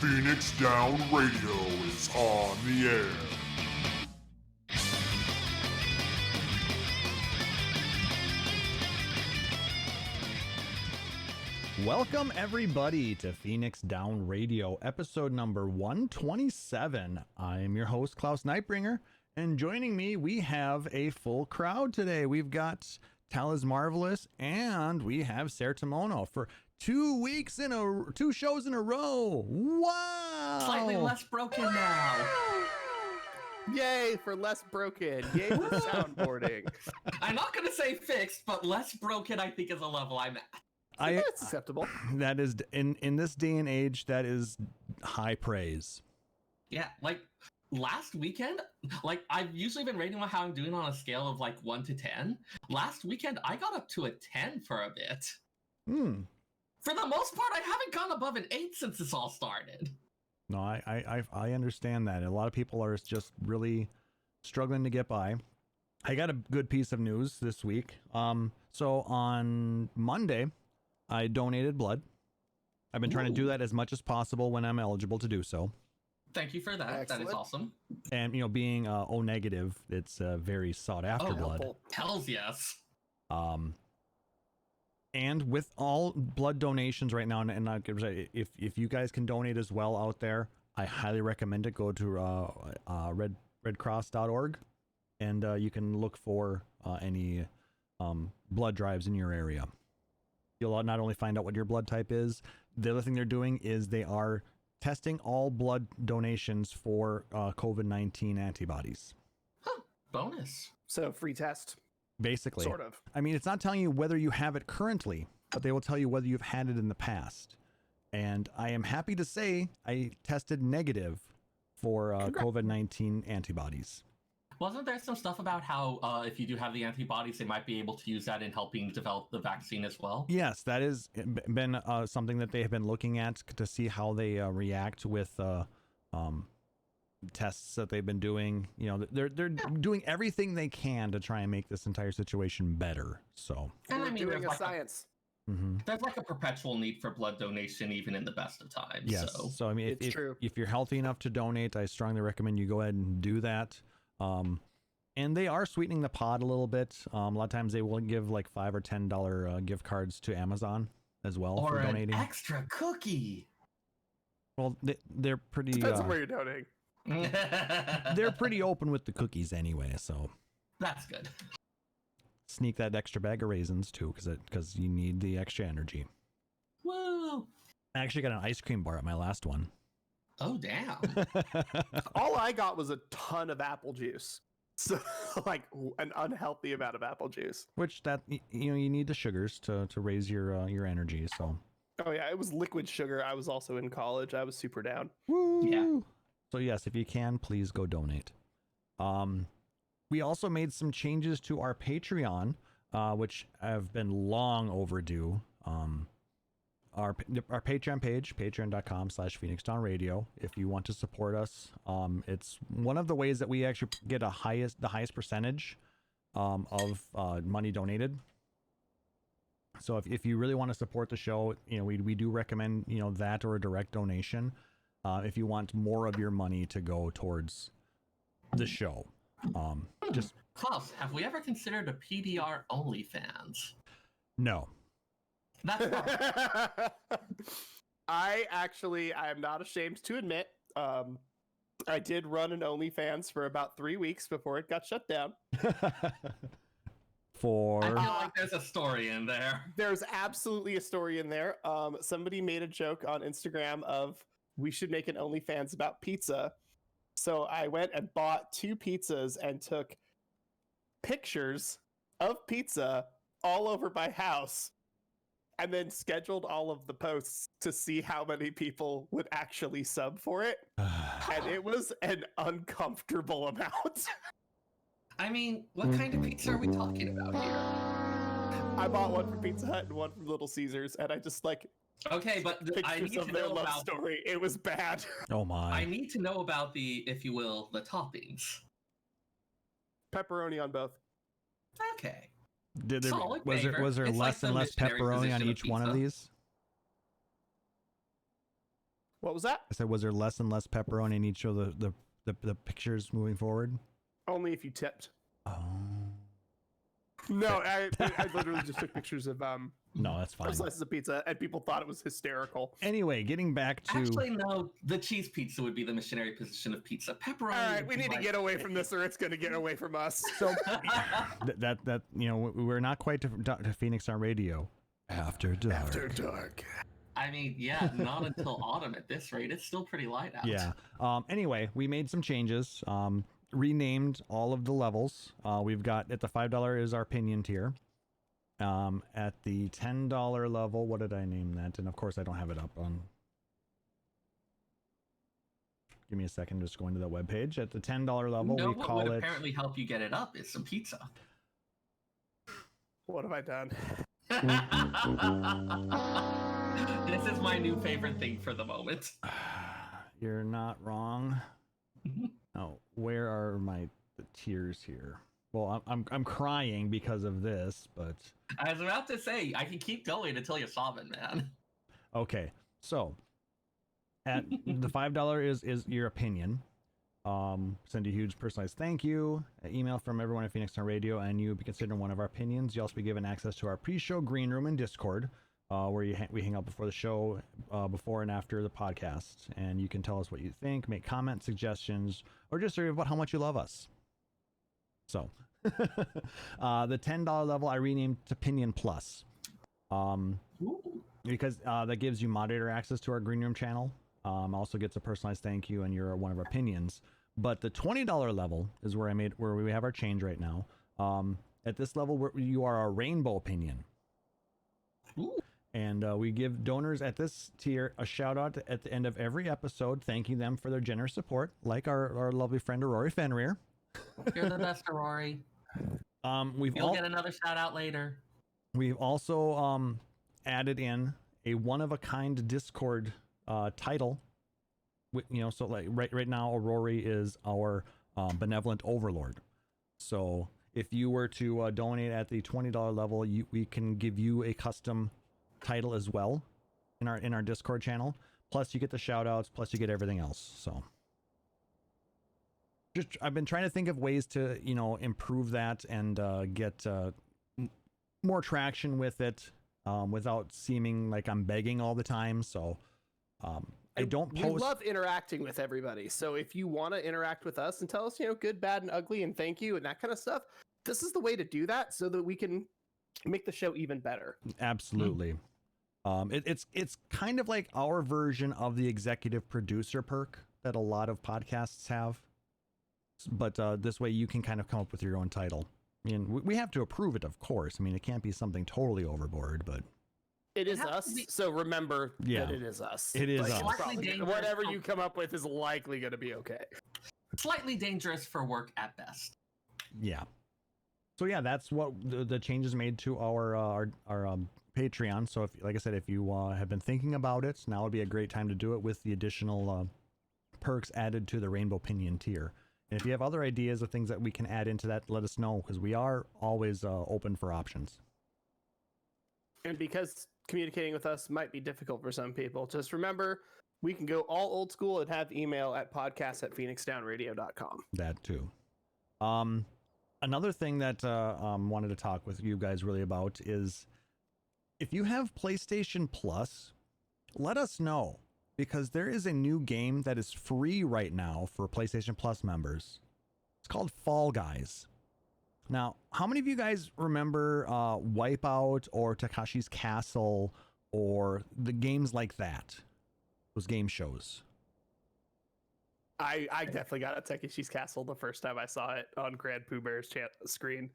Phoenix Down Radio is on the air. Welcome everybody to Phoenix Down Radio, episode number 127. I am your host, Klauss Nightbringer, and joining me, we have a full crowd today. We've got Taliz Marvelous, and we have Seyrr for 2 weeks two shows in a row. Wow! Slightly less broken now. Yay for less broken. Yay for soundboarding. I'm not going to say fixed, but less broken I think is a level I'm at. That's acceptable. That is, in this day and age, that is high praise. Yeah, like last weekend, like I've usually been rating how I'm doing on a scale of like 1 to 10. Last weekend, I got up to a 10 for a bit. For the most part, I haven't gone above an 8 since this all started. No, I understand that. A lot of people are just really struggling to get by. I got a good piece of news this week. So on Monday, I donated blood. I've been trying to do that as much as possible when I'm eligible to do so. Thank you for that. Excellent. That is awesome. And, being O negative, it's very sought after blood. Hells yes. And with all blood donations right now, and if you guys can donate as well out there, I highly recommend it. Go to redcross.org, and you can look for any blood drives in your area. You'll not only find out what your blood type is, the other thing they're doing is they are testing all blood donations for COVID-19 antibodies. Huh, bonus. So free test. Basically. Sort of. I mean, it's not telling you whether you have it currently, but they will tell you whether you've had it in the past. And I am happy to say I tested negative for COVID-19 antibodies. Wasn't there some stuff about how if you do have the antibodies, they might be able to use that in helping develop the vaccine as well? Yes, that has been something that they have been looking at to see how they react with tests that they've been doing. They're doing everything they can to try and make this entire situation better. So We're doing a science. There's like a perpetual need for blood donation even in the best of times. Yes. So I mean, if you're healthy enough to donate, I strongly recommend you go ahead and do that. And they are sweetening the pot a little bit. A lot of times they will give like $5 or $10 gift cards to Amazon as well or for donating. An extra cookie. Well, they're pretty. Depends on where you're donating. They're pretty open with the cookies anyway, so that's good. Sneak that extra bag of raisins too, because you need the extra energy. Woo! I actually got an ice cream bar at my last one. Oh damn! All I got was a ton of apple juice. So like an unhealthy amount of apple juice. Which you need the sugars to raise your energy. So. Oh yeah, it was liquid sugar. I was also in college. I was super down. Woo! Yeah. So yes, if you can, please go donate. We also made some changes to our Patreon, which have been long overdue. Our Patreon page, patreon.com/PhoenixDownRadio. If you want to support us, it's one of the ways that we actually get the highest percentage of money donated. So if you really want to support the show, we do recommend that or a direct donation. If you want more of your money to go towards the show. Just Klauss, have we ever considered a PDR OnlyFans? No. That's fine. I'm not ashamed to admit, I did run an OnlyFans for about 3 weeks before it got shut down. I feel like there's a story in there. There's absolutely a story in there. Somebody made a joke on Instagram of we should make an OnlyFans about pizza. So I went and bought 2 pizzas and took pictures of pizza all over my house and then scheduled all of the posts to see how many people would actually sub for it. And it was an uncomfortable amount. I mean, what kind of pizza are we talking about here? I bought one from Pizza Hut and one from Little Caesars, and I just okay, but I pictures need of to their know love about. story. It was bad. Oh my! I need to know about the, if you will, the toppings. Pepperoni on both. Okay. Was there It's less like and the less missionary pepperoni on position of each one of pizza. these? What was that? I said, was there less and less pepperoni in each of the pictures moving forward? Only if you tipped. Oh. No, I literally just took pictures of No, that's fine. slices of pizza, and people thought it was hysterical. Anyway, getting back to Actually, no. The cheese pizza would be the missionary position of pizza. Pepperoni. All right, would we be need to like- get away from this, or it's going to get away from us. so that we're not quite to Phoenix on radio after dark. After dark. I mean, yeah, not until autumn at this rate. It's still pretty light out. Yeah. Anyway, we made some changes. Renamed all of the levels. We've got at the $5 is our opinion tier. At the $10 level, what did I name that? And of course, I don't have it up on. Give me a second. Just going to the webpage. At the $10 level, No, we what call would it. apparently help you get it up is some pizza. What have I done? This is my new favorite thing for the moment. You're not wrong. Oh, where are the tiers here? Well, I'm crying because of this, but I was about to say, I can keep going until you solve it, man. okay. So at the $5 is your opinion. Send a huge personalized thank you, an email from everyone at Phoenix Town Radio, and you'll be considered one of our opinions. You'll also be given access to our pre-show green room and Discord, where we hang out before the show, before and after the podcast, and you can tell us what you think, make comments, suggestions, or just say about how much you love us. So, the $10 level I renamed to Opinion Plus, because that gives you moderator access to our green room channel. Also gets a personalized thank you, and you're one of our opinions. But the $20 level is where we have our change right now. At this level, you are a rainbow opinion. Ooh. And we give donors at this tier a shout out at the end of every episode, thanking them for their generous support, like our lovely friend Rory Fenrir. You're the best, Rory. You'll get another shout out later. We've also added in a one-of-a-kind Discord title. So like right now, Rory is our benevolent overlord. So if you were to donate at the $20 level, we can give you a custom title as well in our Discord channel. Plus you get the shout outs, plus you get everything else. So I've been trying to think of ways to improve that and get more traction with it without seeming like I'm begging all the time. So I don't post. We love interacting with everybody. So if you want to interact with us and tell us, good, bad, and ugly, and thank you and that kind of stuff, this is the way to do that so that we can make the show even better. Absolutely. It's kind of like our version of the executive producer perk that a lot of podcasts have. But this way you can kind of come up with your own title. I mean, we have to approve it, of course. I mean, it can't be something totally overboard, but it is us. So remember that it is us. It is us. Whatever you come up with is likely going to be okay. Slightly dangerous for work at best. Yeah. So yeah, that's what the changes made to our Patreon. So if, like I said, if you have been thinking about it, now would be a great time to do it with the additional perks added to the Rainbow Pinion tier. And if you have other ideas of things that we can add into that, let us know, because we are always open for options. And because communicating with us might be difficult for some people, just remember, we can go all old school and have email at podcast@phoenixdownradio.com. That too. Another thing that wanted to talk with you guys really about is if you have PlayStation Plus, let us know, because there is a new game that is free right now for PlayStation Plus members. It's called Fall Guys. Now, how many of you guys remember Wipeout or Takashi's Castle or the games like that? Those game shows. I definitely got a Takeshi's Castle the first time I saw it on Grand Pooh Bear's screen.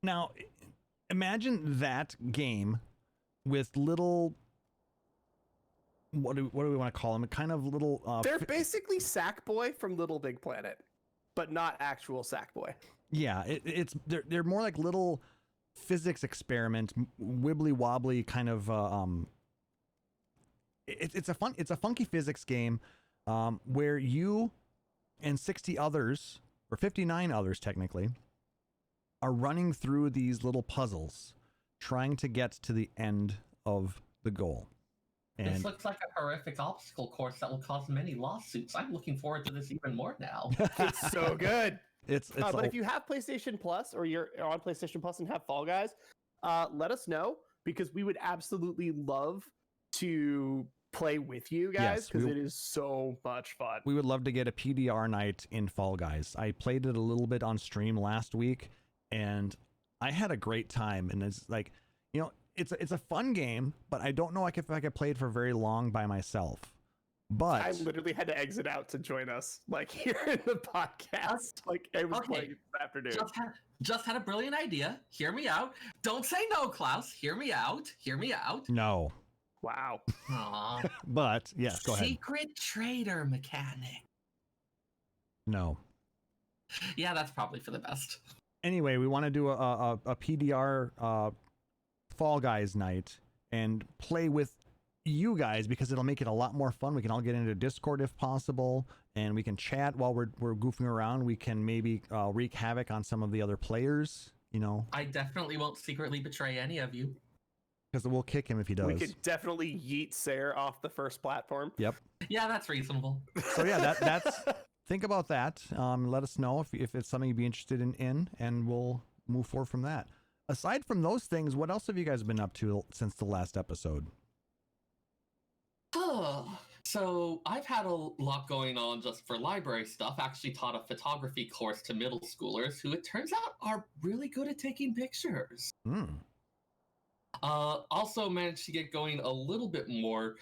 Now, imagine that game with little... What do we want to call them? Kind of little... They're basically Sackboy from Little Big Planet, but not actual Sackboy. Yeah, they're more like little physics experiment, wibbly wobbly kind of. It's a funky physics game where you and 60 others, or 59 others technically, are running through these little puzzles, trying to get to the end of the goal. And this looks like a horrific obstacle course that will cause many lawsuits. I'm looking forward to this even more now. It's so good. it's But if you have PlayStation Plus or you're on PlayStation Plus and have Fall Guys, let us know because we would absolutely love to play with you guys because it is so much fun. We would love to get a PDR night in Fall Guys. I played it a little bit on stream last week, and I had a great time. And it's like, you know, it's a fun game, but I don't know if I could play it for very long by myself. But I literally had to exit out to join us, like here in the podcast. Like I was playing it this afternoon. Just had a brilliant idea. Hear me out. Don't say no, Klauss. Hear me out. Hear me out. no. Wow. Aww. But yes, go ahead. Secret trader mechanic. No. Yeah, that's probably for the best. Anyway, we want to do a PDR Fall Guys night and play with you guys because it'll make it a lot more fun. We can all get into Discord if possible, and we can chat while we're goofing around. We can maybe wreak havoc on some of the other players, you know. I definitely won't secretly betray any of you. Because we'll kick him if he does. We could definitely yeet Seyrr off the first platform. Yep. Yeah, that's reasonable. So yeah, that's think about that. Let us know if it's something you'd be interested in, and we'll move forward from that. Aside from those things, what else have you guys been up to since the last episode? So I've had a lot going on just for library stuff. Actually taught a photography course to middle schoolers who it turns out are really good at taking pictures. Also managed to get going a little bit more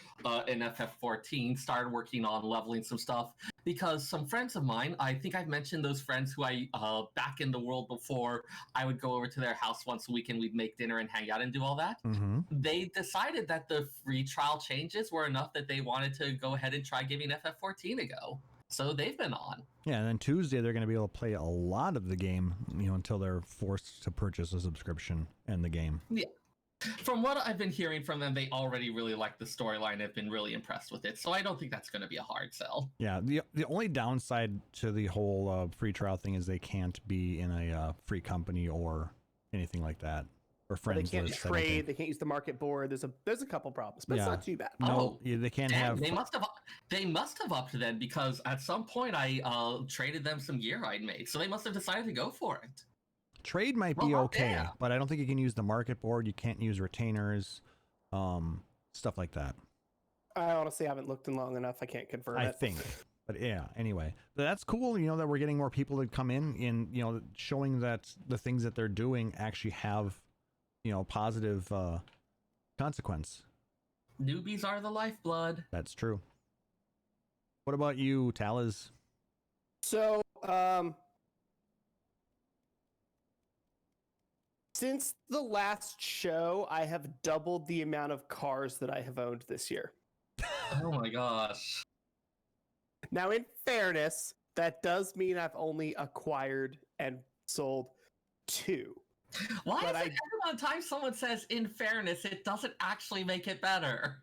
in FF14, started working on leveling some stuff because some friends of mine, I think I've mentioned those friends who I, back in the world before, I would go over to their house once a week and we'd make dinner and hang out and do all that. Mm-hmm. They decided that the free trial changes were enough that they wanted to go ahead and try giving FF14 a go. So they've been on. Yeah, and then Tuesday they're going to be able to play a lot of the game, you know, until they're forced to purchase a subscription and the game. Yeah. From what I've been hearing from them, they already really like the storyline. Have been really impressed with it, so I don't think that's going to be a hard sell. Yeah, the only downside to the whole free trial thing is they can't be in a free company or anything like that, or friends. They can't trade. They can't use the market board. There's a couple problems, but it's not too bad. No, they can't have. They must have upped to them because at some point I traded them some gear I'd made, so they must have decided to go for it. Trade might be okay, but I don't think you can use the market board. You can't use retainers, stuff like that. I honestly haven't looked in long enough. I can't confirm it. I think, but yeah. Anyway, but that's cool. You know that we're getting more people to come in, you know, showing that the things that they're doing actually have, you know, positive consequence. Newbies are the lifeblood. That's true. What about you, Taliz? So, since the last show, I have doubled the amount of cars that I have owned this year. Oh my gosh. Now, in fairness, that does mean I've only acquired and sold 2. Why is it every one time someone says, in fairness, it doesn't actually make it better?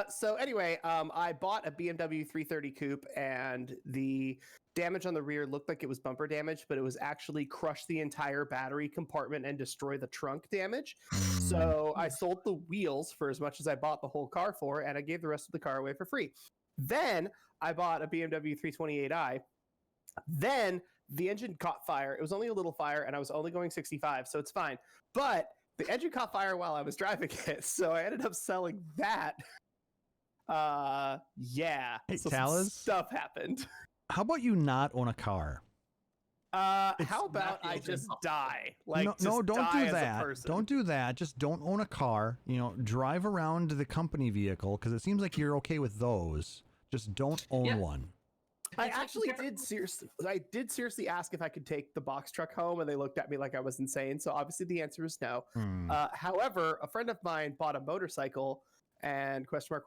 So anyway, I bought a BMW 330 coupe, and the damage on the rear looked like it was bumper damage, but it was actually crush the entire battery compartment and destroy the trunk damage. So I sold the wheels for as much as I bought the whole car for, and I gave the rest of the car away for free. Then I bought a BMW 328i. Then the engine caught fire. It was only a little fire, and I was only going 65, so it's fine. But the engine caught fire while I was driving it, so I ended up selling that. Yeah. Hey, so Taliz, stuff happened. How about you not own a car? How about I just die? Like, no, don't do that. Person. Don't do that. Just don't own a car. You know, drive around the company vehicle because it seems like you're okay with those. Just don't own one. I actually did seriously ask if I could take the box truck home, and they looked at me like I was insane. So obviously the answer is no. However, a friend of mine bought a motorcycle, and question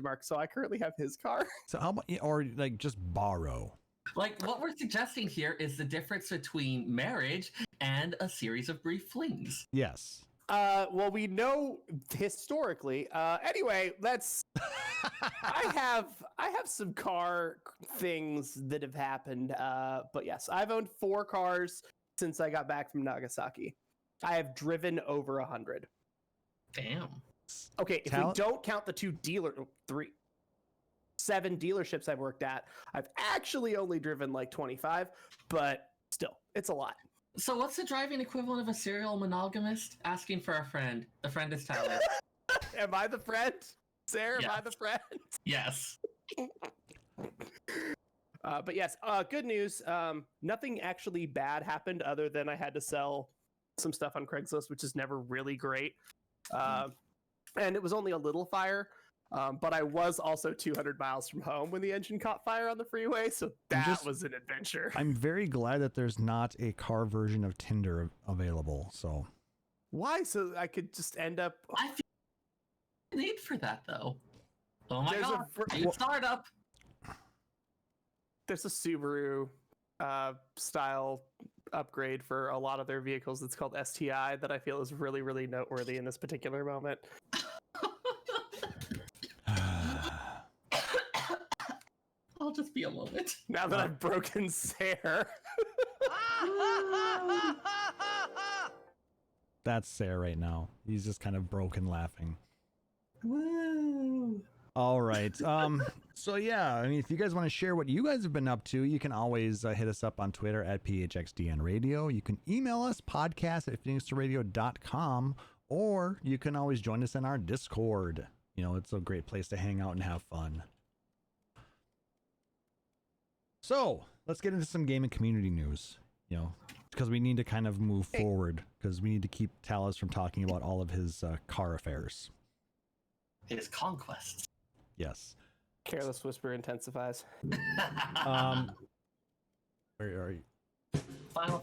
mark. So I currently have his car. So how about, or like just borrow? Like what we're suggesting here is the difference between marriage and a series of brief flings. Yes. Well, we know historically. Anyway, let's. I have some car things that have happened. But yes, I've owned 4 cars since I got back from Nagasaki. I have driven over 100. Damn. Okay, if we don't count the 7 dealerships I've worked at, I've actually only driven like 25, but still, it's a lot. So what's the driving equivalent of a serial monogamist? Asking for a friend. The friend is Taliz. Am I the friend? Seyrr, am I the friend? Yes. But yes, good news. Nothing actually bad happened other than I had to sell some stuff on Craigslist, which is never really great. And it was only a little fire. But I was also 200 miles from home when the engine caught fire on the freeway, so that was an adventure. I'm very glad that there's not a car version of Tinder available. So why? So I could just end up. I feel the need for that though. Oh my god! Startup. There's a Subaru style upgrade for a lot of their vehicles. It's called STI that I feel is really, really noteworthy in this particular moment. I'll just be a moment. Now that I've broken Seyrr. That's Seyrr right now. He's just kind of broken laughing. Woo! All right. So yeah, I mean, if you guys want to share what you guys have been up to, you can always hit us up on Twitter at PHXDN Radio. You can email us podcast@phoenixradio.com, or you can always join us in our Discord. You know, it's a great place to hang out and have fun. So let's get into some game and community news, you know, because we need to kind of move forward because we need to keep Taliz from talking about all of his car affairs. His conquests. Yes. Careless Whisper intensifies. Where are you? Final.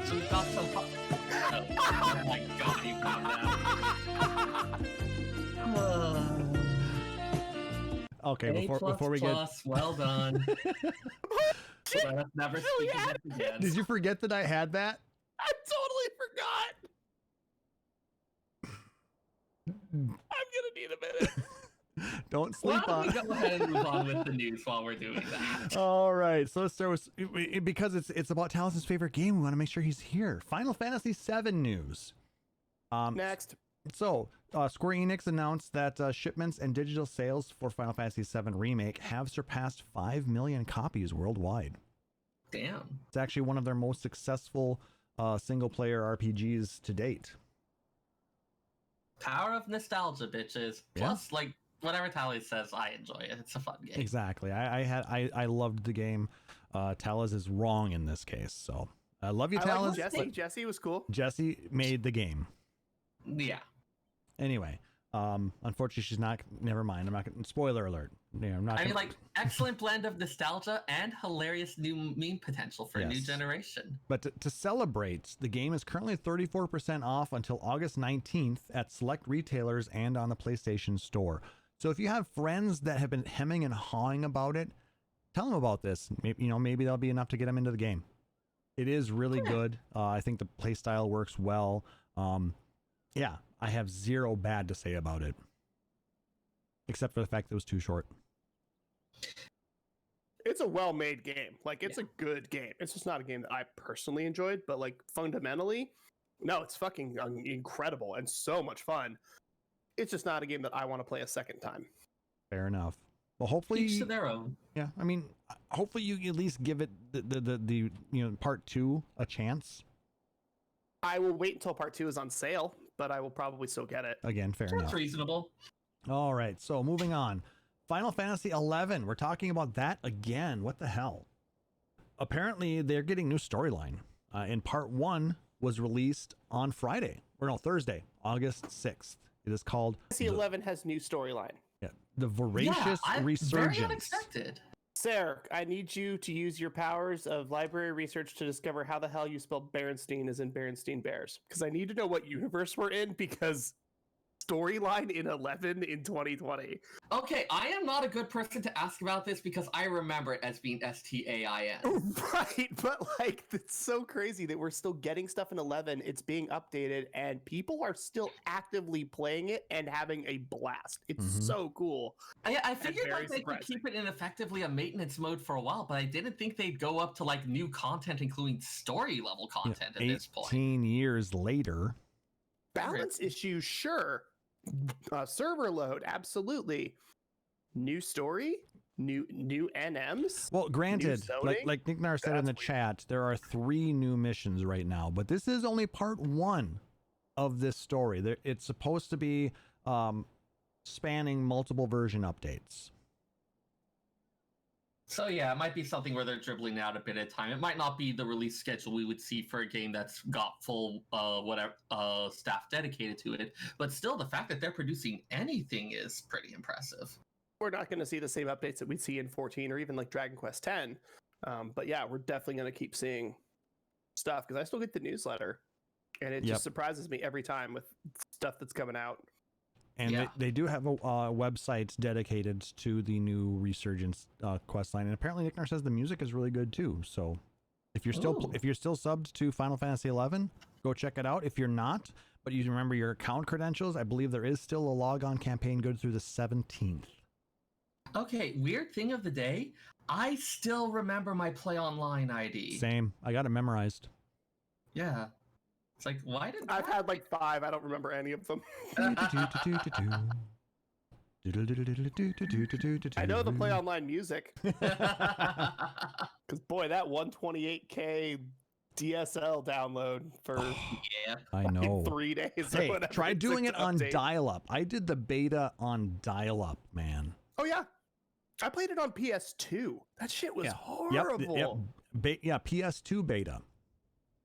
So we've got some. Oh my god, you found that. Okay, before we get. Well done. Never speak of it again. Did you forget that I had that? I totally forgot. I'm gonna need a minute. Don't sleep on. Why don't we go ahead and move on with the news while we're doing that? All right, so let's start with because it's about Taliz's favorite game. We want to make sure he's here. Final Fantasy VII news. Next. So Square Enix announced that shipments and digital sales for Final Fantasy VII Remake have surpassed 5 million copies worldwide. Damn. It's actually one of their most successful single-player RPGs to date. Power of nostalgia, bitches. Plus, like, whatever Taliz says, I enjoy it. It's a fun game. Exactly. I loved the game. Taliz is wrong in this case, so I love you, Taliz. Like Jesse was cool. Jesse made the game. Yeah. Anyway, unfortunately, she's not. Never mind. I'm not. Spoiler alert. Yeah, I'm not. I mean, like, excellent blend of nostalgia and hilarious new meme potential for a new generation. But to celebrate, the game is currently 34% off until August 19th at select retailers and on the PlayStation Store. So if you have friends that have been hemming and hawing about it, tell them about this. Maybe, maybe that'll be enough to get them into the game. It is really good. I think the playstyle works well. Yeah, I have zero bad to say about it, except for the fact that it was too short. It's a well-made game. Like, it's a good game. It's just not a game that I personally enjoyed, but like fundamentally, no, it's fucking incredible and so much fun. It's just not a game that I want to play a second time. Fair enough. Well, hopefully, each to their own. Yeah, I mean, hopefully you at least give it the part 2 a chance. I will wait until part 2 is on sale, but I will probably still get it. Again, fair enough. That's reasonable. All right, so moving on. Final Fantasy XI. We're talking about that again. What the hell? Apparently, they're getting new storyline. And part 1 was released on Thursday, August 6th. It is called... Fantasy XI has new storyline. Yeah, the Voracious Resurgence. Very unexpected. Seyrr, I need you to use your powers of library research to discover how the hell you spelled Berenstein as in Berenstein Bears. Because I need to know what universe we're in, because storyline in 11 in 2020. Okay, I am not a good person to ask about this because I remember it as being STAIN. Right, but like, it's so crazy that we're still getting stuff in 11, it's being updated, and people are still actively playing it and having a blast. It's so cool. I figured like they could keep it in effectively a maintenance mode for a while, but I didn't think they'd go up to like new content, including story level content at this point. 18 years later. Balance issues, sure. Server load, absolutely. New story, new NMs. Well, granted, zoning? like Nick Nar said in the chat, there are 3 new missions right now, but this is only part 1 of this story. It's supposed to be spanning multiple version updates. So yeah, it might be something where they're dribbling out a bit at a time. It might not be the release schedule we would see for a game that's got full staff dedicated to it, but still the fact that they're producing anything is pretty impressive. We're not going to see the same updates that we'd see in 14 or even like Dragon Quest 10. But yeah, we're definitely going to keep seeing stuff because I still get the newsletter and it just surprises me every time with stuff that's coming out. And they do have a website dedicated to the new Resurgence quest line, and apparently Nicknar says the music is really good too. So if you're still subbed to Final Fantasy 11, go check it out. If you're not, but you remember your account credentials, I believe there is still a logon campaign good through the 17th. Okay, weird thing of the day. I still remember my Play Online ID. Same. I got it memorized. Yeah. It's like, why did I've had like 5. I don't remember any of them. I know the Play Online music. Because boy, that 128K DSL download for I know 3 days. Hey, or whatever. try doing it on dial-up. I did the beta on dial-up, man. Oh yeah, I played it on PS2. That shit was horrible. PS2 beta.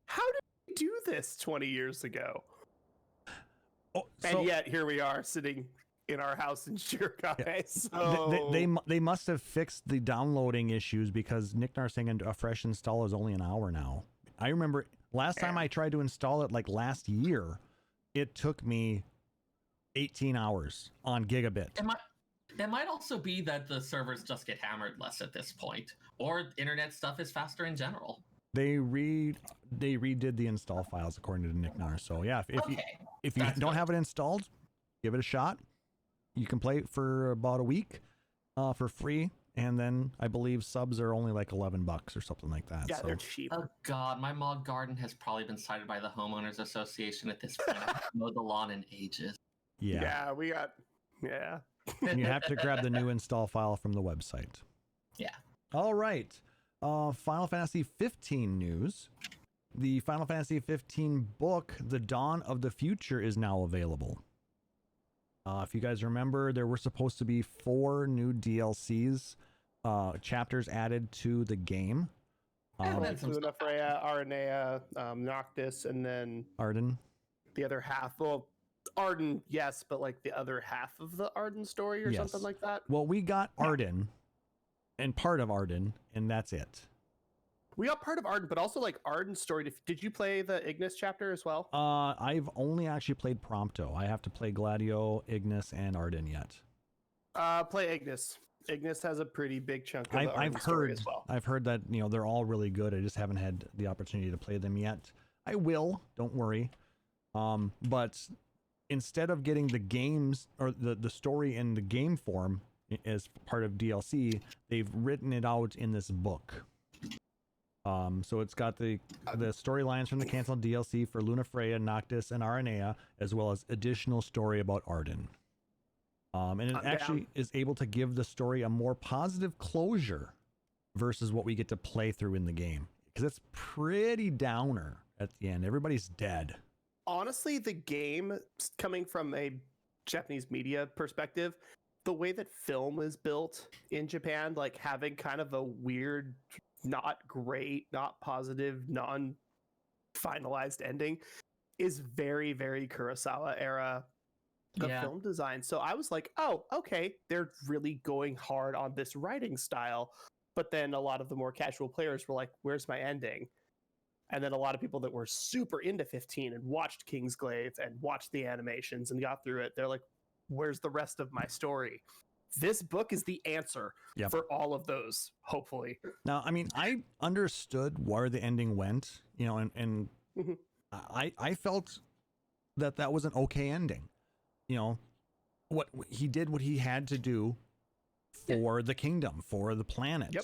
How did we do this 20 years ago? Oh, and yet here we are sitting in our house in Shirkai. So they must have fixed the downloading issues because Nicknar saying a fresh install is only an hour now. I remember last time I tried to install it like last year, it took me 18 hours on gigabit. It might also be that the servers just get hammered less at this point, or internet stuff is faster in general. They redid the install files according to Nicknar. So yeah, if you don't have it installed, give it a shot. You can play it for about a week for free, and then I believe subs are only like $11 or something like that. Yeah, they're cheap. Oh god, my mog garden has probably been cited by the homeowners association at this point. I haven't mowed the lawn in ages. Yeah, we got You have to grab the new install file from the website. Yeah. All right. Final Fantasy 15 news. The Final Fantasy 15 book, The Dawn of the Future, is now available. If you guys remember, there were supposed to be 4 new DLCs, chapters added to the game. Luna, Freya, Aranea, Noctis, and then Arden. The other half. Well, Arden, yes, but like the other half of the Arden story or something like that. Well, we got Arden and part of Arden, and that's it. We got part of Arden, but also like Arden's story. Did you play the Ignis chapter as well? I've only actually played Prompto. I have to play Gladio, Ignis, and Arden yet. Play Ignis. Ignis has a pretty big chunk of the Arden story as well. I've heard that they're all really good. I just haven't had the opportunity to play them yet. I will. Don't worry. But instead of getting the games or the story in the game form as part of DLC, they've written it out in this book. So it's got the storylines from the canceled DLC for Luna, Freya, Noctis, and Aranea, as well as additional story about Arden. And it actually is able to give the story a more positive closure versus what we get to play through in the game. Because it's pretty downer at the end. Everybody's dead. Honestly, the game, coming from a Japanese media perspective, the way that film is built in Japan, like having kind of a weird, not great, not positive, non-finalized ending is very, very Kurosawa era of film design. So I was like, oh, okay, they're really going hard on this writing style. But then a lot of the more casual players were like, where's my ending? And then a lot of people that were super into 15 and watched Kingsglaive and watched the animations and got through it, they're like, where's the rest of my story? This book is the answer for all of those, hopefully. Now, I mean, I understood where the ending went, and I felt that was an okay ending. What he had to do for the kingdom, for the planet. Yep.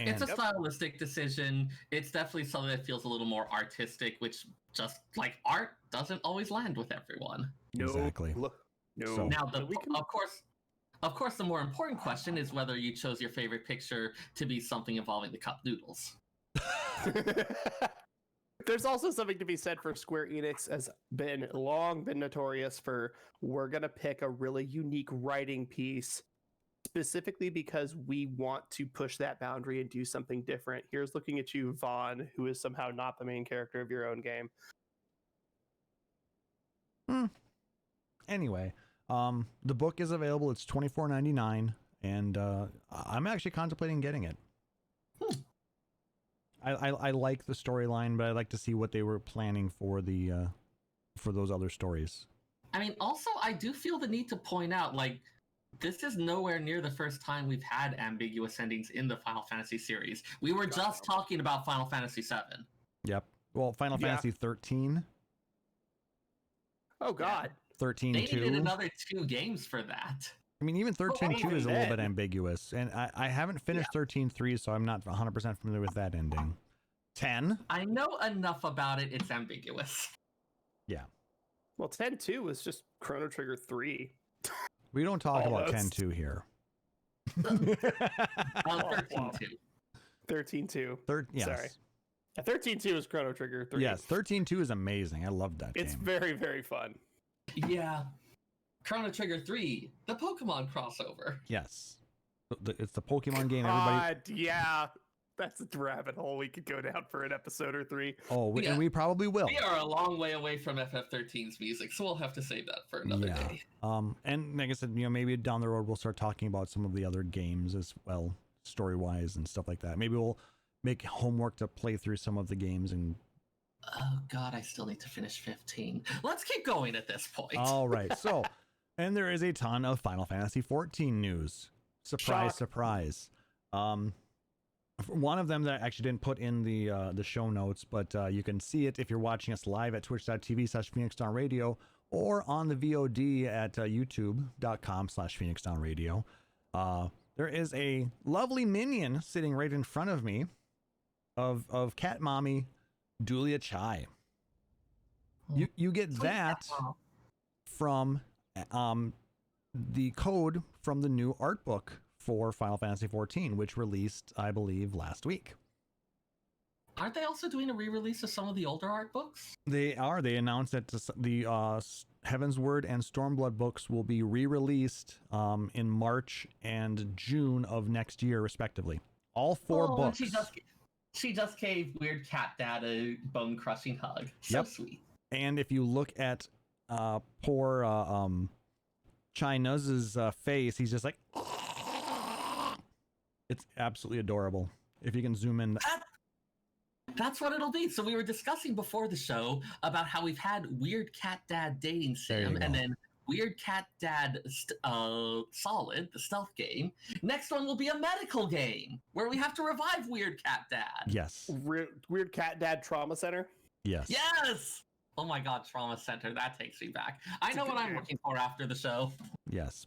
It's a stylistic decision. It's definitely something that feels a little more artistic, which just like art doesn't always land with everyone. Exactly. No. So- Now, So we can- of course, the more important question is whether you chose your favorite picture to be something involving the cup noodles. There's also something to be said for Square Enix has long been notorious for, we're gonna pick a really unique writing piece specifically because we want to push that boundary and do something different. Here's looking at you, Vaughn, who is somehow not the main character of your own game. Anyway, the book is available. It's $24.99, and I'm actually contemplating getting it. I like the storyline, but I'd like to see what they were planning for the for those other stories. I mean, also, I do feel the need to point out, like, this is nowhere near the first time we've had ambiguous endings in the Final Fantasy series. We were just talking about Final Fantasy VII. Yep. Well, Final Fantasy 13. Oh God. 13 They 2. needed another 2 games for that. I mean, even 13 2 even is a little bit then. ambiguous, and I haven't finished 13 3, so I'm not 100% familiar with that ending. 10. I know enough about it, it's ambiguous. Yeah. Well, 10-2 was just Chrono Trigger 3. We don't talk about Almost. 10 2 here. 13 2. 13-2. Yes. Sorry. 13-2 is Chrono Trigger 3. Yes, 13 2 is amazing. I love that It's game. very, very fun. Yeah. Chrono Trigger 3, the Pokemon crossover. Yes. It's the Pokemon game. Everybody. God, yeah. That's a rabbit hole we could go down for an episode or 3. Oh, Yeah. and we probably will. We are a long way away from FF13's music, so we'll have to save that for another day. And like I said, maybe down the road we'll start talking about some of the other games as well, story-wise and stuff like that. Maybe we'll make homework to play through some of the games and. Oh God, I still need to finish 15. Let's keep going at this point. All right, so, and there is a ton of Final Fantasy 14 news. Surprise, Shock. surprise. One of them that I actually didn't put in the show notes, but you can see it if you're watching us live at twitch.tv/PhoenixDownRadio or on the VOD at youtube.com/PhoenixDownRadio. There is a lovely minion sitting right in front of me of Cat Mommy Dulia Chai. You get that from the code from the new art book for Final Fantasy 14, which released, I believe, last week. Aren't they also doing a re-release of some of the older art books? They are. They announced that the Heaven's Word and Stormblood books will be re-released in March and June of next year, respectively. All 4 books. She just gave Weird Cat Dad a bone-crushing hug. So sweet. And if you look at poor China's face, he's just like, it's absolutely adorable. If you can zoom in. That's what it'll be. So we were discussing before the show about how we've had Weird Cat Dad Dating Sim and then Weird Cat Dad Solid, the stealth game. Next one will be a medical game where we have to revive Weird Cat Dad. Yes. Weird Cat Dad Trauma Center. Yes. Yes! Oh my God, Trauma Center. That takes me back. I know what I'm looking for after the show. Yes.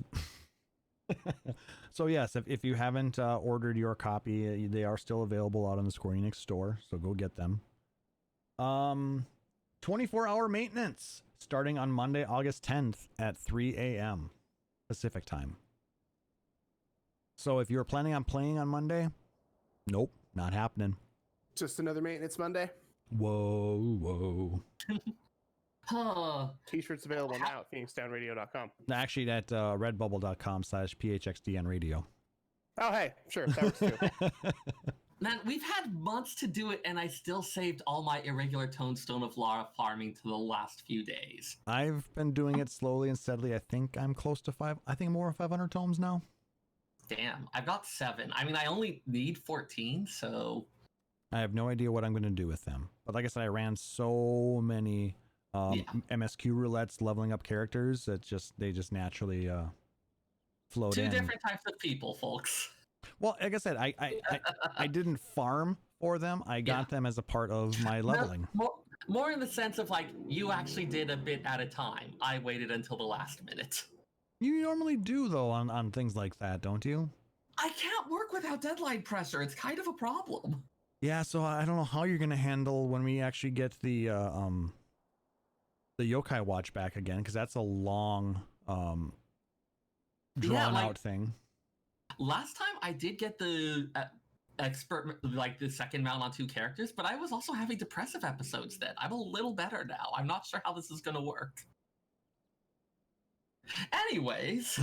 So yes, if you haven't ordered your copy, they are still available out on the Square Enix store, so go get them. 24-hour maintenance starting on Monday, August 10th at 3 a.m. Pacific time. So if you're planning on playing on Monday, nope, not happening. Just another maintenance Monday. Whoa. T-shirts available now at PhoenixDownRadio.com. Actually, at redbubble.com/phxdnradio. Oh, hey, sure, that works too. Man, we've had months to do it, and I still saved all my irregular Tombstone of Lara farming to the last few days. I've been doing it slowly and steadily. I think I'm close to more than 500 tomes now. Damn, I've got 7. I mean, I only need 14, so... I have no idea what I'm going to do with them. But like I said, I ran so many MSQ roulettes leveling up characters that they just naturally flowed in. 2 different types of people, folks. Well, like I said, I didn't farm for them. I got them as a part of my leveling. No, more in the sense of, like, you actually did a bit at a time. I waited until the last minute. You normally do, though, on things like that, don't you? I can't work without deadline pressure. It's kind of a problem. Yeah, so I don't know how you're going to handle when we actually get the Yokai Watch back again, because that's a long drawn like, out thing. Last time I did get the expert, like the second mount on 2 characters, but I was also having depressive episodes then. I'm a little better now. I'm not sure how this is going to work. Anyways,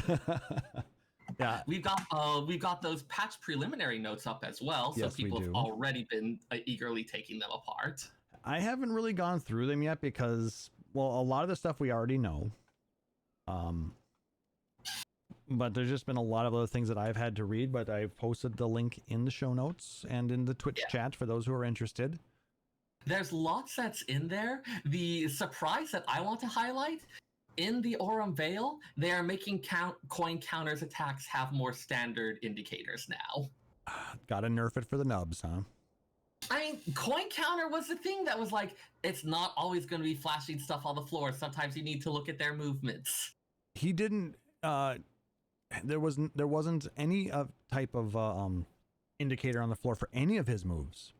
yeah, we've got those patch preliminary notes up as well, so yes, people have already been eagerly taking them apart. I haven't really gone through them yet because, well, a lot of the stuff we already know. But there's just been a lot of other things that I've had to read, but I've posted the link in the show notes and in the Twitch chat for those who are interested. There's lots that's in there. The surprise that I want to highlight, in the Aurum Vale, they are making coin counters attacks have more standard indicators now. Gotta nerf it for the nubs, huh? I mean, coin counter was the thing that was like, it's not always going to be flashing stuff on the floor. Sometimes you need to look at their movements. He didn't, there wasn't any type of indicator on the floor for any of his moves.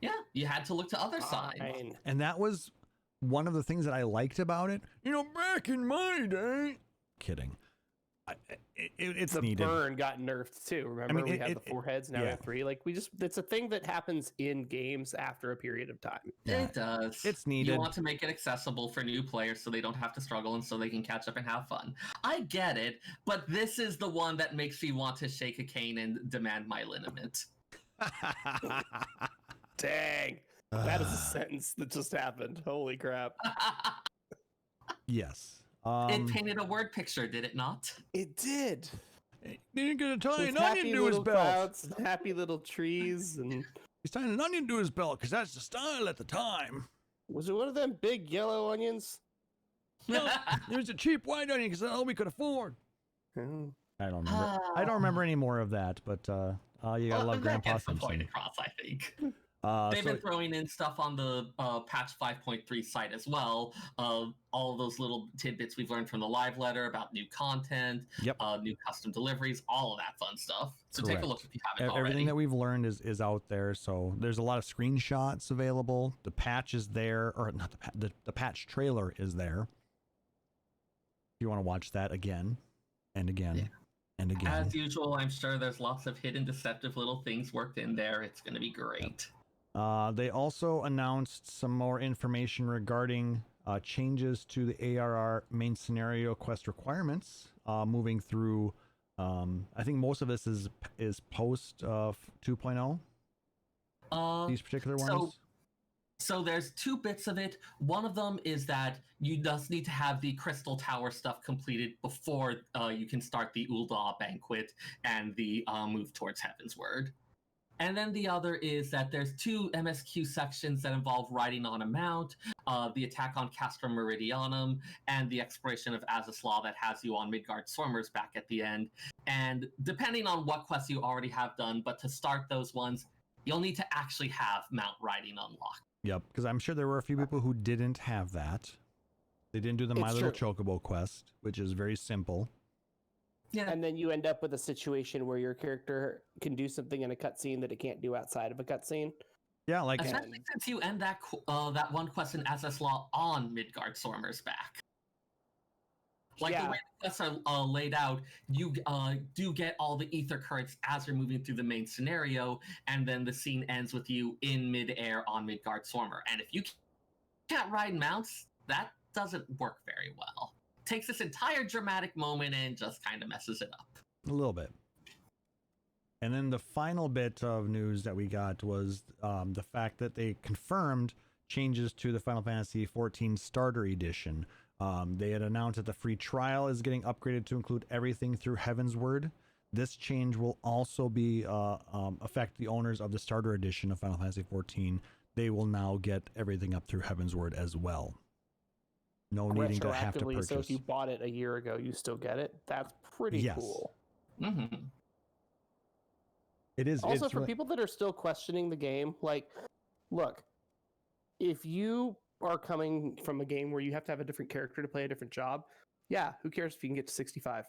Yeah, you had to look to other sides. And that was one of the things that I liked about it. You know, back in my day. Kidding. It's the needed. burn got nerfed too. Remember, we had the 4 heads, now we have 3. Like, it's a thing that happens in games after a period of time. Yeah, it does. It's needed. You want to make it accessible for new players so they don't have to struggle and so they can catch up and have fun. I get it, but this is the one that makes me want to shake a cane and demand my liniment. Dang. That is a sentence that just happened. Holy crap. Yes. It painted a word picture, did it not? It did. He didn't get to tie With an onion to his belt. Clouds, happy little trees, and He's tying an onion to his belt because that's the style at the time. was it one of them big yellow onions? No, it was a cheap white onion because that's all we could afford. Oh. I don't remember. I don't remember any more of that, but you gotta love Grandpa That's the point Simpson. across, I think. They've been throwing in stuff on the patch 5.3 site as well. All of those little tidbits we've learned from the live letter about new content, new custom deliveries, all of that fun stuff. So take a look if you haven't already. Everything that we've learned is out there. So there's a lot of screenshots available. The patch is there, or not the patch trailer is there. If you want to watch that again and again and again. As usual, I'm sure there's lots of hidden deceptive little things worked in there. It's going to be great. They also announced some more information regarding changes to the ARR main scenario quest requirements, moving through. I think most of this is post 2.0. These particular ones. So there's 2 bits of it. One of them is that you just need to have the Crystal Tower stuff completed before you can start the Ul'dah banquet and the move towards Heavensward. And then the other is that there's 2 MSQ sections that involve riding on a mount, the attack on Castra Meridianum, and the exploration of Azislaw that has you on Midgard Swarmers back at the end. And depending on what quests you already have done, but to start those ones, you'll need to actually have mount riding unlocked. Yep, because I'm sure there were a few people who didn't have that. They didn't do the My Little Chocobo quest, which is very simple. Yeah. And then you end up with a situation where your character can do something in a cutscene that it can't do outside of a cutscene. Yeah, like especially since you end that one quest in Azislaw on Midgard Swarmer's back. Like the way the quests are laid out, you do get all the ether currents as you're moving through the main scenario, and then the scene ends with you in midair on Midgard Swarmer. And if you can't ride mounts, that doesn't work very well. Takes this entire dramatic moment and just kind of messes it up a little bit. And then the final bit of news that we got was the fact that they confirmed changes to the Final Fantasy XIV Starter Edition. They had announced that the free trial is getting upgraded to include everything through Heavensward. This change will also be affect the owners of the Starter Edition of Final Fantasy XIV. They will now get everything up through Heavensward as well. No needing to have to purchase. So if you bought it a year ago, you still get it. That's pretty cool. Mm-hmm. It is. Also, for people that are still questioning the game, like, look, if you are coming from a game where you have to have a different character to play a different job, yeah, who cares if you can get to 65?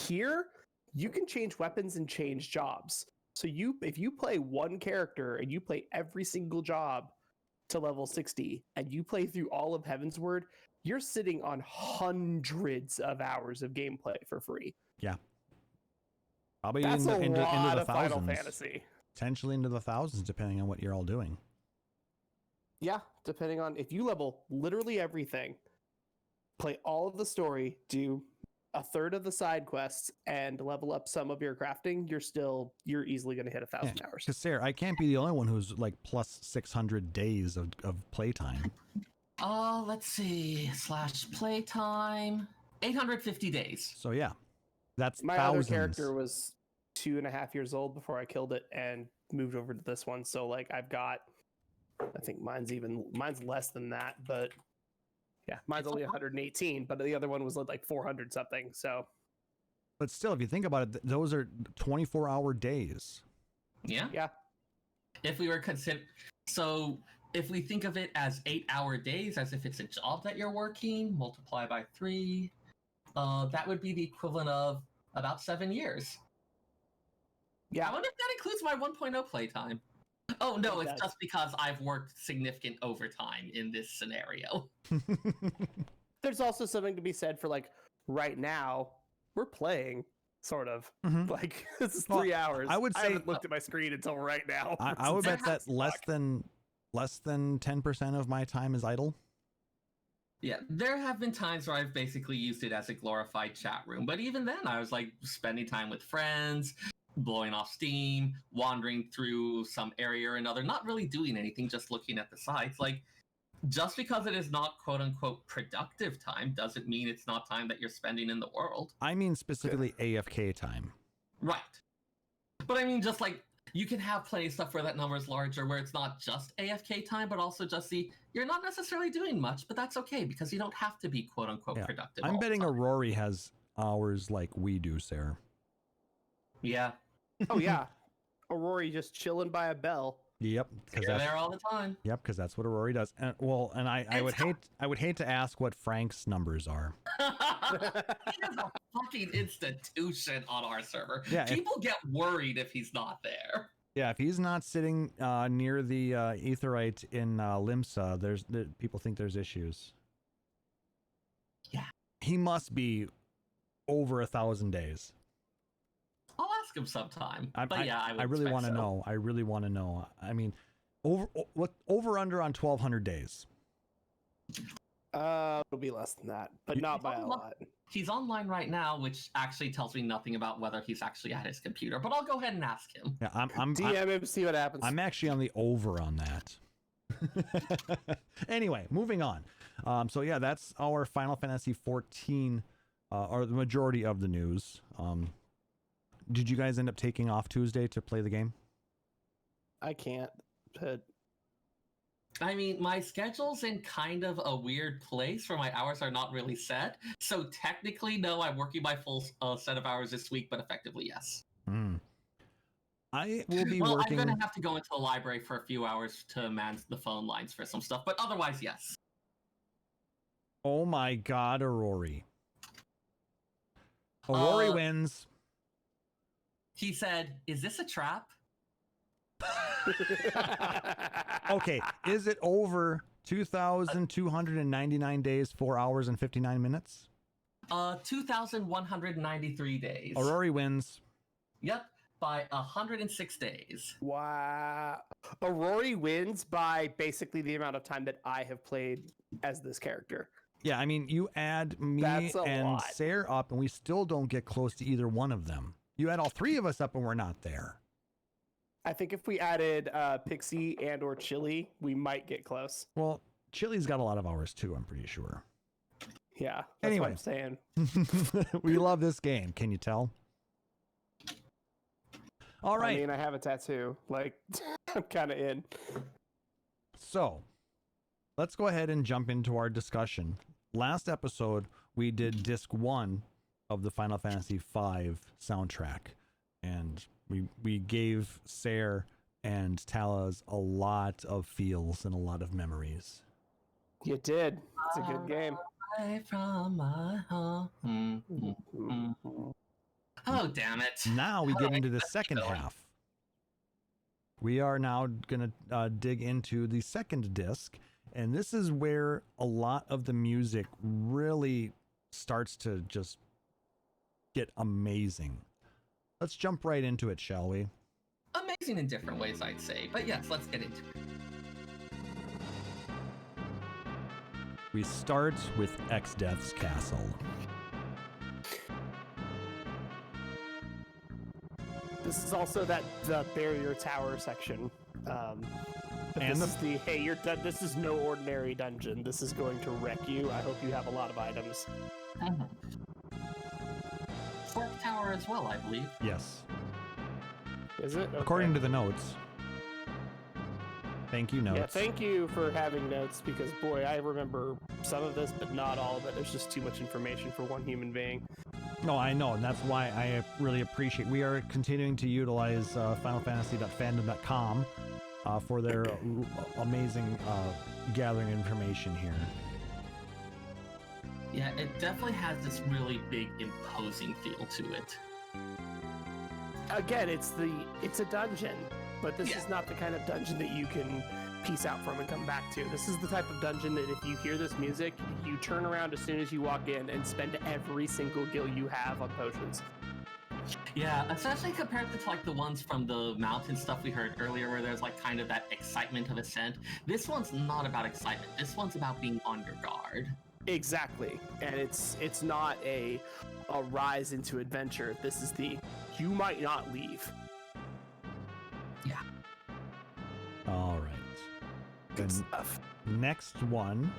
Here, you can change weapons and change jobs. So if you play one character and you play every single job to level 60 and you play through all of Heavensward, you're sitting on hundreds of hours of gameplay for free. Yeah. Probably That's a into lot the of Final thousands. Fantasy. Potentially into the thousands, depending on what you're all doing. Yeah, depending on if you level literally everything, play all of the story, do a third of the side quests, and level up some of your crafting, you're easily going to hit 1,000 hours. Because Seyrr, I can't be the only one who's like plus 600 days of playtime. Let's see. / playtime. 850 days. So yeah, that's My thousands. other character was 2.5 years old before I killed it and moved over to this one. So like I've got, I think mine's less than that, but yeah, mine's only 118, but the other one was like 400 something. So, but still, if you think about it, those are 24-hour days. Yeah. Yeah. If we were if we think of it as 8-hour days, as if it's a job that you're working, multiply by 3, that would be the equivalent of about 7 years. Yeah. I wonder if that includes my 1.0 playtime. Oh no, it's just because I've worked significant overtime in this scenario. There's also something to be said for like right now we're playing sort of like this is 3 hours. I would say I haven't looked at my screen until right now. I would bet that less than 10% of my time is idle. Yeah, there have been times where I've basically used it as a glorified chat room, but even then I was like spending time with friends, blowing off steam, wandering through some area or another, not really doing anything, just looking at the sites. Like, just because it is not quote-unquote productive time doesn't mean it's not time that you're spending in the world. I mean specifically AFK time. Right. But I mean, just like, you can have plenty of stuff where that number is larger, where it's not just AFK time, but also just you're not necessarily doing much, but that's okay, because you don't have to be quote-unquote productive. I'm betting Aurori has hours like we do, Seyrr. Yeah. Oh yeah. Aurori just chilling by a bell. Yep. You're there all the time. Yep, because that's what Aurori does. And I would hate to ask what Frank's numbers are. He is a fucking institution on our server. Yeah, People get worried if he's not there. Yeah, if he's not sitting near the Aetheryte in Limsa, people think there's issues. Yeah. He must be over 1,000 days. I'll ask him sometime. I really want to know. I really want to know. I mean, over under on 1,200 days. It'll be less than that, but not by a lot. He's online right now, which actually tells me nothing about whether he's actually at his computer, but I'll go ahead and ask him. Yeah, I'm DM him, see what happens. I'm actually on the over on that. Anyway, moving on. So yeah, that's our Final Fantasy 14, or the majority of the news. Did you guys end up taking off Tuesday to play the game? I can't. But I mean, my schedule's in kind of a weird place where my hours are not really set. So technically, no, I'm working my full set of hours this week, but effectively, yes. I will be working. working. I'm going to have to go into the library for a few hours to man the phone lines for some stuff, but otherwise, yes. Oh my god, Aurori. Aurori wins. He said, "Is this a trap?" Okay, is it over 2,299 days, 4 hours and 59 minutes? 2,193 days. Aurori wins. Yep, by 106 days. Wow. Aurori wins by basically the amount of time that I have played as this character. Yeah, I mean, you add me and Seyrr up, and we still don't get close to either one of them. You add all three of us up, and we're not there. I think if we added Pixie and or Chili, we might get close. Well, Chili's got a lot of hours too, I'm pretty sure. Yeah, that's what I'm saying. We love this game. Can you tell? All right. I mean, I have a tattoo. Like, I'm kind of in. So, let's go ahead and jump into our discussion. Last episode, we did disc 1 of the Final Fantasy V soundtrack, and we gave Seyrr and Taliz a lot of feels and a lot of memories. You did. It's a good game. From my home. Oh, damn it. Now we get into the second half. we are now going to dig into the second disc, and this is where a lot of the music really starts to just get amazing. Let's jump right into it, shall we? Amazing in different ways, I'd say. But yes, let's get into it. We start with X-Death's castle. This is also the barrier tower section. And this is the hey, you're done. This is no ordinary dungeon. This is going to wreck you. I hope you have a lot of items. Fork Tower as well, I believe. Yes. Is it? Okay. According to the notes. Thank you, notes. Yeah, thank you for having notes, because boy, I remember some of this, but not all of it. There's just too much information for one human being. No, I know, and that's why I really appreciate. We are continuing to utilize FinalFantasy.fandom.com for their amazing gathering information here. Yeah, it definitely has this really big, imposing feel to it. Again, it's a dungeon, but this is not the kind of dungeon that you can piece out from and come back to. This is the type of dungeon that if you hear this music, you turn around as soon as you walk in and spend every single gil you have on potions. Yeah, especially compared to like the ones from the mountain stuff we heard earlier, where there's like kind of that excitement of ascent. This one's not about excitement. This one's about being on your guard. Exactly, and it's not a rise into adventure. This is you might not leave. Yeah. All right. Good The stuff. next one.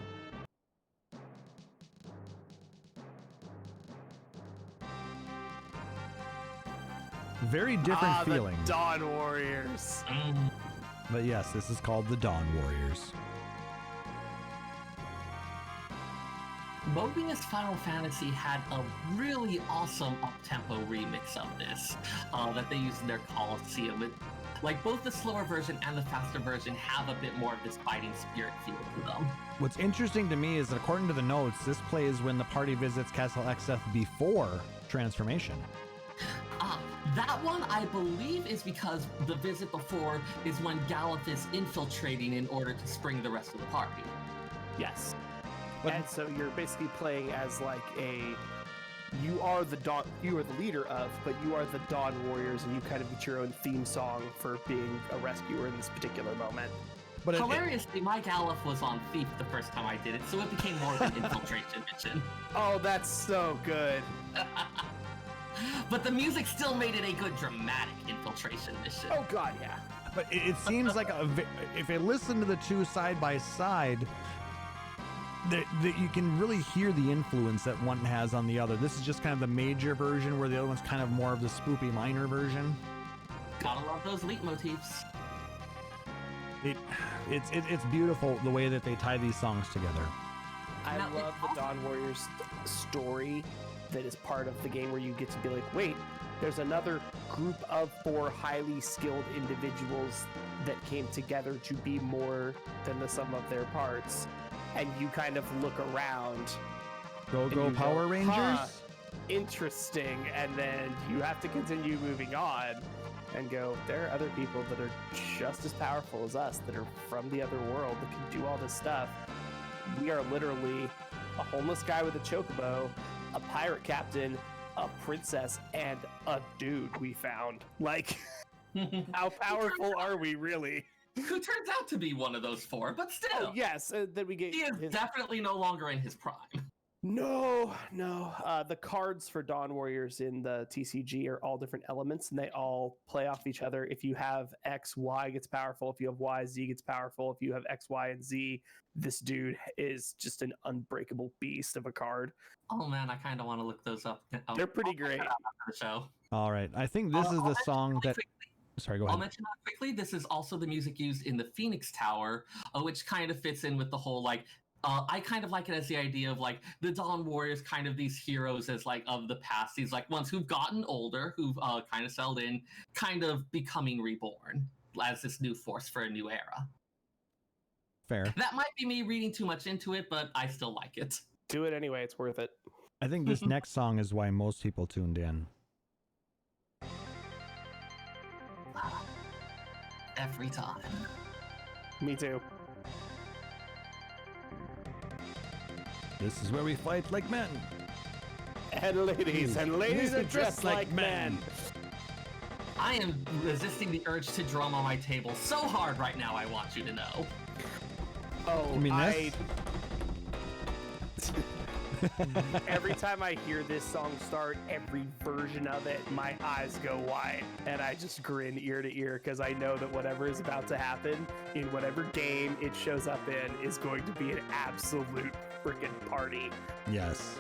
Very different feeling. The Dawn Warriors. But yes, this is called the Dawn Warriors. Mobius Final Fantasy had a really awesome up-tempo remix of this that they used in their Coliseum. Like both the slower version and the faster version have a bit more of this fighting spirit feel to them. What's interesting to me is that according to the notes, this plays when the party visits Castle X-Death before transformation. That one, I believe, is because the visit before is when Galuf is infiltrating in order to spring the rest of the party. Yes. But- And so you're basically playing as like you are the leader of, but you are the Dawn Warriors, and you kind of get your own theme song for being a rescuer in this particular moment. But hilariously, my Galuf was on Thief the first time I did it, so it became more of an infiltration mission. Oh, that's so good. But the music still made it a good dramatic infiltration mission. Oh god, yeah. But it seems like if I listen to the two side by side, that you can really hear the influence that one has on the other. This is just kind of the major version, where the other one's kind of more of the spoopy minor version. Gotta love those leitmotifs. It's beautiful the way that they tie these songs together. I Now, love the Dawn Warriors story that is part of the game, where you get to be like, wait, there's another group of 4 highly skilled individuals that came together to be more than the sum of their parts. And you kind of look around. Go and you Power go, Rangers! "Huh, interesting." And then you have to continue moving on and go, there are other people that are just as powerful as us, that are from the other world, that can do all this stuff. We are literally a homeless guy with a chocobo, a pirate captain, a princess, and a dude we found. Like, how powerful are we really? Who turns out to be one of those 4, but still. Oh, yes, then we get He is definitely no longer in his prime. No. The cards for Dawn Warriors in the TCG are all different elements, and they all play off each other. If you have X, Y gets powerful. If you have Y, Z gets powerful. If you have X, Y, and Z, this dude is just an unbreakable beast of a card. Oh man, I kind of want to look those up. They're pretty great. After the show. All right, I think this is the song that... Sorry, go I'll ahead. mention that quickly. This is also the music used in the Phoenix Tower, which kind of fits in with the whole like. I kind of like it as the idea of like the Dawn Warriors, kind of these heroes as like of the past, these like ones who've gotten older, who've kind of settled in, kind of becoming reborn as this new force for a new era. Fair. That might be me reading too much into it, but I still like it. Do it anyway. It's worth it. I think this next song is why most people tuned in. every time. Me too. This is where we fight like men. And ladies are dressed like men. I am resisting the urge to drum on my table so hard right now, I want you to know. Oh, You mean this? Every time I hear this song start, every version of it, my eyes go wide and I just grin ear to ear because I know that whatever is about to happen in whatever game it shows up in is going to be an absolute freaking party. Yes.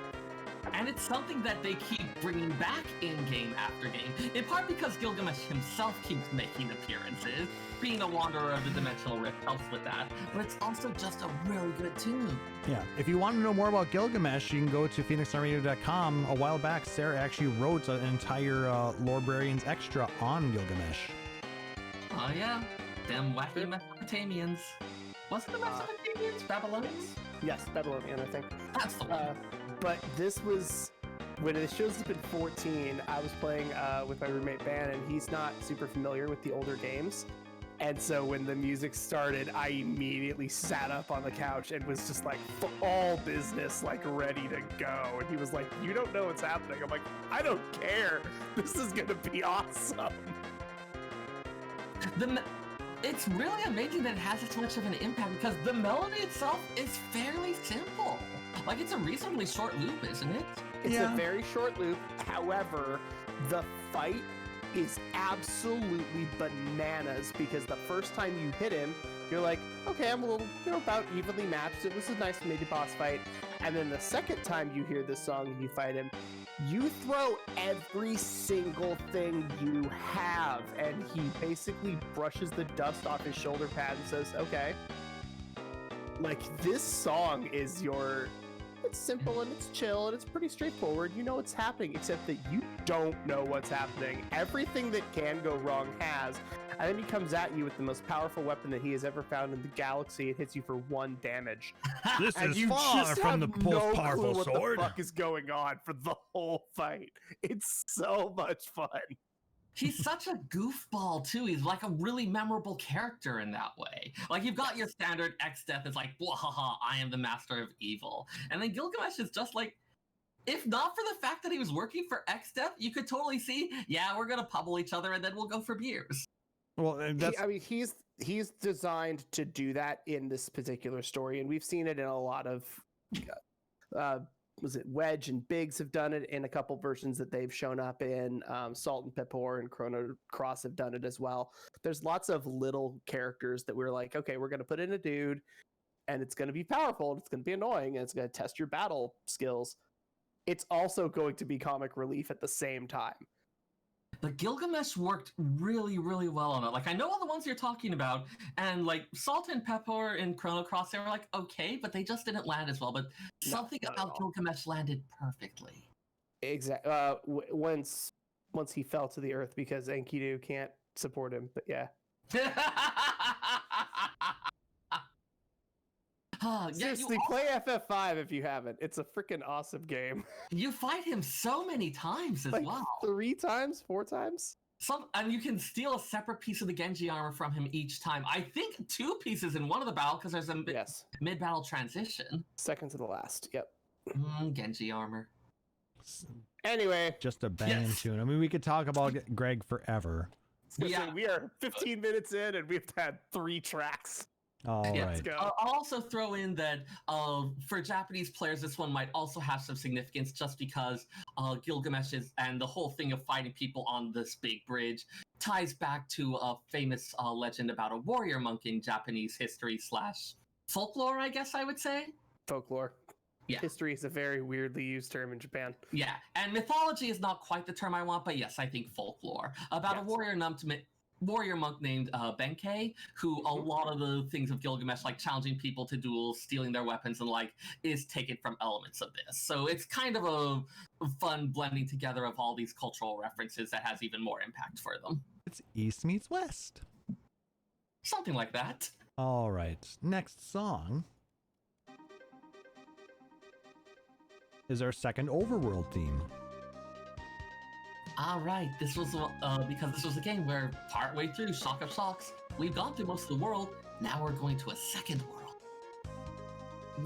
And it's something that they keep bringing back in game after game, in part because Gilgamesh himself keeps making appearances. Being a wanderer of the dimensional rift helps with that, but it's also just a really good tune. Yeah. If you want to know more about Gilgamesh, you can go to phoenixonradio.com. A while back, Seyrr actually wrote an entire Lorbrarians extra on Gilgamesh. Oh yeah, them wacky Mesopotamians. Wasn't the Mesopotamians Babylonians? Yes, Babylonian, I think. That's the one. But this was when it shows up in 14. I was playing with my roommate Ben, and he's not super familiar with the older games. And so when the music started, I immediately sat up on the couch and was just like, for all business, like ready to go. And he was like, "You don't know what's happening." I'm like, "I don't care. This is gonna be awesome." It's really amazing that it has this much of an impact because the melody itself is fairly simple. Like, it's a reasonably short loop, isn't it? It's a very short loop. However, the fight is absolutely bananas because the first time you hit him, you're like, okay, I'm a little, about evenly matched. It was a nice mini boss fight. And then the second time you hear this song and you fight him, you throw every single thing you have. And he basically brushes the dust off his shoulder pad and says, okay. Like, this song is it's simple and it's chill and it's pretty straightforward. You know what's happening, except that you don't know what's happening. Everything that can go wrong has. And then he comes at you with the most powerful weapon that he has ever found in the galaxy. It hits you for 1 damage. This And is you far just from have the most no powerful clue sword. What the fuck is going on for the whole fight? It's so much fun. He's such a goofball, too. He's like a really memorable character in that way. Like, you've got your standard X-Death is like, wahaha, I am the master of evil. And then Gilgamesh is just like, if not for the fact that he was working for X-Death, you could totally see, yeah, we're going to pummel each other and then we'll go for beers. Well, that's... He's designed to do that in this particular story, and we've seen it in a lot of was it Wedge and Biggs have done it in a couple versions that they've shown up in. Salt and Pepper and Chrono Cross have done it as well. There's lots of little characters that we're like, okay, we're going to put in a dude, and it's going to be powerful, and it's going to be annoying, and it's going to test your battle skills. It's also going to be comic relief at the same time. But Gilgamesh worked really, really well on it. Like, I know all the ones you're talking about, and like Salt and Pepper and Chrono Cross, they were like, okay, but they just didn't land as well. But something about Gilgamesh landed perfectly. Exactly. Once he fell to the earth because Enkidu can't support him, but yeah. Seriously, play FF5 if you haven't. It's a freaking awesome game. You fight him so many times as well. 3 times, 4 times. And you can steal a separate piece of the Genji armor from him each time. I think 2 pieces in one of the battle because there's a mid-battle transition. Second to the last. Yep. Genji armor. Anyway, just a banging tune. I mean, we could talk about Greg forever. Yeah, we are 15 minutes in and we've had 3 tracks. All right. Let's go. I'll also throw in that for Japanese players, this one might also have some significance just because Gilgamesh and the whole thing of fighting people on this big bridge ties back to a famous legend about a warrior monk in Japanese history / folklore, I guess I would say. Folklore. Yeah. History is a very weirdly used term in Japan. Yeah, and mythology is not quite the term I want, but yes, I think folklore. About a warrior monk named Benkei, who a lot of the things of Gilgamesh, like challenging people to duels, stealing their weapons, and is taken from elements of this. So it's kind of a fun blending together of all these cultural references that has even more impact for them. It's East meets West. Something like that. All right. Next song is our second overworld theme. All right, this was because this was a game where partway through Shock of Shocks, we've gone through most of the world. Now we're going to a second world.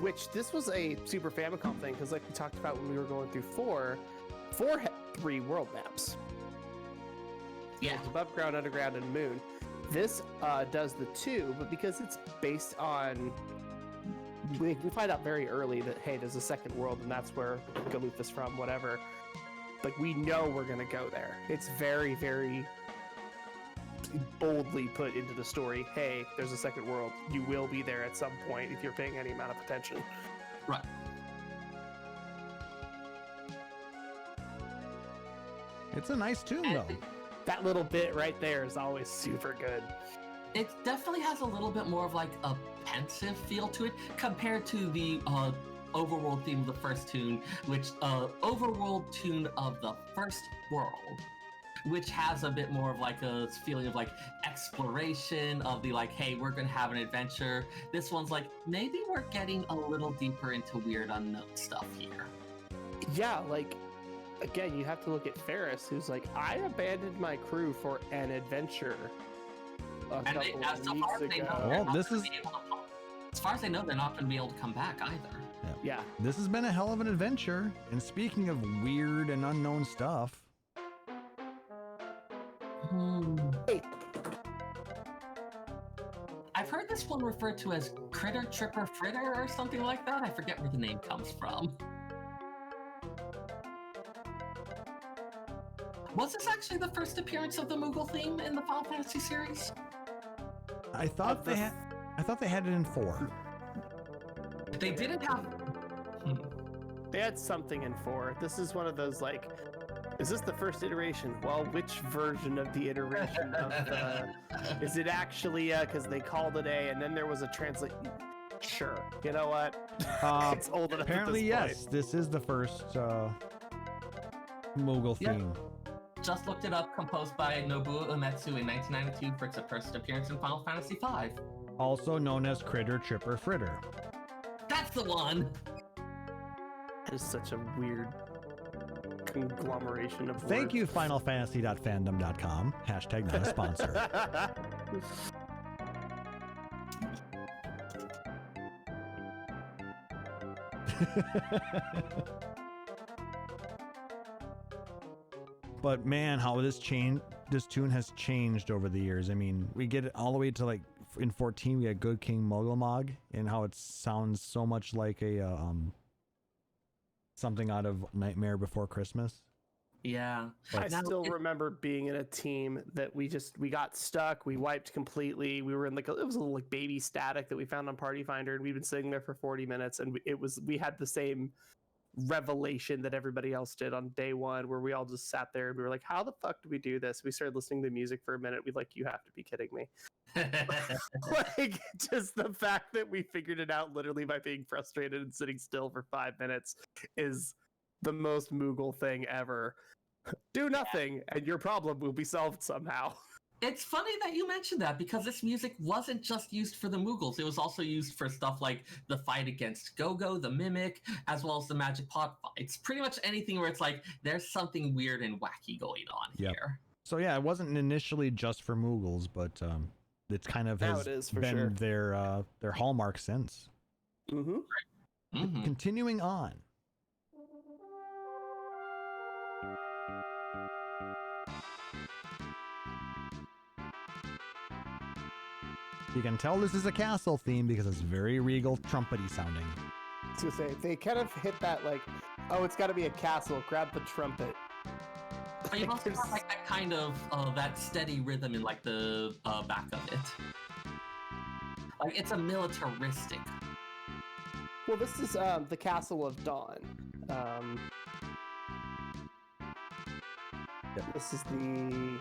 Which this was a Super Famicom thing, because like we talked about when we were going through 4 had 3 world maps. Yeah. It was above ground, underground, and moon. This does the 2, but because it's based on, we find out very early that, hey, there's a second world, and that's where Galoof is from, whatever. Like, we know we're going to go there. It's very, very boldly put into the story, hey, there's a second world. You will be there at some point if you're paying any amount of attention. Right. It's a nice tune, And though. That little bit right there is always super good. it definitely has a little bit more of like a pensive feel to it compared to the overworld theme of the first tune, which overworld tune of the first world, which has a bit more of like a feeling of like exploration of the like, hey, we're gonna have an adventure. This one's like, maybe we're getting a little deeper into weird unknown stuff here. Yeah, like, again, you have to look at Ferris, who's like, I abandoned my crew for an adventure a And they, couple as of far weeks as they know, ago. they're Well, not this gonna is- be able to, as far as they know, they're not going to be able to come back either. Yeah. This has been a hell of an adventure. And speaking of weird and unknown stuff, Hey, I've heard this one referred to as Critter Tripper Fritter or something like that. I forget where the name comes from. Was this actually the first appearance of the Moogle theme in the Final Fantasy series? I thought they had it in 4. They didn't have. they had something in 4. This is one of those, like, is this the first iteration? Well, which version of the iteration of the... Is it actually, because they called it A, and then there was a translate... Sure. You know what? It's old enough Apparently, at this yes. This is the first Moogle Yeah. theme. Just looked it up, composed by Nobuo Uematsu in 1992 for its first appearance in Final Fantasy V. Also known as Critter Tripper Fritter. That's the one! It is such a weird conglomeration of Thank you, FinalFantasy.fandom.com. Hashtag not a sponsor. But man, how this tune has changed over the years. I mean, we get it all the way to like in 14 we had Good King Mogulmog, and how it sounds so much like a something out of Nightmare Before Christmas. Yeah. I Now, still remember being in a team that we got stuck, we wiped completely. We were in like it was a little like baby static that we found on Party Finder, and we'd been sitting there for 40 minutes, and we had the same revelation that everybody else did on day one, where we all just sat there and we were like, how the fuck do we do this? We started listening to music for a minute. We'd like, you have to be kidding me. Like, just the fact that we figured it out literally by being frustrated and sitting still for 5 minutes is the most Moogle thing ever. Do nothing and your problem will be solved somehow. It's funny that you mentioned that, because this music wasn't just used for the Moogles. It was also used for stuff like the fight against Go-Go, the Mimic, as well as the Magic Pot fights. Pretty much anything where it's like, there's something weird and wacky going on Yep. here. So yeah, it wasn't initially just for Moogles, but it's kind of Now has it is, for been sure. their hallmark since. Mm-hmm. Mhm. Continuing on. You can tell this is a castle theme because it's very regal, trumpety sounding. I was gonna say, they kind of hit that like, oh, it's got to be a castle. Grab the trumpet. But you also have like that kind of that steady rhythm in like the back of it. Like, it's a militaristic. Well, this is the Castle of Dawn. This is the.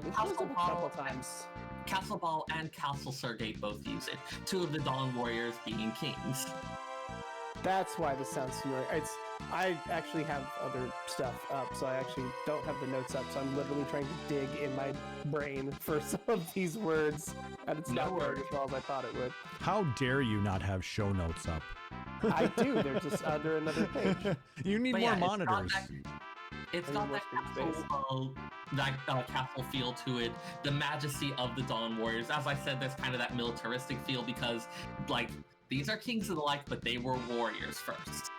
This shows up a couple times. Castle Ball and Castle Sergate both use it. Two of the Dawn Warriors being kings. That's why this sounds familiar. I actually have other stuff up, so I actually don't have the notes up. So I'm literally trying to dig in my brain for some of these words, and it's No not working worries. as well as I thought it would. How dare you not have show notes up? I do. They're just under another page. You need But more yeah, monitors. It's I got need that more screen castle that castle feel to it, the majesty of the Dawn Warriors. As I said, there's kind of that militaristic feel because, like, these are kings of the light, but they were warriors first.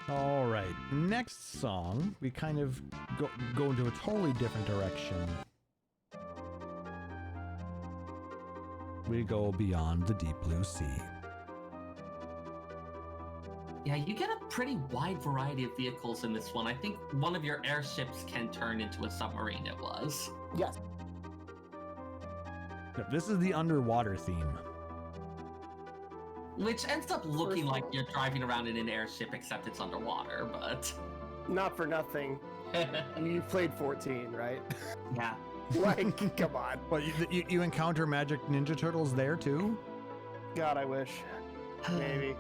All right, next song, we kind of go into a totally different direction. We go beyond the deep blue sea. Yeah, you get a pretty wide variety of vehicles in this one. I think one of your airships can turn into a submarine, it was. Yes. This is the underwater theme. Which ends up looking like you're driving around in an airship, except it's underwater, but... Not for nothing. You played 14, right? Yeah. Like, come on. But you encounter magic Ninja Turtles there too? God, I wish. Maybe.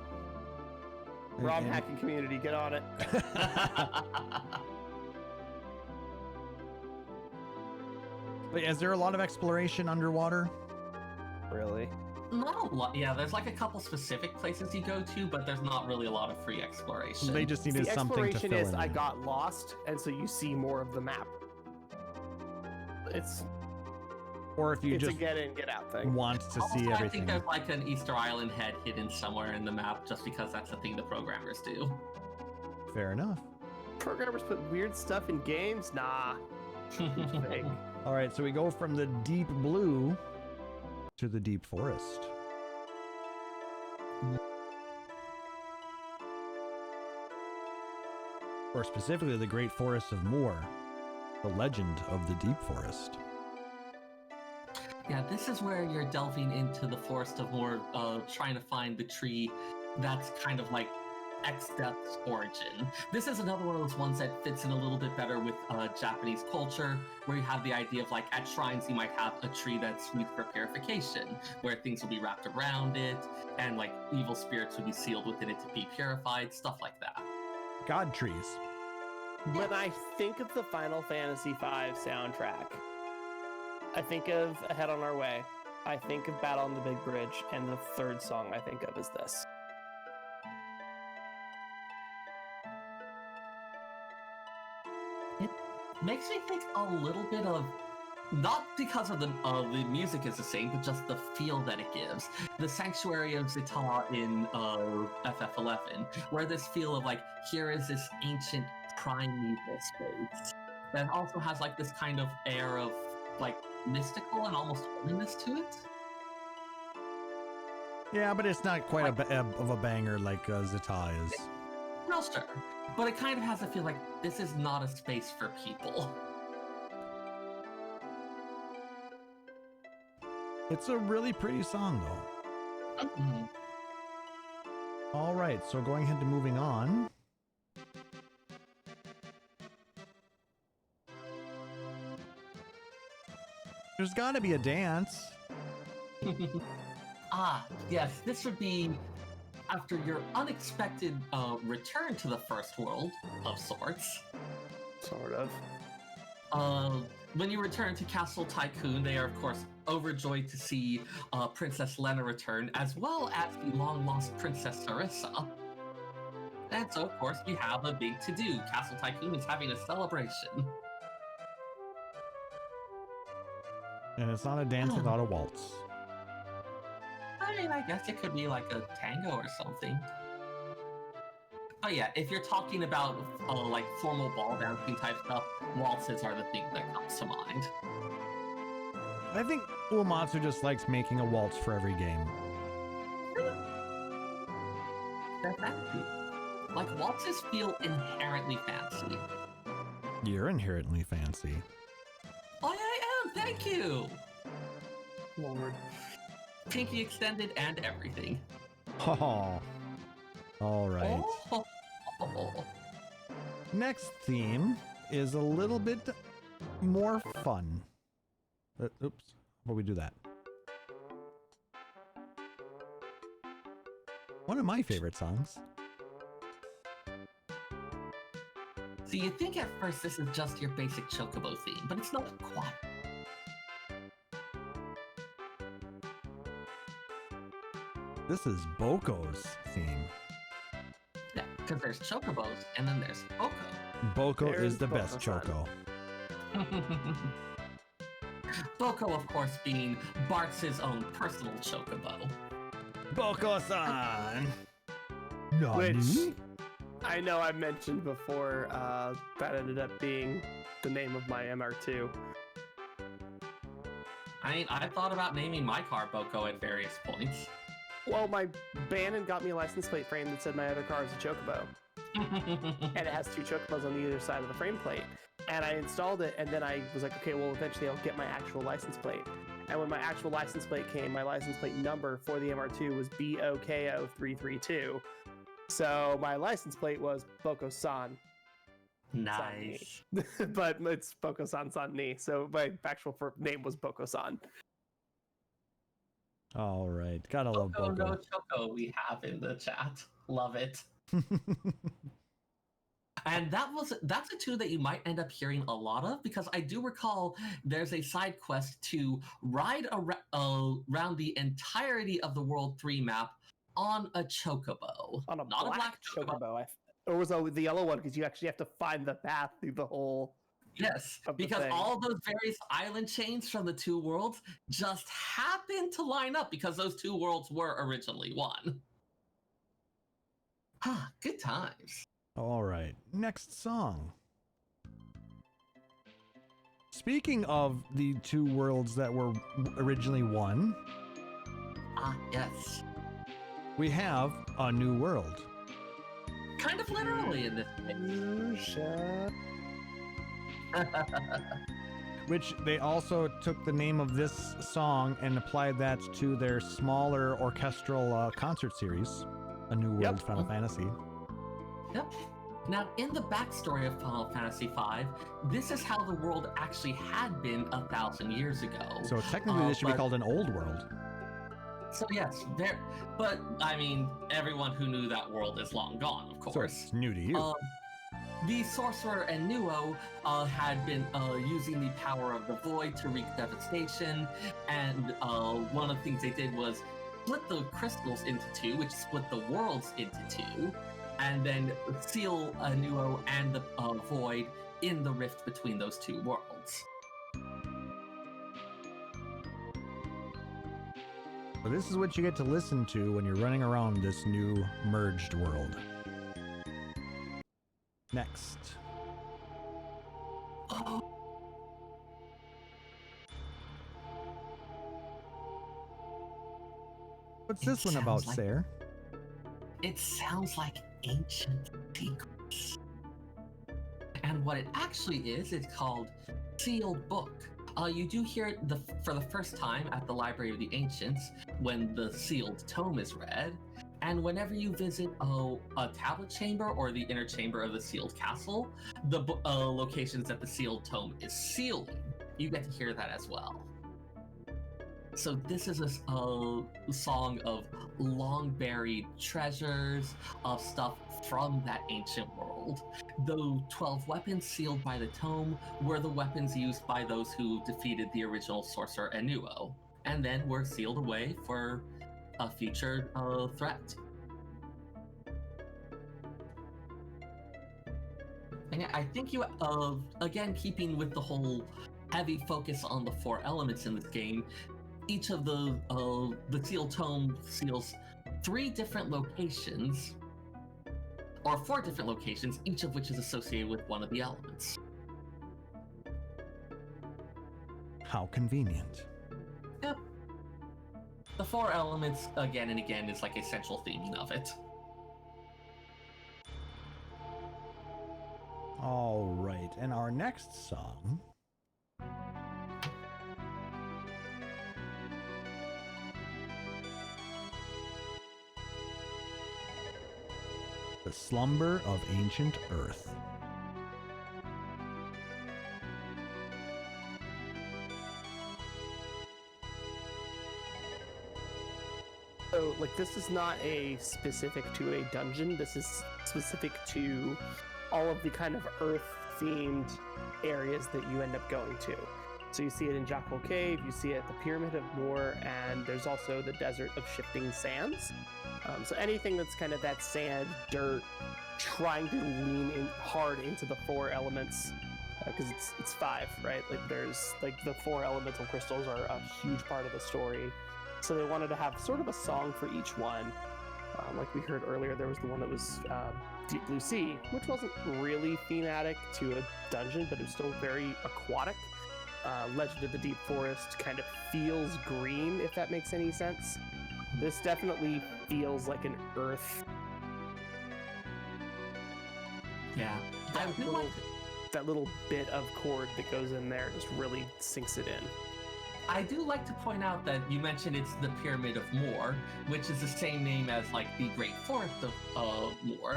ROM hacking community, get on it. But is there a lot of exploration underwater? Really? Not a lot. Yeah, there's like a couple specific places you go to, but there's not really a lot of free exploration. They just needed The something to exploration fill is in. I got lost, and so you see more of the map. It's Or if you it's just a get in, get out thing. want to Also, see I everything. think there's like an Easter Island head hidden somewhere in the map, just because that's the thing the programmers do. Fair enough. Programmers put weird stuff in games? Nah. It's fake. All right, so we go from the deep blue to the deep forest. Or specifically the Great Forest of Moor, the legend of the deep forest. Yeah, this is where you're delving into the Forest of Moor, trying to find the tree that's kind of like X-Death's origin. This is another one of those ones that fits in a little bit better with Japanese culture, where you have the idea of like at shrines you might have a tree that's used for purification, where things will be wrapped around it, and like evil spirits will be sealed within it to be purified, stuff like that. God trees. When I think of the Final Fantasy V soundtrack, I think of Ahead on Our Way, I think of Battle on the Big Bridge, and the third song I think of is this. It makes me think a little bit of, not because of the music is the same, but just the feel that it gives. The Sanctuary of Zita in FF11, where this feel of like, here is this ancient primeval space that also has like this kind of air of like mystical and almost holiness to it. Yeah, but it's not quite of a banger like Zeta is. No, sure. But it kind of has a feel like this is not a space for people. It's a really pretty song, though. Mm-hmm. All right, so going ahead to moving on. There's got to be a dance. Ah, yes, this would be after your unexpected return to the first world of sorts. Sort of. When you return to Castle Tycoon, they are, of course, overjoyed to see Princess Lena return, as well as the long-lost Princess Sarissa. And so, of course, we have a big to-do. Castle Tycoon is having a celebration. And it's not a dance without a waltz. I mean, I guess it could be like a tango or something. Oh yeah, if you're talking about like formal ball dancing type stuff, waltzes are the thing that comes to mind. I think Uematsu just likes making a waltz for every game. Exactly. Like waltzes feel inherently fancy. You're inherently fancy. I am, thank you! Lord. Pinky extended and everything. Oh. All right. Oh. Next theme is a little bit more fun. Oops. How about we do that? One of my favorite songs. So you think at first this is just your basic Chocobo theme, but it's not quite. This is Boko's theme. Yeah, because there's Chocobos and then there's Boko. Boko There's is the best Boko-san. Choco. Boko, of course, being Barks' own personal chocobo. Boko-san! Which I know I mentioned before, that ended up being the name of my MR2. I mean, I thought about naming my car Boko at various points. Well, my Bannon got me a license plate frame that said my other car is a chocobo. And it has 2 chocobos on either side of the frame plate. And I installed it, and then I was like, okay, well, eventually I'll get my actual license plate. And when my actual license plate came, my license plate number for the MR2 was BOKO332. So my license plate was Boko-san. Nice. But it's Boko-san San-ni, so my actual name was Boko-san. All right. Gotta love Boko Boko. no Choco we have in the chat. Love it. And that's a tune that you might end up hearing a lot of, because I do recall there's a side quest to ride around the entirety of the World 3 map on a chocobo. On a Not black chocobo. Or was it the yellow one? Because you actually have to find the path through the whole... Yes, of the because thing. all those various island chains from the 2 worlds just happen to line up because those 2 worlds were originally one. Good times. All right. Next song. Speaking of the 2 worlds that were originally one, Yes. we have a new world. Kind of literally in this case. Which they also took the name of this song and applied that to their smaller orchestral concert series, A New World Final Fantasy. Yep. Now, in the backstory of Final Fantasy V, this is how the world actually had been 1,000 years ago. So technically this should be called an old world. So yes, but I mean, everyone who knew that world is long gone, of So course. it's new to you. The sorcerer and Nuo had been using the power of the void to wreak devastation, and one of the things they did was split the crystals into 2, which split the worlds into 2, and then seal Nuo and the void in the rift between those 2 worlds. So this is what you get to listen to when you're running around this new merged world. Next. What's this one about, Seyrr? It sounds like ancient secrets. And what it actually is, it's called Sealed Book. You do hear it for the first time at the Library of the Ancients when the sealed tome is read. And whenever you visit a tablet chamber or the inner chamber of the sealed castle, the locations that the sealed tome is sealing, you get to hear that as well. So this is a song of long buried treasures, of stuff from that ancient world. The 12 weapons sealed by the tome were the weapons used by those who defeated the original sorcerer Enuo, and then were sealed away for a future threat. And I think you, again, keeping with the whole heavy focus on the 4 elements in this game, each of the sealed tome seals 3 different locations, or 4 different locations, each of which is associated with one of the elements. How convenient. Yep. The 4 elements, again and again, is like a central theme of it. All right, and our next song The Slumber of Ancient Earth. So, like, this is not specific to a dungeon. This is specific to all of the kind of Earth-themed areas that you end up going to. So you see it in Jackal Cave, you see it at the Pyramid of Moor, and there's also the Desert of Shifting Sands. So anything that's kind of that sand, dirt, trying to lean in hard into the 4 elements, because it's 5, right? Like there's like the 4 elemental crystals are a huge part of the story. So they wanted to have sort of a song for each one. Like we heard earlier, there was the one that was Deep Blue Sea, which wasn't really thematic to a dungeon, but it was still very aquatic. Legend of the Deep Forest kind of feels green, if that makes any sense. This definitely feels like an earth. Yeah. That little bit of chord that goes in there just really sinks it in. I do like to point out that you mentioned it's the Pyramid of Moor, which is the same name as like the Great Forest of Moor.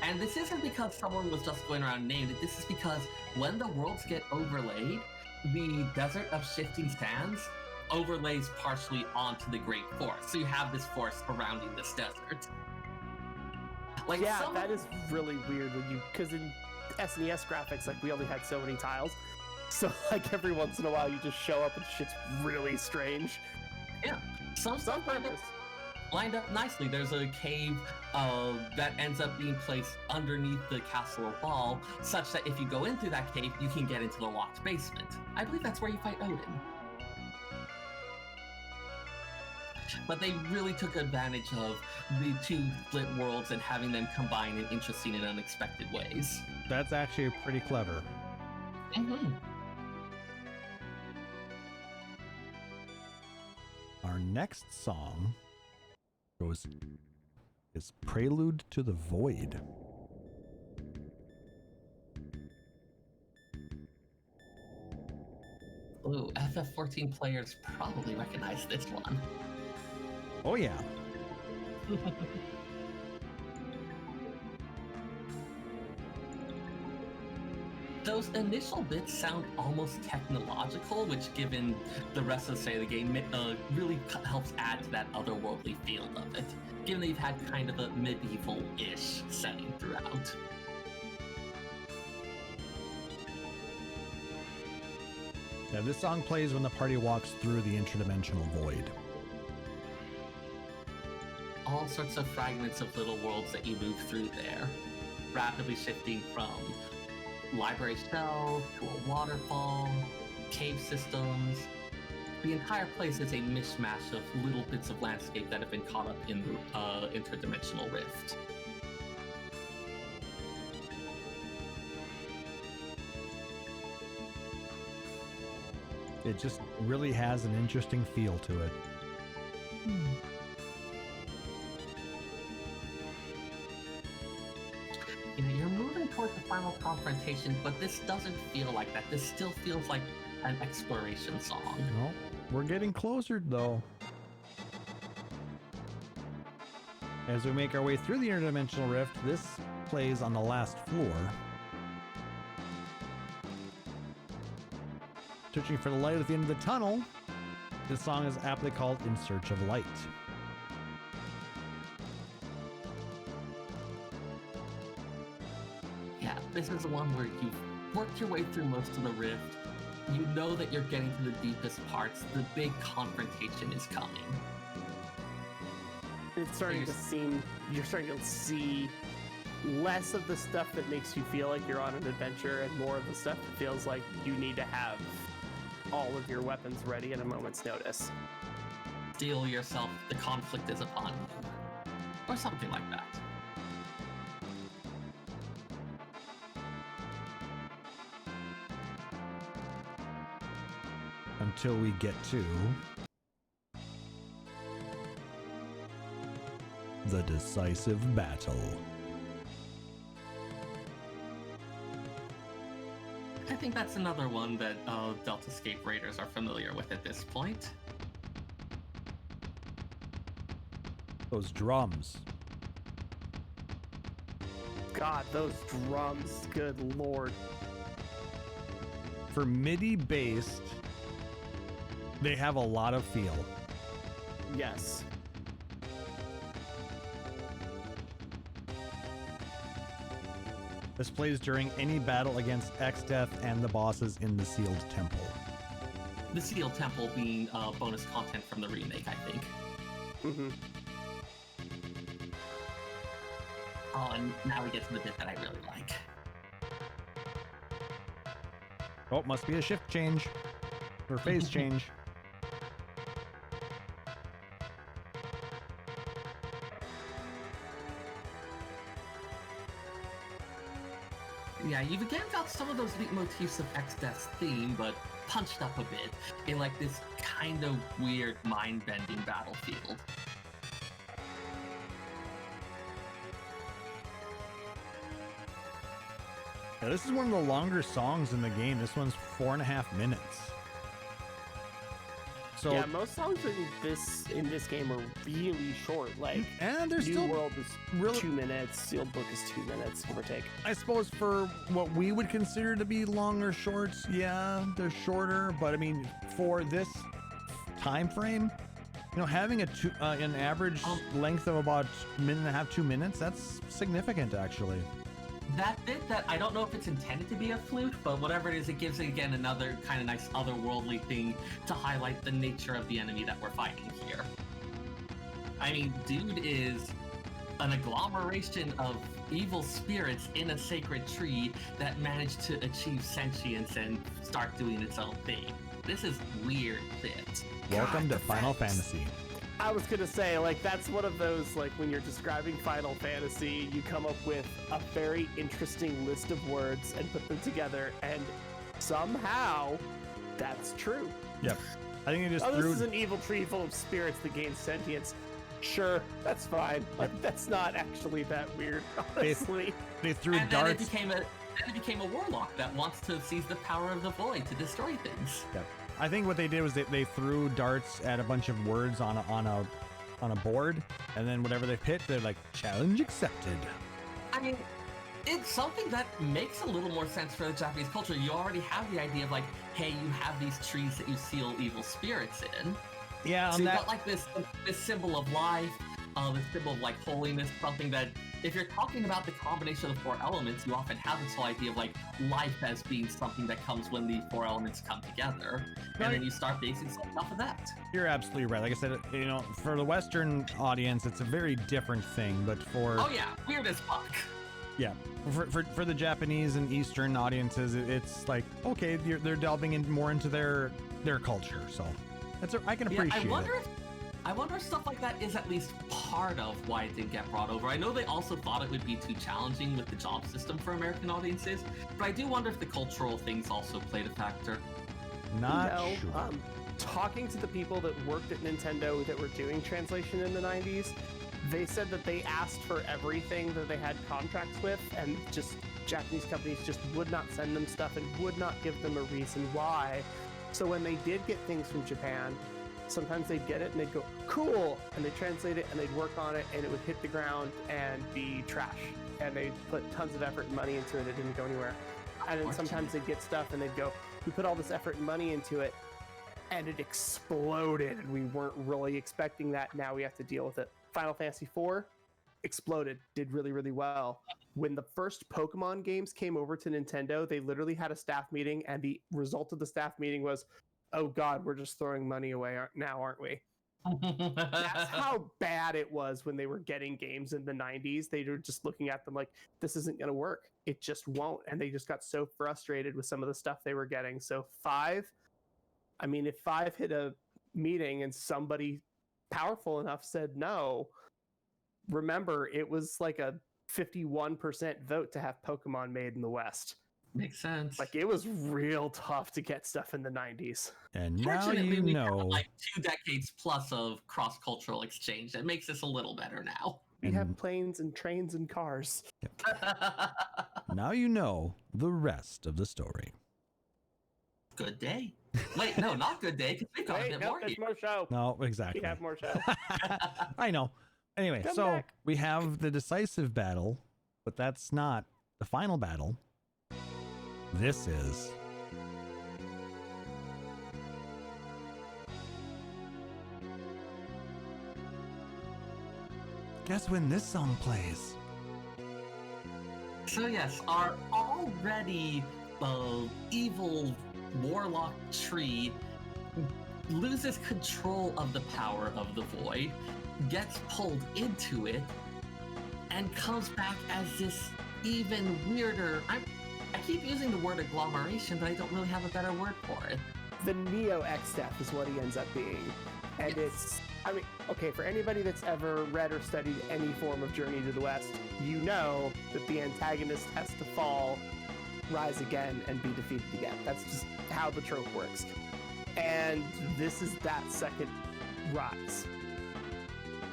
And this isn't because someone was just going around and named it. This is because when the worlds get overlaid, the Desert of Shifting Sands overlays partially onto the Great Forest. So you have this forest surrounding this desert. Like that is really weird because in SNES graphics, like we only had so many tiles. So like every once in a while you just show up and shit's really strange. Yeah. Some stuff lined up nicely. There's a cave that ends up being placed underneath the castle of Ball, such that if you go in through that cave, you can get into the locked basement. I believe that's where you fight Odin. But they really took advantage of the 2 split worlds and having them combine in interesting and unexpected ways. That's actually pretty clever. Mm-hmm. Our next song is Prelude to the Void. Ooh, FF14 players probably recognize this one. Oh yeah. Those initial bits sound almost technological, which, given the rest of the game, really helps add to that otherworldly feel of it, given that you've had kind of a medieval-ish setting throughout. Yeah, this song plays when the party walks through the interdimensional void. All sorts of fragments of little worlds that you move through there, rapidly shifting from library shelves to a waterfall, cave systems. The entire place is a mishmash of little bits of landscape that have been caught up in the interdimensional rift. It just really has an interesting feel to it. You know, you're moving towards the final confrontation, but this doesn't feel like that. This still feels like an exploration song. Well, we're getting closer though. As we make our way through the interdimensional rift, this plays on the last floor. Searching for the light at the end of the tunnel, this song is aptly called In Search of Light. Yeah, this is the one where you've worked your way through most of the rift. You know that you're getting to the deepest parts. The big confrontation is coming. It's starting to seem, you're starting to see less of the stuff that makes you feel like you're on an adventure and more of the stuff that feels like you need to have all of your weapons ready at a moment's notice. Steel yourself, the conflict is upon you. Or something like that. Until we get to the decisive battle. I think that's another one that Deltascape Raiders are familiar with at this point. Those drums. God, those drums, good lord. For MIDI based, they have a lot of feel. Yes. This plays during any battle against X-Death and the bosses in the sealed temple. the Seal Temple being bonus content from the remake, I think. Mm-hmm. Oh, and now we get to the bit that I really like. Oh, must be a shift change or phase change. Yeah, you've again got some of those motifs of X-Death's theme, but punched up a bit in like this kind of weird mind-bending battlefield. Yeah, this is one of the longer songs in the game. This one's 4.5 minutes. So Yeah, most songs in this game are really short. Like, and there's New still World is really 2 minutes, Sealed Book is 2 minutes, give or take. I suppose for what we would consider to be longer shorts, yeah, they're shorter. But I mean, for this time frame, you know, having an average length of about 1.5 to 2 minutes, that's significant, actually. That bit that I don't know if it's intended to be a flute, but whatever it is, it gives it again another kind of nice otherworldly thing to highlight the nature of the enemy that we're fighting here. I mean, dude is an agglomeration of evil spirits in a sacred tree that managed to achieve sentience and start doing its own thing. This is weird bit. Welcome to Final Fantasy. I was gonna say, like, that's one of those, like, when you're describing Final Fantasy, you come up with a very interesting list of words and put them together, and somehow that's true. Yep. I think they just This threw. is an evil tree full of spirits that gain sentience. Sure, that's fine. Like, that's not actually that weird, honestly. They threw And darts. then it became a warlock that wants to seize the power of the void to destroy things. Yep. I think what they did was they threw darts at a bunch of words on a board, and then whatever they hit, they're like, challenge accepted. I mean, it's something that makes a little more sense for the Japanese culture. You already have the idea of like, hey, you have these trees that you seal evil spirits in. Yeah, So on you've that. got like this symbol of life, this symbol of like holiness, something that if you're talking about the combination of the 4 elements, you often have this whole idea of like life as being something that comes when the 4 elements come together, and then you start basing something off of that. You're absolutely right. Like I said, you know, for the Western audience, it's a very different thing. But for Oh yeah, weird as fuck. yeah, for the Japanese and Eastern audiences, it's like okay, they're delving in more into their culture. So I can appreciate it. I wonder if stuff like that is at least part of why it didn't get brought over. I know they also thought it would be too challenging with the job system for American audiences, but I do wonder if the cultural things also played a factor. Not No, sure. talking to the people that worked at Nintendo that were doing translation in the 90s, they said that they asked for everything that they had contracts with, and just Japanese companies just would not send them stuff and would not give them a reason why. So when they did get things from Japan, sometimes they'd get it and they'd go, cool, and they'd translate it and they'd work on it and it would hit the ground and be trash. And they'd put tons of effort and money into it, it didn't go anywhere. And then sometimes they'd get stuff and they'd go, we put all this effort and money into it and it exploded and we weren't really expecting that, now we have to deal with it. Final Fantasy IV exploded, did really, really well. When the first Pokemon games came over to Nintendo, they literally had a staff meeting and the result of the staff meeting was, oh God, we're just throwing money away now, aren't we? That's how bad it was when they were getting games in the 90s. They were just looking at them like, this isn't going to work. It just won't. And they just got so frustrated with some of the stuff they were getting. So 5, I mean, if 5 hit a meeting and somebody powerful enough said no, remember, it was like a 51% vote to have Pokemon made in the West. Makes sense. Like, it was real tough to get stuff in the 90s. And now Fortunately, you we have know. like 2 decades plus of cross-cultural exchange that makes this a little better now. We And- have planes and trains and cars. Now you know the rest of the story. Good day. Wait, no, not good day, because we've got a Wait, bit no, more there's here. more show. No, exactly. We have more show. I know. Anyway, Come so back. we have the decisive battle, but that's not the final battle. This is guess when this song plays. So yes, our already evil warlock tree loses control of the power of the void, gets pulled into it, and comes back as this even weirder. I keep using the word agglomeration, but I don't really have a better word for it. The Neo X-Death is what he ends up being. And it's, I mean, okay, for anybody that's ever read or studied any form of Journey to the West, you know that the antagonist has to fall, rise again, and be defeated again. That's just how the trope works. And this is that second rise.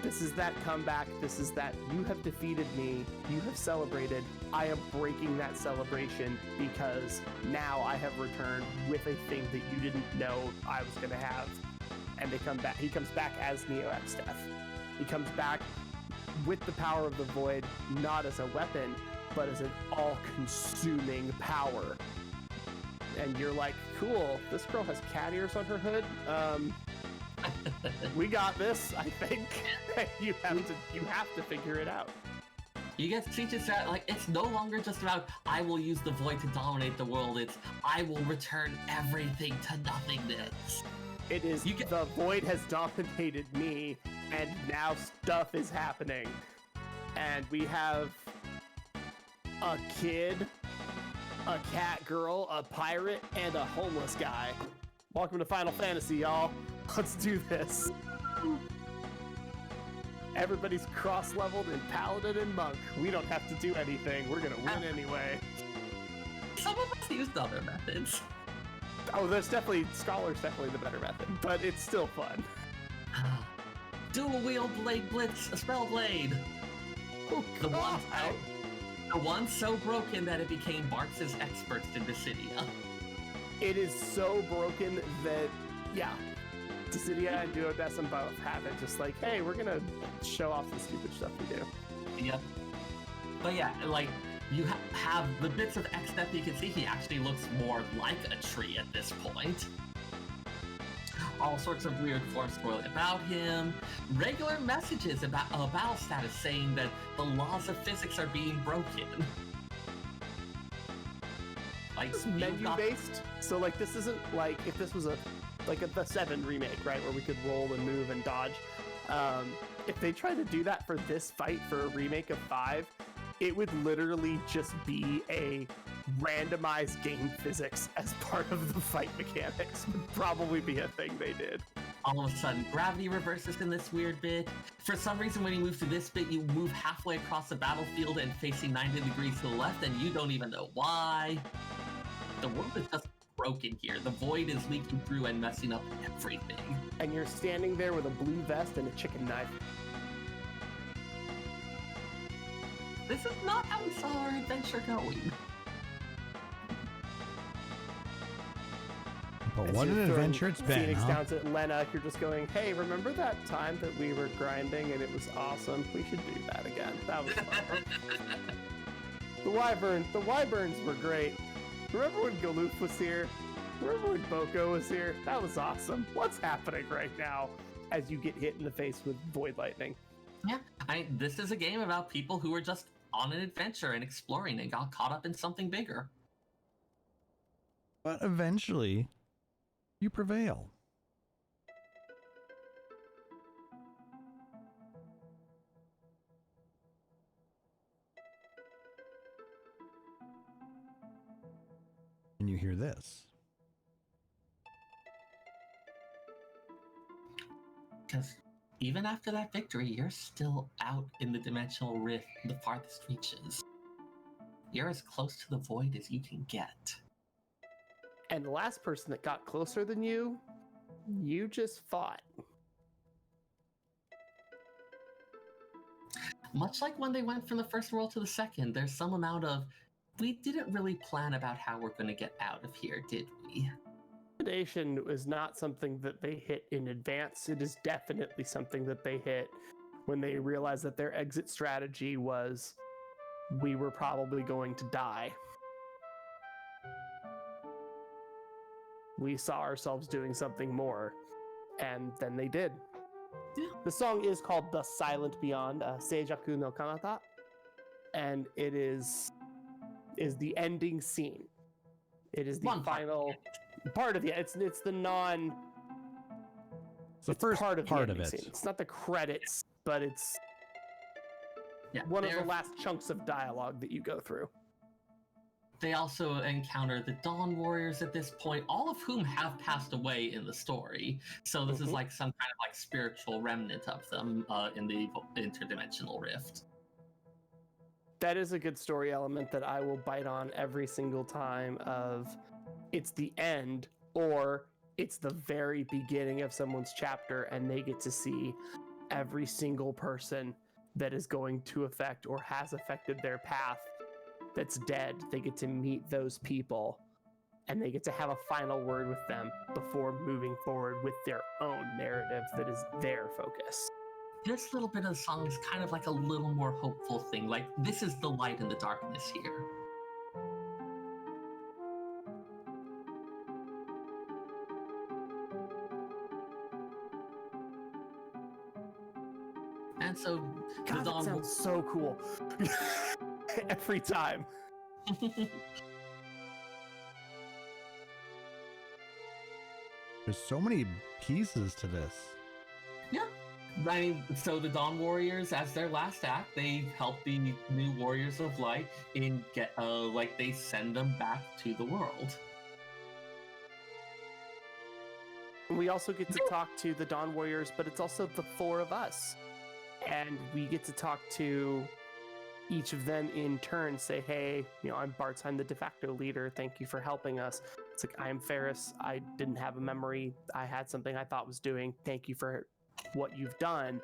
This is that comeback. This is that you have defeated me. You have celebrated. I am breaking that celebration because now I have returned with a thing that you didn't know I was going to have. And they come back. He comes back as Neo X-Death. He comes back with the power of the void, not as a weapon, but as an all-consuming power. And you're like, cool, this girl has cat ears on her hood. We got this, I think. You have to figure it out. You get teaches that like it's no longer just about I will use the void to dominate the world. It's I will return everything to nothingness. It is the void has dominated me, and now stuff is happening. And we have a kid, a cat girl, a pirate, and a homeless guy. Welcome to Final Fantasy, y'all. Let's do this. Everybody's cross-leveled in Paladin and Monk. We don't have to do anything. We're gonna win anyway. Some of us used other methods. Oh, Scholar's definitely the better method, but it's still fun. Dual wield blade blitz, a spell blade. Oh, the one so broken that it became Bartz's experts in Dissidia. It is so broken that, yeah, Dissidia and Duodecim both have it. Just like, hey, we're gonna show off the stupid stuff we do. Yep. But yeah, like, you have the bits of X-Death. You can see he actually looks more like a tree at this point. All sorts of weird form spoiling about him. Regular messages about a battle status saying that the laws of physics are being broken. Like, it's menu-based, so like this isn't like if this was the 7 remake, right, where we could roll and move and dodge. If they tried to do that for this fight for a remake of 5, it would literally just be a randomized game physics as part of the fight mechanics. Would probably be a thing they did. All of a sudden, gravity reverses in this weird bit. For some reason, when you move to this bit, you move halfway across the battlefield and facing 90 degrees to the left, and you don't even know why. The world is just broken here. The void is leaking through and messing up everything. And you're standing there with a blue vest and a chicken knife. This is not how we saw our adventure going. But what an adventure it's been, Phoenix huh? down to Lena, you're just going, hey, remember that time that we were grinding and it was awesome? We should do that again. That was fun. The Wyverns were great. Remember when Galoof was here? Remember when Boko was here? That was awesome. What's happening right now as you get hit in the face with Void Lightning? Yeah, this is a game about people who were just on an adventure and exploring and got caught up in something bigger. But eventually, you prevail. And you hear this. Because even after that victory, you're still out in the dimensional rift, the farthest reaches. You're as close to the void as you can get. And the last person that got closer than you just fought. Much like when they went from the first world to the second, there's some amount of, we didn't really plan about how we're going to get out of here, did we? Intimidation is not something that they hit in advance. It is definitely something that they hit when they realized that their exit strategy was, we were probably going to die. We saw ourselves doing something more, and then they did. Yeah. The song is called The Silent Beyond, Seijaku no Kanata, and it is the ending scene. It is the final part of it. It's the It's the first part of part the of ending it. scene. It's not the credits, but it's one of the last chunks of dialogue that you go through. They also encounter the Dawn Warriors at this point, all of whom have passed away in the story. So this is like some kind of like spiritual remnant of them in the interdimensional rift. That is a good story element that I will bite on every single time of it's the end or it's the very beginning of someone's chapter and they get to see every single person that is going to affect or has affected their path that's dead. They get to meet those people and they get to have a final word with them before moving forward with their own narrative that is their focus. This little bit of the song is kind of like a little more hopeful thing. Like, this is the light in the darkness here. And so, God, that sounds so cool. Every time. There's so many pieces to this. Yeah. I mean, so the Dawn Warriors, as their last act, they help the new Warriors of Light in get they send them back to the world. We also get to talk to the Dawn Warriors, but it's also the four of us. And we get to talk to each of them in turn, say, hey, I'm Bartz, I'm the de facto leader. Thank you for helping us. It's like, I am Ferris. I didn't have a memory. I had something I thought was doing. Thank you for what you've done.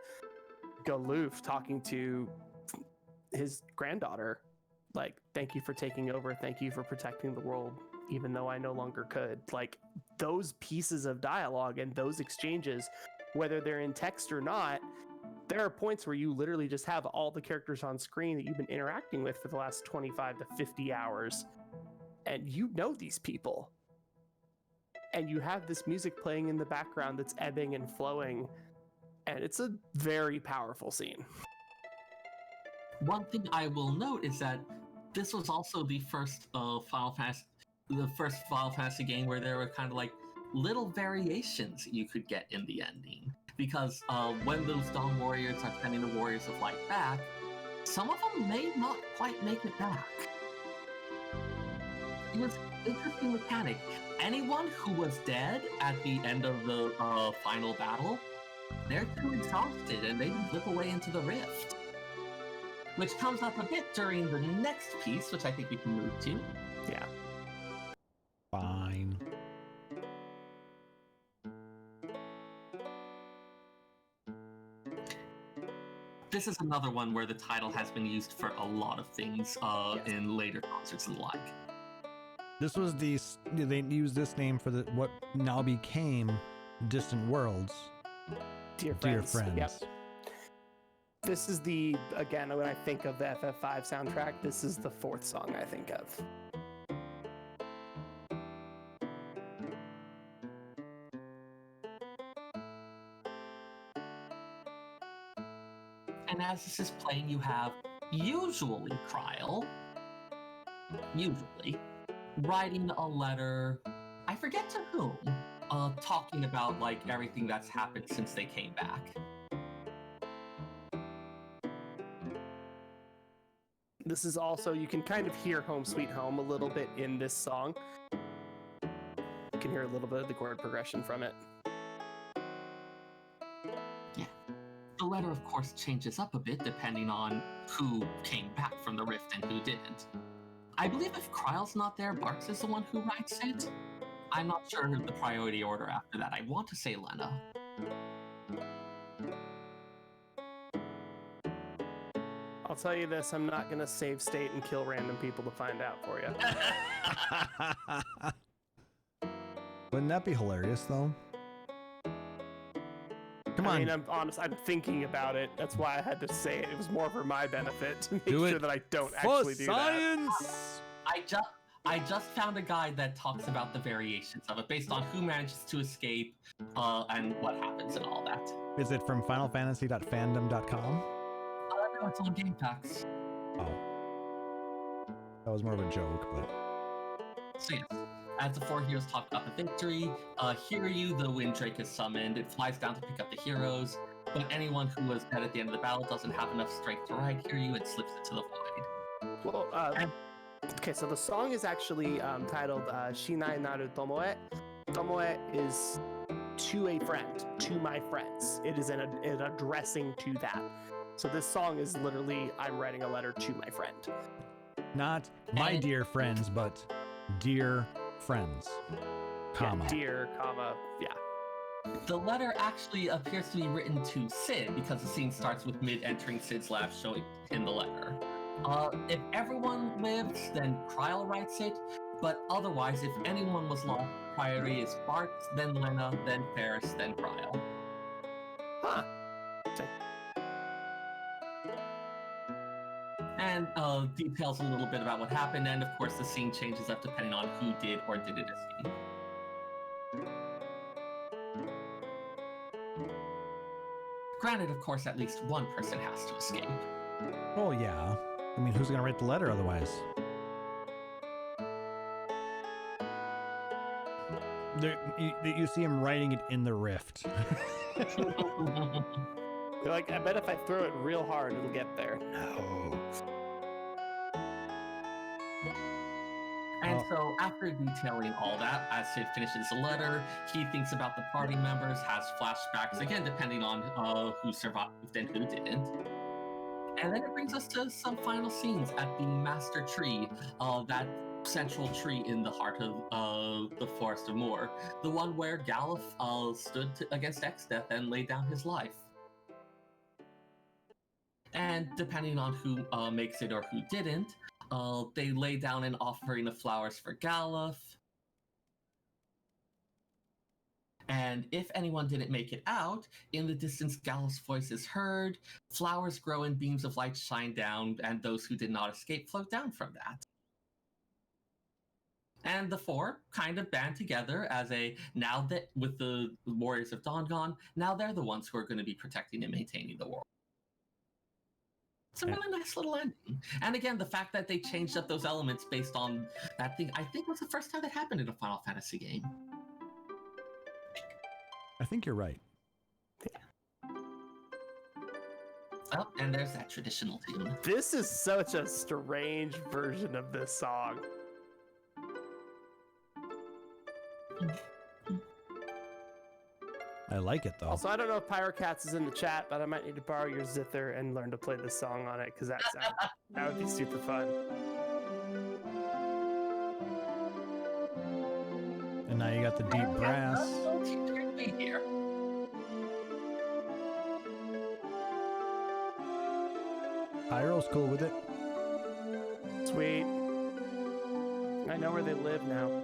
Galoof talking to his granddaughter. Like, thank you for taking over. Thank you for protecting the world, even though I no longer could. Like, those pieces of dialogue and those exchanges, whether they're in text or not, there are points where you literally just have all the characters on screen that you've been interacting with for the last 25 to 50 hours. And you know these people. And you have this music playing in the background that's ebbing and flowing. And it's a very powerful scene. One thing I will note is that this was also the first Final Fantasy game where there were kind of like little variations you could get in the ending. Because when those Dawn Warriors are sending the Warriors of Light back, some of them may not quite make it back. It was an interesting mechanic. Anyone who was dead at the end of the final battle, they're too exhausted and they slip away into the rift. Which comes up a bit during the next piece, which I think we can move to. Yeah. Fine. This is another one where the title has been used for a lot of things in later concerts and the like. This was they used this name for what now became Distant Worlds. Dear Friends. Yep. This is again, when I think of the FF5 soundtrack, this is the fourth song I think of. And as this is playing, you have usually Kryl, writing a letter, I forget to whom, talking about like everything that's happened since they came back. This is also, you can kind of hear Home Sweet Home a little bit in this song. You can hear a little bit of the chord progression from it. Yeah. The letter, of course, changes up a bit depending on who came back from the rift and who didn't. I believe if Kryl's not there, Bartz is the one who writes it. I'm not sure the priority order after that. I want to say Lena. I'll tell you this, I'm not going to save state and kill random people to find out for you. Wouldn't that be hilarious, though? Come on. I mean, I'm honest, I'm thinking about it. That's why I had to say it. It was more for my benefit to make sure that I don't actually do science! that. I just found a guide that talks about the variations of it based on who manages to escape and what happens and all that. Is it from finalfantasy.fandom.com? No, it's on GamePacks. Oh. That was more of a joke, but... So yes, as the four heroes talk about the victory, Hiryu, the Wind Drake, is summoned. It flies down to pick up the heroes, but anyone who was dead at the end of the battle doesn't have enough strength to ride Hiryu and slips into the void. Well, okay, so the song is actually titled Shinai Naru Tomoe. Tomoe is to a friend, to my friends. It is an addressing to that. So this song is literally, I'm writing a letter to my friend. Not my dear friends, but dear friends, comma. Yeah, dear, comma, yeah. The letter actually appears to be written to Sid because the scene starts with Mid entering Sid's lab showing him the letter. If everyone lives, then Kryl writes it, but otherwise, if anyone was lost, priority is Bart, then Lena, then Ferris, then Kryl. Huh. And details a little bit about what happened, and of course the scene changes up depending on who did or didn't escape. Granted, of course, at least one person has to escape. Oh yeah. I mean, who's gonna write the letter otherwise? You see him writing it in the rift. You're like, I bet if I throw it real hard, it'll get there. No. And so, after detailing all that, as Sid finishes the letter, he thinks about the party members, has flashbacks, again, depending on who survived and who didn't. And then it brings us to some final scenes at the Master Tree, that central tree in the heart of the Forest of Moor, the one where Galuf stood against X-Death and laid down his life. And depending on who makes it or who didn't, they lay down an offering of flowers for Galuf. And if anyone didn't make it out, in the distance Galuf's voice is heard, flowers grow and beams of light shine down, and those who did not escape float down from that. And the four kind of band together as now that with the Warriors of Dawn gone, now they're the ones who are going to be protecting and maintaining the world. It's a really nice little ending. And again, the fact that they changed up those elements based on that thing, I think was the first time that happened in a Final Fantasy game. I think you're right. Oh, and there's that traditional tune. This is such a strange version of this song. I like it though. Also, I don't know if Pyrocats is in the chat, but I might need to borrow your zither and learn to play this song on it, because that would be super fun. And now you got the deep brass. Here. Pyro's cool with it. Sweet. I know where they live now.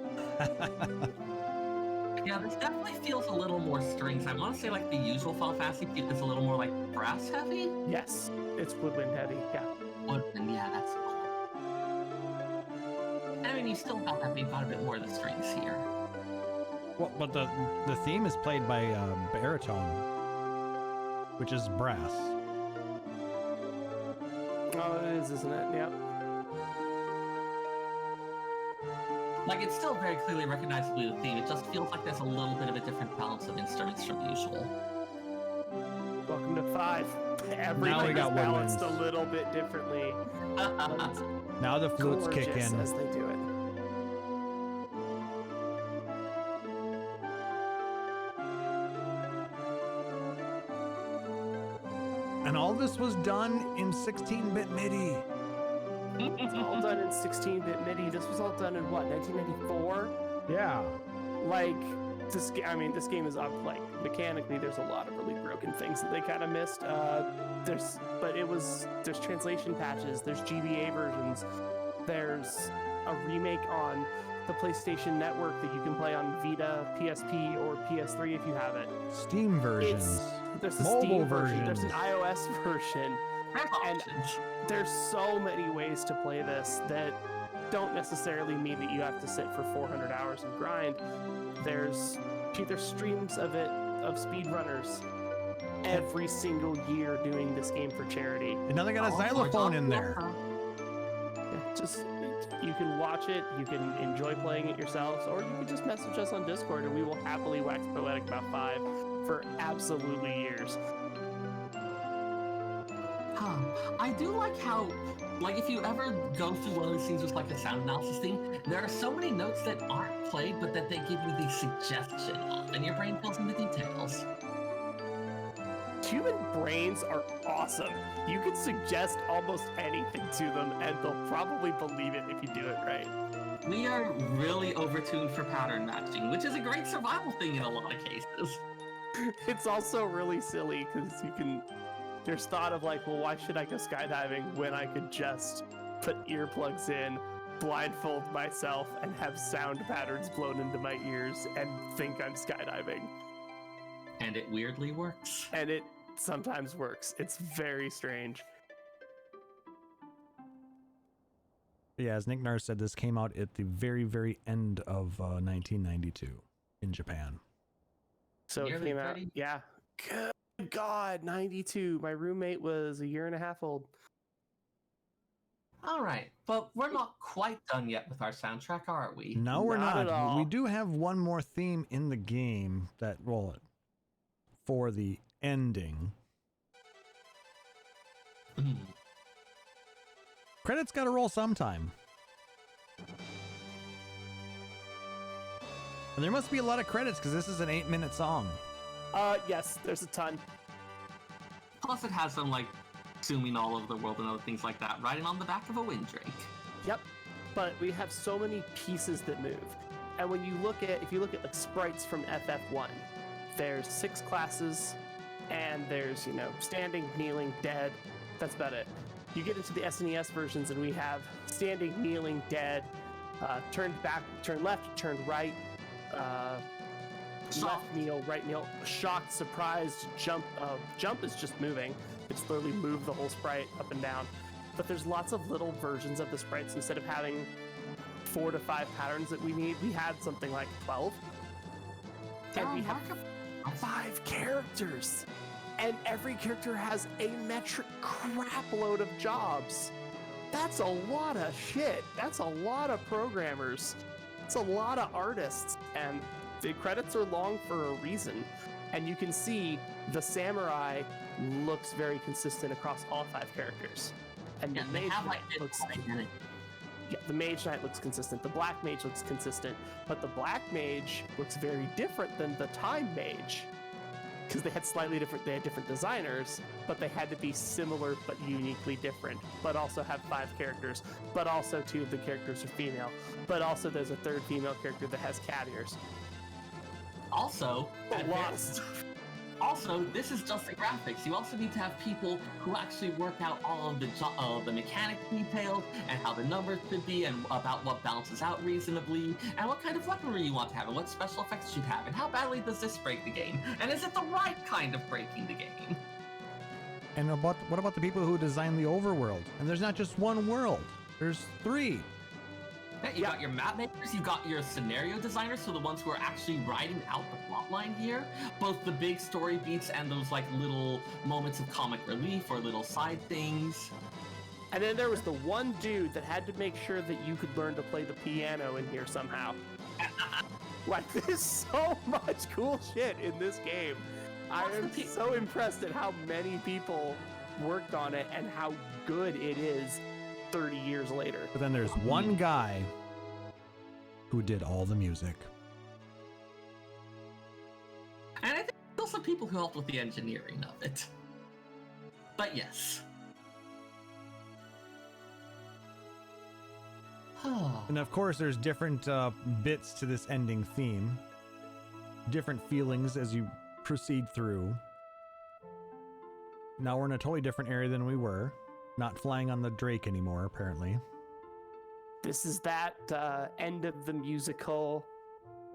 Yeah, this definitely feels a little more strings. I want to say like the usual Final Fantasy is a little more like brass heavy. Yes, it's woodwind heavy, yeah. Woodwind, yeah, that's cool. I mean, you still got that, but you've got a bit more of the strings here. Well, but the theme is played by baritone, which is brass. Oh, it is, isn't it? Yep. Like, it's still very clearly recognizably the theme. It just feels like there's a little bit of a different balance of instruments from usual. Welcome to 5. Everything is balanced a little bit differently. Now the flutes kick in. As they do it. And all this was done in 16-bit MIDI. It's all done in 16-bit MIDI. This was all done in what, 1994? Yeah. Like, this game is up. Like, mechanically, there's a lot of really broken things that they kind of missed. There's translation patches. There's GBA versions. There's a remake on the PlayStation Network that you can play on Vita, PSP, or PS3 if you have it. Steam versions. There's a mobile Steam version. There's an iOS version. And there's so many ways to play this that don't necessarily mean that you have to sit for 400 hours and grind. There's streams of it, of speedrunners every single year doing this game for charity. And now they got a xylophone in there. Yeah, just You can watch it, you can enjoy playing it yourselves, or you can just message us on Discord and we will happily wax poetic about 5 for absolutely years. I do like how, like, if you ever go through one of these things with like a sound analysis thing, there are so many notes that aren't played, but that they give you the suggestion of, and your brain fills in the details. Human brains are awesome. You can suggest almost anything to them, and they'll probably believe it if you do it right. We are really overtuned for pattern matching, which is a great survival thing in a lot of cases. It's also really silly because there's thought of like, well, why should I go skydiving when I could just put earplugs in, blindfold myself, and have sound patterns blown into my ears and think I'm skydiving? And it weirdly works. And it sometimes works. It's very strange. Yeah, as Nick Nars said, this came out at the very, very end of 1992 in Japan. So it came out, yeah. Good God, 92. My roommate was a year and a half old. All right, but we're not quite done yet with our soundtrack, are we? No, we're Not not. at all. We do have one more theme in the game that, well, for the ending. Credits gotta roll sometime. And there must be a lot of credits because this is an 8-minute song. Yes, there's a ton. Plus it has some, like, zooming all over the world and other things like that, riding on the back of a winddrake. Yep, but we have so many pieces that move. And when you look at, if you look at like sprites from FF1, there's 6 classes, and there's, you know, standing, kneeling, dead. That's about it. You get into the SNES versions, and we have standing, kneeling, dead, turned back, turn left, turn right, left kneel, right kneel, shocked, surprised, jump. Jump is just moving. It's literally move the whole sprite up and down. But there's lots of little versions of the sprites. Instead of having 4 to 5 patterns that we need, we had something like 12. And we have 5 characters. And every character has a metric crap load of jobs. That's a lot of shit. That's a lot of programmers. It's a lot of artists. And the credits are long for a reason. And you can see the samurai looks very consistent across all 5 characters. And the mage knight looks the mage knight looks consistent. The black mage looks consistent. But the black mage looks very different than the time mage. Because they had different designers, but they had to be similar but uniquely different, but also have 5 characters, but also 2 of the characters are female, but also there's a 3rd female character that has cat ears. Also, Also, this is just the graphics. You also need to have people who actually work out all of the mechanic details and how the numbers should be and about what balances out reasonably and what kind of weaponry you want to have and what special effects you should have and how badly does this break the game and is it the right kind of breaking the game? And what about the people who design the overworld? And there's not just one world. There's 3. You got your map makers, you got your scenario designers, so the ones who are actually writing out the plot line here, both the big story beats and those like little moments of comic relief or little side things. And then there was the one dude that had to make sure that you could learn to play the piano in here somehow. Like, there's so much cool shit in this game. I am so impressed at how many people worked on it and how good it is 30 years later. But then there's one guy who did all the music. And I think there's also people who helped with the engineering of it. But yes. And of course, there's different bits to this ending theme. Different feelings as you proceed through. Now we're in a totally different area than we were. Not flying on the Drake anymore, apparently. This is that end of the musical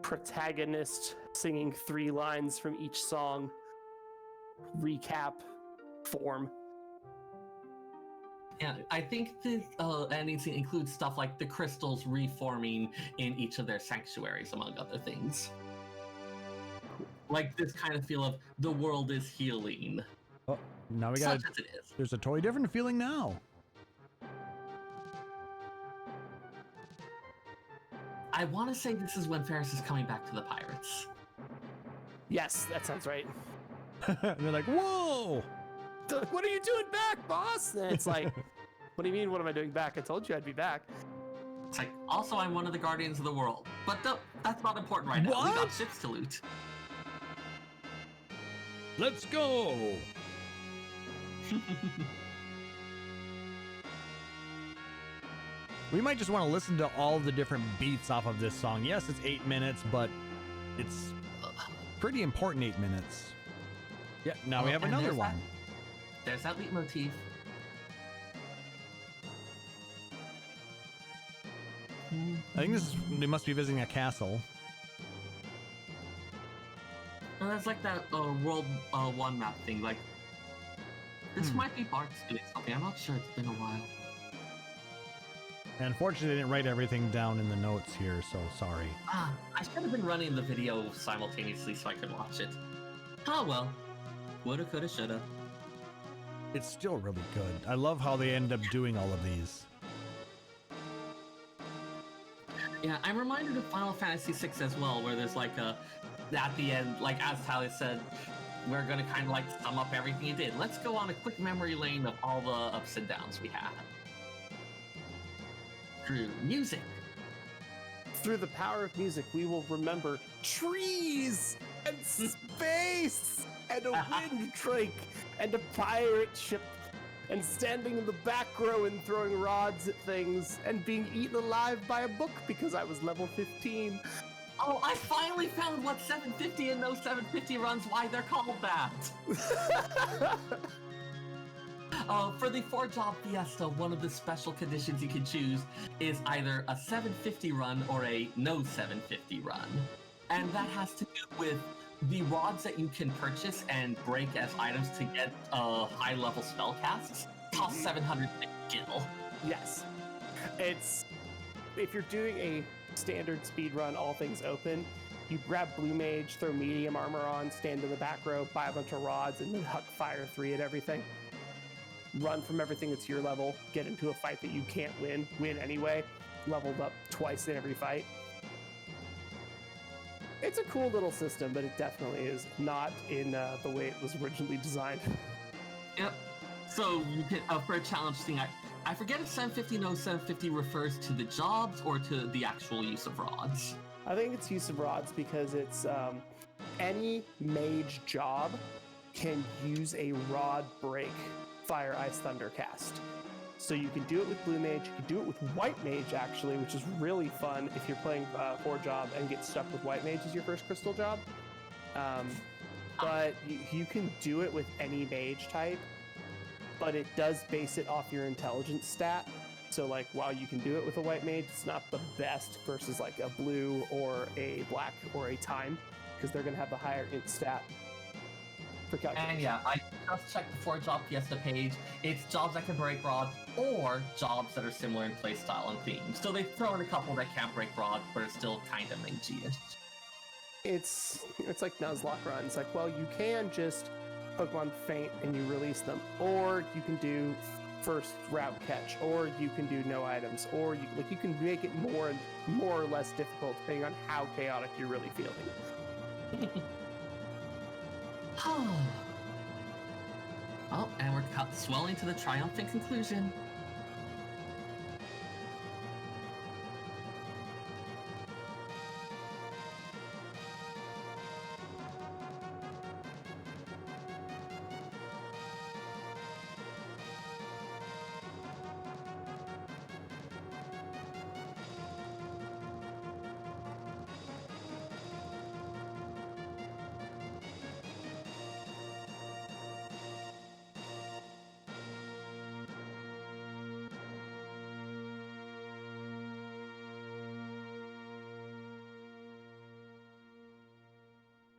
protagonist singing 3 lines from each song recap form. Yeah, I think the ending scene includes stuff like the crystals reforming in each of their sanctuaries, among other things. Like this kind of feel of the world is healing. Oh, now we got. Such as it is. There's a totally different feeling now. I want to say this is when Ferris is coming back to the Pirates. Yes, that sounds right. They're like, whoa! They're like, what are you doing back, boss? And it's like, what do you mean, what am I doing back? I told you I'd be back. It's like, also, I'm one of the Guardians of the World. But no, that's not important right now. We got ships to loot. Let's go! We might just want to listen to all the different beats off of this song. Yes, it's 8 minutes, but it's pretty important 8 minutes. Yeah, now we have another one. There's that leitmotif. I think they must be visiting a castle. Well, that's like that World 1 map thing. Like, this might be Bart's doing something. I'm not sure. It's been a while. And unfortunately, they didn't write everything down in the notes here, so sorry. I should have been running the video simultaneously so I could watch it. Oh well. Woulda, coulda, shoulda. It's still really good. I love how they end up doing all of these. Yeah, I'm reminded of Final Fantasy VI as well, where there's like at the end, like as Taliz said, we're gonna kind of like sum up everything you did. Let's go on a quick memory lane of all the ups and downs we had. Through music. Through the power of music, we will remember trees and space and a wind drake and a pirate ship and standing in the back row and throwing rods at things and being eaten alive by a book because I was level 15. Oh, I finally found what 750 and no 750 runs, why they're called that. For the 4-job Fiesta, one of the special conditions you can choose is either a 750 run or a no 750 run. And that has to do with the rods that you can purchase and break as items to get high-level spell casts cost 700 gil. Yes. It's... If you're doing a standard speed run, all things open, you grab Blue Mage, throw medium armor on, stand in the back row, buy a bunch of rods, and then huck fire 3 at everything. Run from everything that's your level, get into a fight that you can't win anyway, leveled up twice in every fight. It's a cool little system, but it definitely is not in the way it was originally designed. Yep. So you can, for a challenge thing, I forget if 750 no 750 refers to the jobs or to the actual use of rods. I think it's use of rods because it's any mage job can use a rod break Fire, Ice, Thunder cast. So you can do it with Blue Mage, you can do it with White Mage actually, which is really fun if you're playing 4-job and get stuck with White Mage as your first crystal job. But you can do it with any mage type, but it does base it off your intelligence stat. So like while you can do it with a White Mage, it's not the best versus like a blue or a black or a time, because they're gonna have the higher int stat. And yeah, I just checked the 4-job Fiesta page. It's jobs that can break rods or jobs that are similar in playstyle and theme. So they throw in a couple that can't break rods, but are still kind of mage-ish. It's like Nuzlocke runs. Like, well, you can just Pokemon faint and you release them, or you can do first route catch, or you can do no items, or you can make it more or less difficult depending on how chaotic you're really feeling. Oh, and we're swelling to the triumphant conclusion.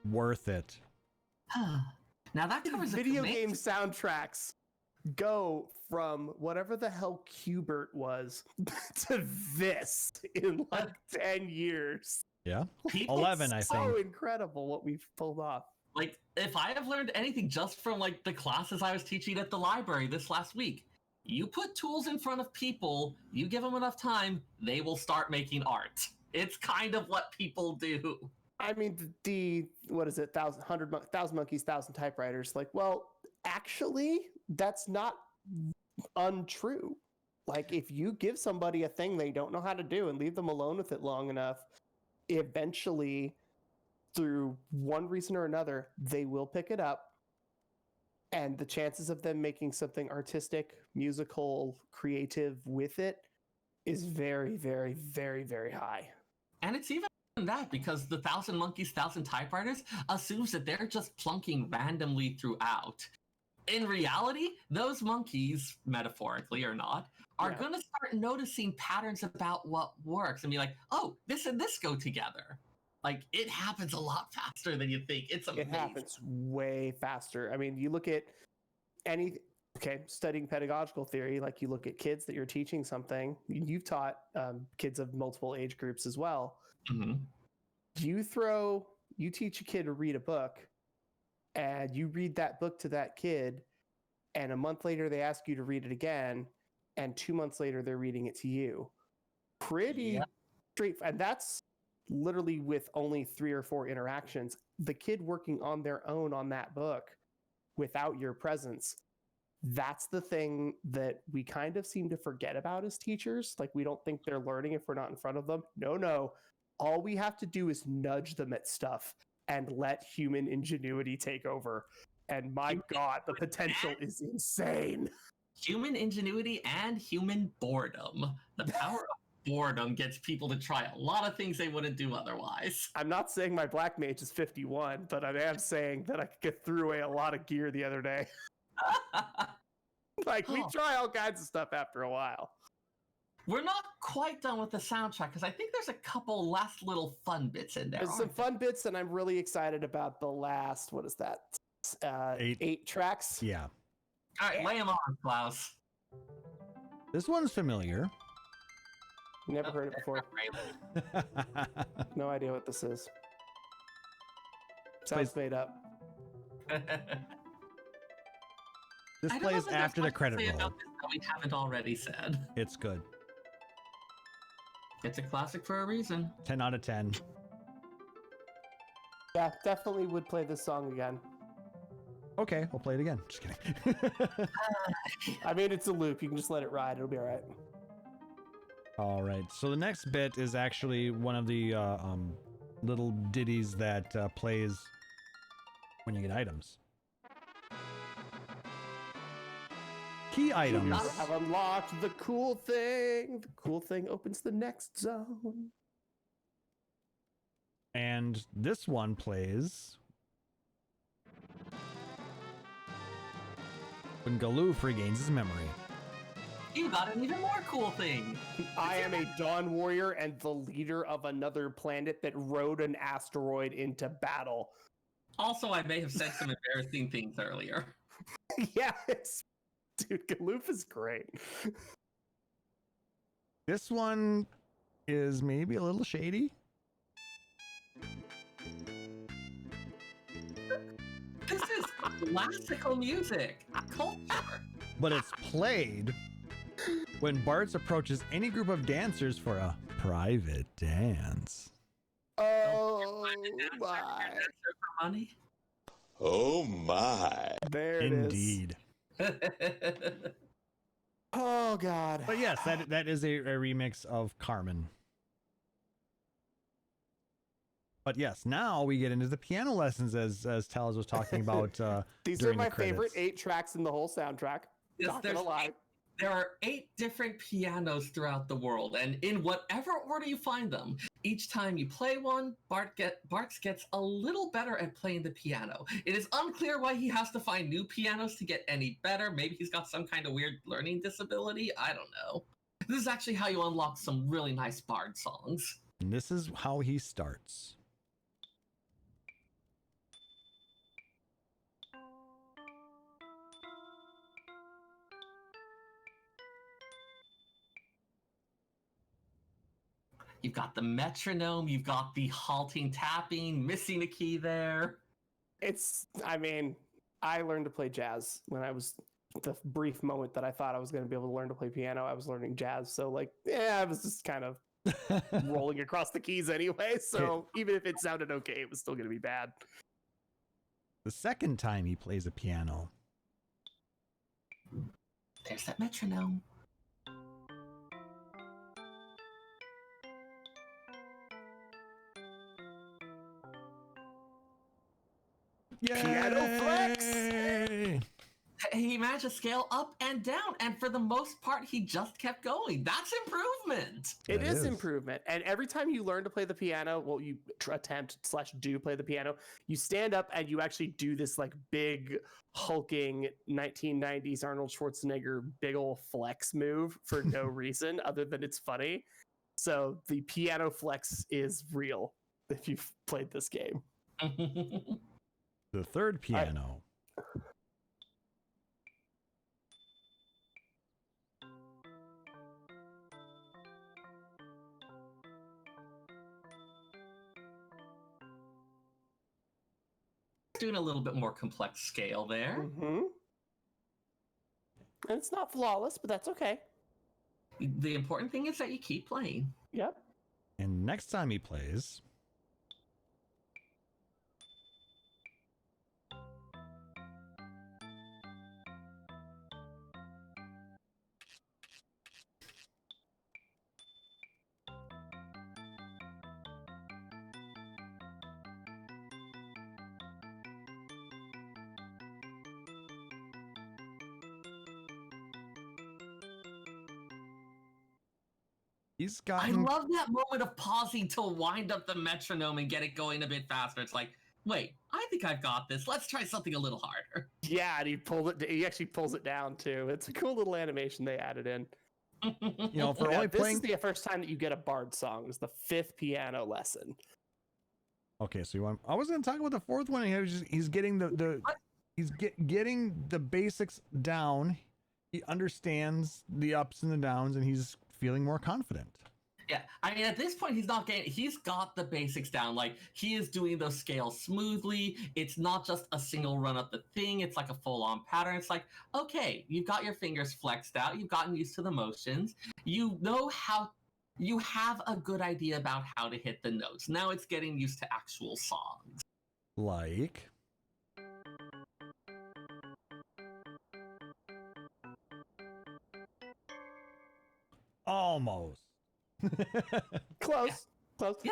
Worth it. Now that covers video game soundtracks go from whatever the hell Qbert was to this in like 10 years. Yeah. People 11, I think. So incredible what we've pulled off. Like, if I have learned anything just from like the classes I was teaching at the library this last week, you put tools in front of people, you give them enough time, they will start making art. It's kind of what people do. I mean, what is it? 1,000 monkeys, 1,000 typewriters. Like, well, actually, that's not untrue. Like, if you give somebody a thing they don't know how to do and leave them alone with it long enough, eventually, through one reason or another, they will pick it up. And the chances of them making something artistic, musical, creative with it is very, very, very, very high. And it's even that because the 1,000 monkeys, 1,000 typewriters assumes that they're just plunking randomly throughout. In reality, those monkeys, metaphorically or not, are going to start noticing patterns about what works and be like, oh, this and this go together. Like, it happens a lot faster than you think. It's amazing. It happens way faster. I mean, you look at studying pedagogical theory, like you look at kids that you're teaching something. You've taught kids of multiple age groups as well. Mm-hmm. You teach a kid to read a book, and you read that book to that kid, and a month later they ask you to read it again, and 2 months later they're reading it to you. Pretty straight, and that's literally with only 3 or 4 interactions. The kid working on their own on that book without your presence, that's the thing that we kind of seem to forget about as teachers. Like, we don't think they're learning if we're not in front of them. No. All we have to do is nudge them at stuff and let human ingenuity take over. And my God, the potential is insane. Human ingenuity and human boredom. The power of boredom gets people to try a lot of things they wouldn't do otherwise. I'm not saying my black mage is 51, but I am saying that I threw away a lot of gear the other day. Like, we try all kinds of stuff after a while. We're not quite done with the soundtrack because I think there's a couple last little fun bits in there. There's some fun bits, and I'm really excited about the last, what is that? 8 tracks? Yeah. All right, lay them on, Klauss. This one's familiar. Never heard it before. No idea what this is. Sounds made up. This plays after the credit roll. That we haven't already said. It's good. It's a classic for a reason. 10 out of 10. Yeah, definitely would play this song again. Okay, we'll play it again. Just kidding. I mean, it's a loop. You can just let it ride. It'll be all right. All right. So the next bit is actually one of the little ditties that plays when you get items. Key items. You have unlocked the cool thing. The cool thing opens the next zone. And this one plays when Galoof regains his memory. You got an even more cool thing. I am a Dawn Warrior and the leader of another planet that rode an asteroid into battle. Also, I may have said some embarrassing things earlier. Yeah, dude, Galoof is great. This one is maybe a little shady. This is classical music, culture. But it's played when Bartz approaches any group of dancers for a private dance. Oh my. Money? Oh my. There it Indeed. is. Oh God. But yes, that is a remix of Carmen. But yes, now we get into the piano lessons as Taliz was talking about. These are my favorite 8 tracks in the whole soundtrack. Yes, Not gonna lie. There are 8 different pianos throughout the world, and in whatever order you find them, each time you play one, Bartz gets a little better at playing the piano. It is unclear why he has to find new pianos to get any better. Maybe he's got some kind of weird learning disability. I don't know. This is actually how you unlock some really nice Bard songs. And this is how he starts. You've got the metronome, you've got the halting tapping, missing a key there. I mean, I learned to play jazz when I was, the brief moment that I thought I was going to be able to learn to play piano, I was learning jazz. So like, yeah, I was just kind of rolling across the keys anyway. So even if it sounded okay, it was still going to be bad. The second time he plays a piano. There's that metronome. Piano flex! He managed to scale up and down, and for the most part, he just kept going. That's improvement. It is improvement. And every time you learn to play the piano, well, you attempt/do play the piano, you stand up and you actually do this like big hulking 1990s Arnold Schwarzenegger big ol' flex move for no reason other than it's funny. So the piano flex is real if you've played this game. The third piano. Doing a little bit more complex scale there. And it's not flawless, but that's okay. The important thing is that you keep playing. Yep. And next time he plays. He's gotten... I love that moment of pausing to wind up the metronome and get it going a bit faster. It's like, wait, I think I've got this. Let's try something a little harder. Yeah, and he actually pulls it down too. It's a cool little animation they added in. You know, for only playing... This is the first time that you get a bard song. It's the 5th piano lesson. Okay, so I wasn't talking about the 4th one. He's getting getting the basics down. He understands the ups and the downs, and he's feeling more confident. Yeah, I mean, at this point, he's got the basics down. Like, he is doing those scales smoothly. It's not just a single run up the thing. It's like a full-on pattern. It's like, okay, you've got your fingers flexed out. You've gotten used to the motions. You know how... You have a good idea about how to hit the notes. Now it's getting used to actual songs. Like... Almost. Close. Yeah. Close. Yeah.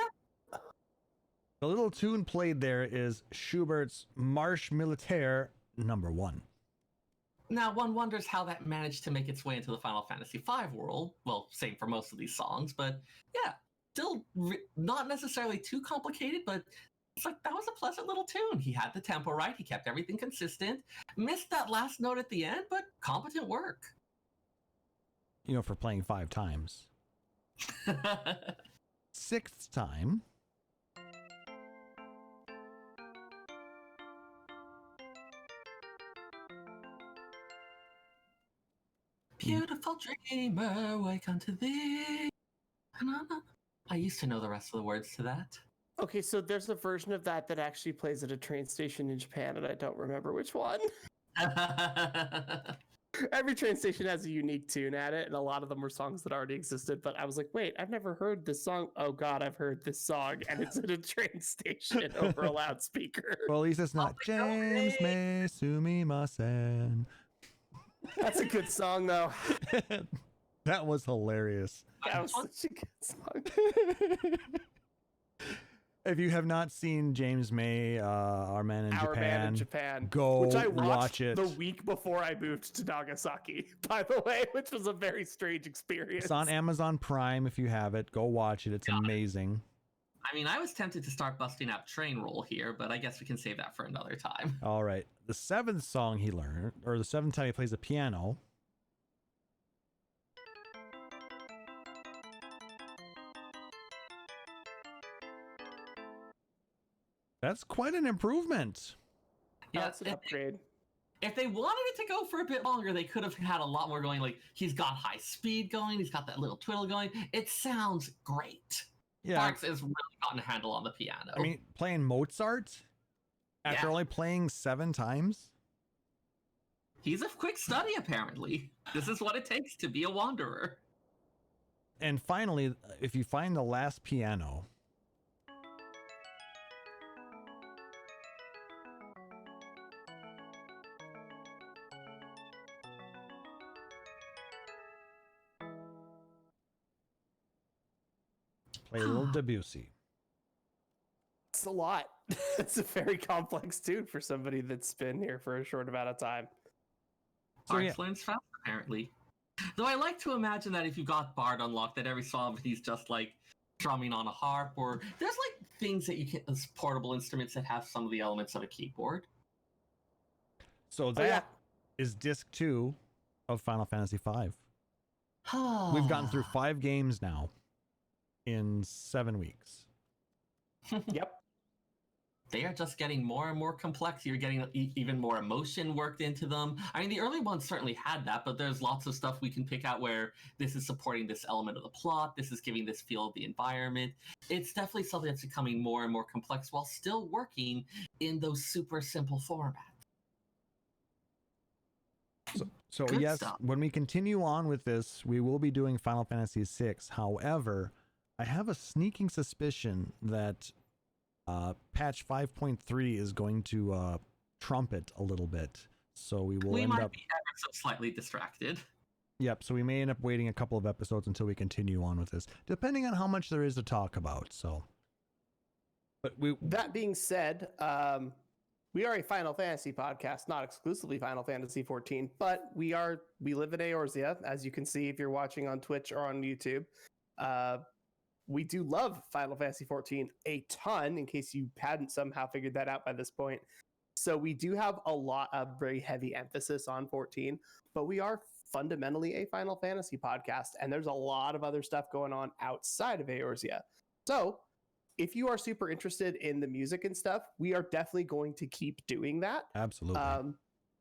The little tune played there is Schubert's Marche Militaire No. 1. Now, one wonders how that managed to make its way into the Final Fantasy V world. Well, same for most of these songs, but yeah, still not necessarily too complicated, but it's like that was a pleasant little tune. He had the tempo right. He kept everything consistent. Missed that last note at the end, but competent work. You know, for playing 5 times. 6th time. Beautiful dreamer, wake unto thee. I used to know the rest of the words to that. Okay, so there's a version of that that actually plays at a train station in Japan, and I don't remember which one. Every train station has a unique tune at it, and a lot of them were songs that already existed, but I was like, wait, I've never heard this song. Oh god, I've heard this song, and it's at a train station over a loudspeaker. Well, at least it's not James May Sumimasen. That's a good song, though. That was hilarious. That was such a good song. If you have not seen James May, Our Man in Japan, go which I watch it. The week before I moved to Nagasaki, by the way, which was a very strange experience. It's on Amazon Prime if you have it. Go watch it. It's amazing. I mean, I was tempted to start busting out Train Roll here, but I guess we can save that for another time. All right. The 7th song he learned, or the 7th time he plays the piano. That's quite an improvement. Yeah, that's an upgrade. If they wanted it to go for a bit longer, they could have had a lot more going. Like, he's got high speed going. He's got that little twiddle going. It sounds great. Yeah. Sparks has really gotten a handle on the piano. I mean, playing Mozart after only playing 7 times. He's a quick study, apparently. This is what it takes to be a wanderer. And finally, if you find the last piano, play a little Debussy. It's a lot. It's a very complex tune for somebody that's been here for a short amount of time. So, yeah. Excellence fast, apparently. Though I like to imagine that if you got Bard unlocked, that every song he's just like strumming on a harp, or there's like things that you can, as portable instruments that have some of the elements of a keyboard. So that is disc 2 of Final Fantasy V. We've gotten through 5 games now in 7 weeks. Yep. They are just getting more and more complex. You're getting even more emotion worked into them. I mean, the early ones certainly had that, but there's lots of stuff we can pick out where this is supporting this element of the plot. This is giving this feel of the environment. It's definitely something that's becoming more and more complex while still working in those super simple formats. So Good yes, stuff. when we continue on with this, we will be doing Final Fantasy VI. However, I have a sneaking suspicion that patch 5.3 is going to trump it a little bit. So we will end might up... be ever so slightly distracted. Yep, so we may end up waiting a couple of episodes until we continue on with this, depending on how much there is to talk about. So, but That being said, we are a Final Fantasy podcast, not exclusively Final Fantasy 14, but we live in Eorzea, as you can see if you're watching on Twitch or on YouTube. We do love Final Fantasy 14 a ton, in case you hadn't somehow figured that out by this point. So we do have a lot of very heavy emphasis on 14, but we are fundamentally a Final Fantasy podcast, and there's a lot of other stuff going on outside of Eorzea. So if you are super interested in the music and stuff, we are definitely going to keep doing that. absolutely.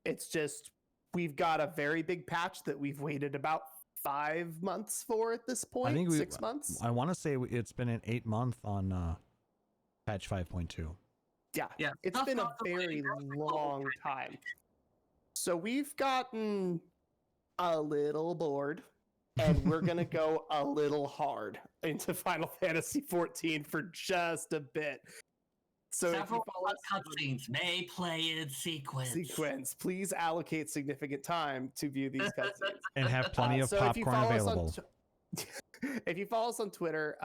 It's just, we've got a very big patch that we've waited about 5 months for at this point. I think 6 months. I want to say it's been an 8 month on patch 5.2. Yeah, it's been a very long time. So we've gotten a little bored, and we're going to go a little hard into Final Fantasy 14 for just a bit. So Several if you follow cutscenes may play in sequence. Please allocate significant time to view these cutscenes. And have plenty of popcorn available. If you follow us on Twitter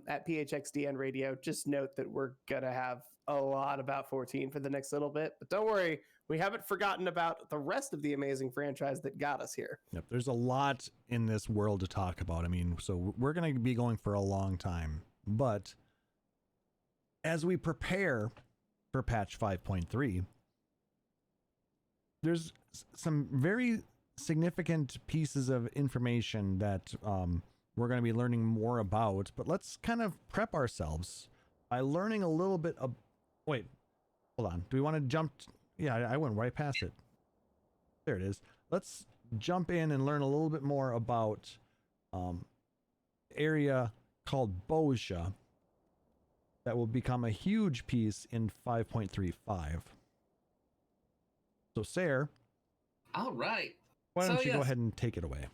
at PHXDN Radio, just note that we're going to have a lot about 14 for the next little bit. But don't worry, we haven't forgotten about the rest of the amazing franchise that got us here. Yep, there's a lot in this world to talk about. I mean, so we're going to be going for a long time. But as we prepare for patch 5.3, there's some very significant pieces of information that we're going to be learning more about. But let's kind of prep ourselves by learning a little bit of... Wait, hold on. Do we want to jump... Yeah, I went right past it. There it is. Let's jump in and learn a little bit more about area called Bozja that will become a huge piece in 5.35. So, Seyrr, All right. why don't you go yes. ahead and take it away?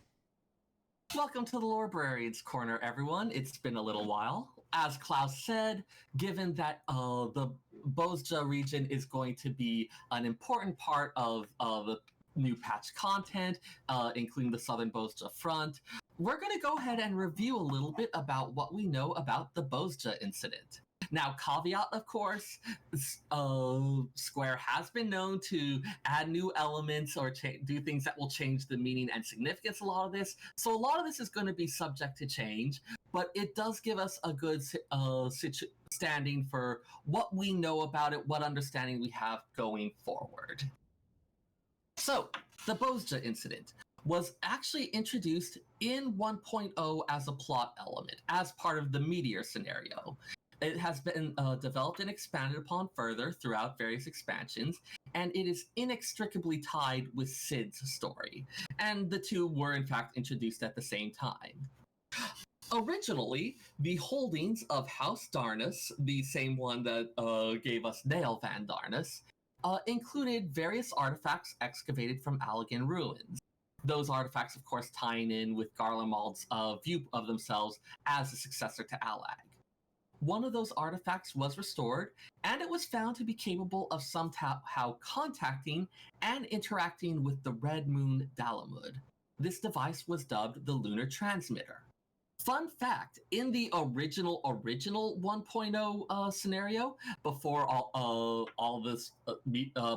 Welcome to the Librarians Corner, everyone. It's been a little while. As Klauss said, given that the Bozja region is going to be an important part of the new patch content, including the Southern Bozja front, we're going to go ahead and review a little bit about what we know about the Bozja incident. Now, caveat, of course, Square has been known to add new elements or do things that will change the meaning and significance of a lot of this. So a lot of this is going to be subject to change, but it does give us a good standing for what we know about it, what understanding we have going forward. So, the Bozja incident was actually introduced in 1.0 as a plot element, as part of the Meteor scenario. It has been developed and expanded upon further throughout various expansions, and it is inextricably tied with Cid's story. And the two were in fact introduced at the same time. Originally, the holdings of House Darnus, the same one that gave us Nail Van Darnus, included various artifacts excavated from Allegan ruins. Those artifacts, of course, tying in with Garlemald's view of themselves as a successor to Alag. One of those artifacts was restored, and it was found to be capable of somehow contacting and interacting with the Red Moon Dalamud. This device was dubbed the Lunar Transmitter. Fun fact, in the original 1.0 scenario, before all this,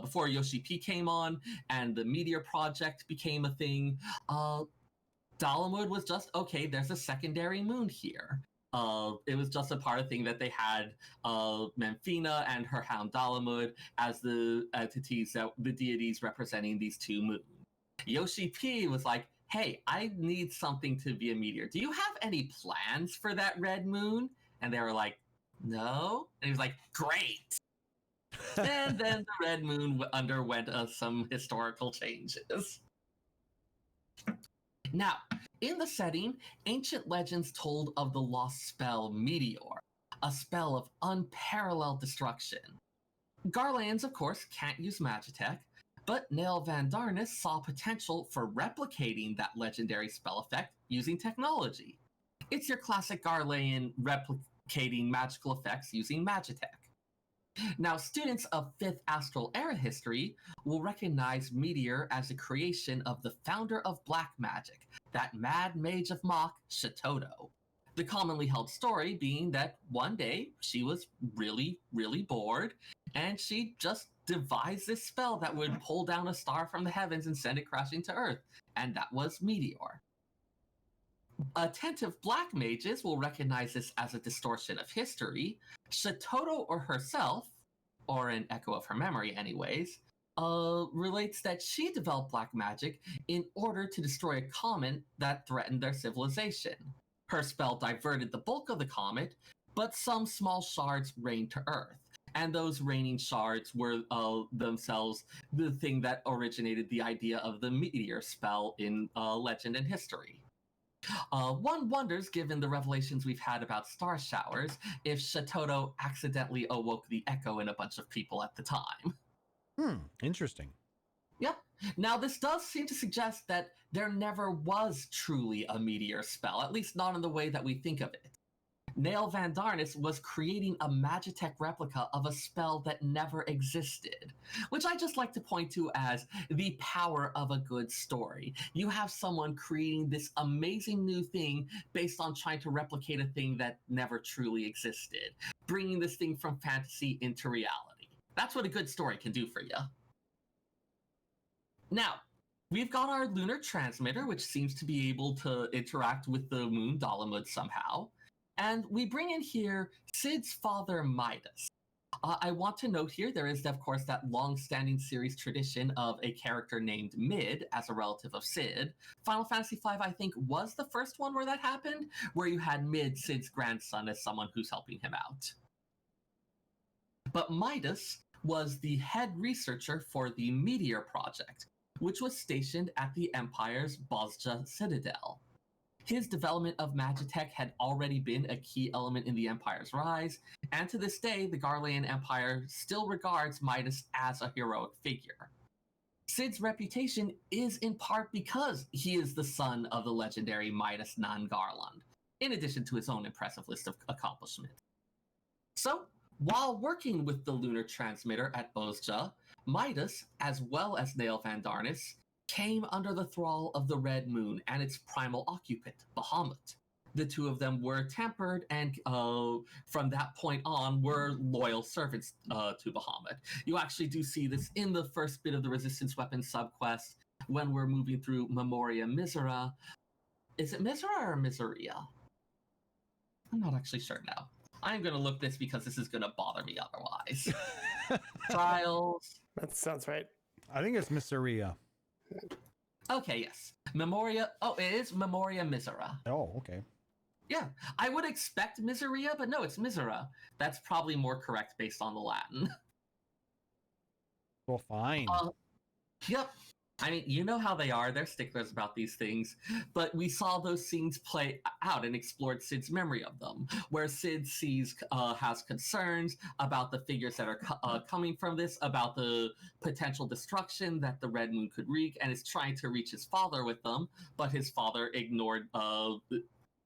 before Yoshi P came on and the Meteor Project became a thing, Dalamud was just, okay, there's a secondary moon here. It was just a part of the thing that they had Memphina and her hound Dalamud as the entities, the deities representing these two moons. Yoshi P was like, hey, I need something to be a meteor. Do you have any plans for that red moon? And they were like, no. And he was like, great. And then the red moon underwent some historical changes. Now, in the setting, ancient legends told of the lost spell Meteor, a spell of unparalleled destruction. Garleans, of course, can't use Magitech, but Nail Van Darnus saw potential for replicating that legendary spell effect using technology. It's your classic Garlean replicating magical effects using Magitech. Now, students of 5th Astral Era history will recognize Meteor as a creation of the founder of black magic, that mad mage of Mach, Shatoto. The commonly held story being that one day she was really, really bored, and she just devised this spell that would pull down a star from the heavens and send it crashing to Earth, and that was Meteor. Attentive black mages will recognize this as a distortion of history. Shatoto or herself, or an echo of her memory anyways, relates that she developed black magic in order to destroy a comet that threatened their civilization. Her spell diverted the bulk of the comet, but some small shards rained to Earth. And those raining shards were themselves the thing that originated the idea of the meteor spell in legend and history. One wonders, given the revelations we've had about star showers, if Shatoto accidentally awoke the echo in a bunch of people at the time. Interesting. Yep. Now, this does seem to suggest that there never was truly a meteor spell, at least not in the way that we think of it. Nail Van Darnus was creating a Magitech replica of a spell that never existed, which I just like to point to as the power of a good story. You have someone creating this amazing new thing based on trying to replicate a thing that never truly existed, bringing this thing from fantasy into reality. That's what a good story can do for you. Now, we've got our lunar transmitter, which seems to be able to interact with the moon Dalamud somehow. And we bring in here Cid's father, Midas. I want to note here, there is, of course, that long-standing series tradition of a character named Mid as a relative of Cid. Final Fantasy V, I think, was the first one where that happened, where you had Mid, Cid's grandson, as someone who's helping him out. But Midas was the head researcher for the Meteor Project, which was stationed at the Empire's Bozja Citadel. His development of Magitech had already been a key element in the Empire's rise, and to this day, the Garlean Empire still regards Midas as a heroic figure. Cid's reputation is in part because he is the son of the legendary Midas Nan Garland, in addition to his own impressive list of accomplishments. So, while working with the lunar transmitter at Bozja, Midas, as well as Nail Van Darnus, came under the thrall of the Red Moon and its primal occupant, Bahamut. The two of them were tempered and from that point on were loyal servants to Bahamut. You actually do see this in the first bit of the Resistance Weapons subquest when we're moving through Memoria Misera. Is it Misera or Miseria? I'm not actually sure now. I'm going to look this because this is going to bother me otherwise. Trials. That sounds right. I think it's Misseria. Okay, yes. Memoria. Oh, it is Memoria Misera. Oh, okay. Yeah, I would expect Miseria, but no, it's Misera. That's probably more correct based on the Latin. Well, fine. Yep. I mean, you know how they are. They're sticklers about these things. But we saw those scenes play out and explored Sid's memory of them, where Sid has concerns about the figures that are coming from this, about the potential destruction that the Red Moon could wreak, and is trying to reach his father with them, but his father ignored all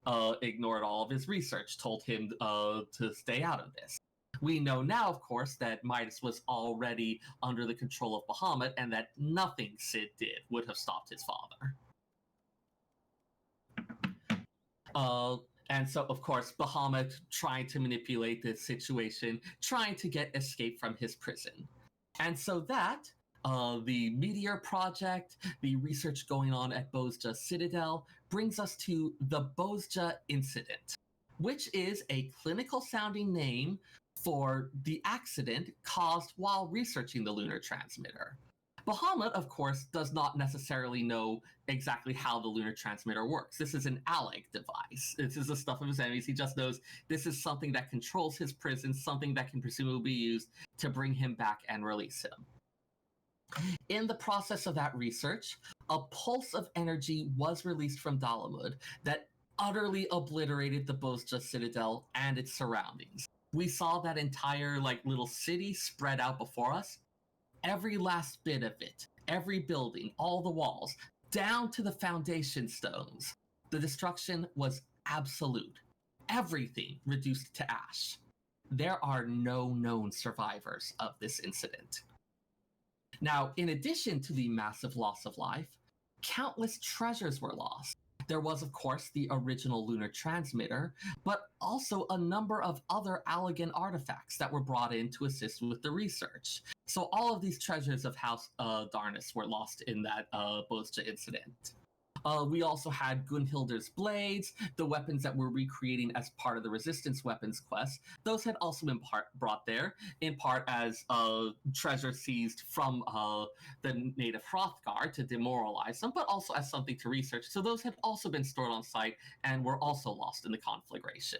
of his research, told him to stay out of this. We know now, of course, that Midas was already under the control of Bahamut, and that nothing Sid did would have stopped his father. And so, of course, Bahamut trying to manipulate this situation, trying to get escape from his prison. And so that, the Meteor Project, the research going on at Bozja Citadel, brings us to the Bozja Incident, which is a clinical-sounding name for the accident caused while researching the lunar transmitter. Bahamut, of course, does not necessarily know exactly how the lunar transmitter works. This is an Alec device. This is the stuff of his enemies. He just knows this is something that controls his prison, something that can presumably be used to bring him back and release him. In the process of that research, a pulse of energy was released from Dalamud that utterly obliterated the Bozja Citadel and its surroundings. We saw that entire little city spread out before us. Every last bit of it, every building, all the walls, down to the foundation stones. The destruction was absolute. Everything reduced to ash. There are no known survivors of this incident. Now, in addition to the massive loss of life, countless treasures were lost. There was, of course, the original lunar transmitter, but also a number of other Allegan artifacts that were brought in to assist with the research. So all of these treasures of House Darnus were lost in that Bozja incident. We also had Gunhilder's blades, the weapons that we're recreating as part of the Resistance weapons quest. Those had also been brought there, in part as treasure seized from the native Hrothgar to demoralize them, but also as something to research. So those had also been stored on site and were also lost in the conflagration.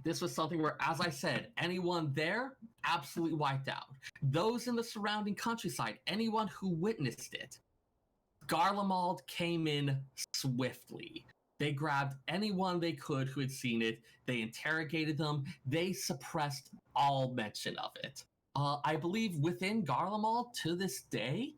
This was something where, as I said, anyone there absolutely wiped out. Those in the surrounding countryside, anyone who witnessed it, Garlemald came in swiftly. They grabbed anyone they could who had seen it. They interrogated them. They suppressed all mention of it. I believe within Garlemald, to this day,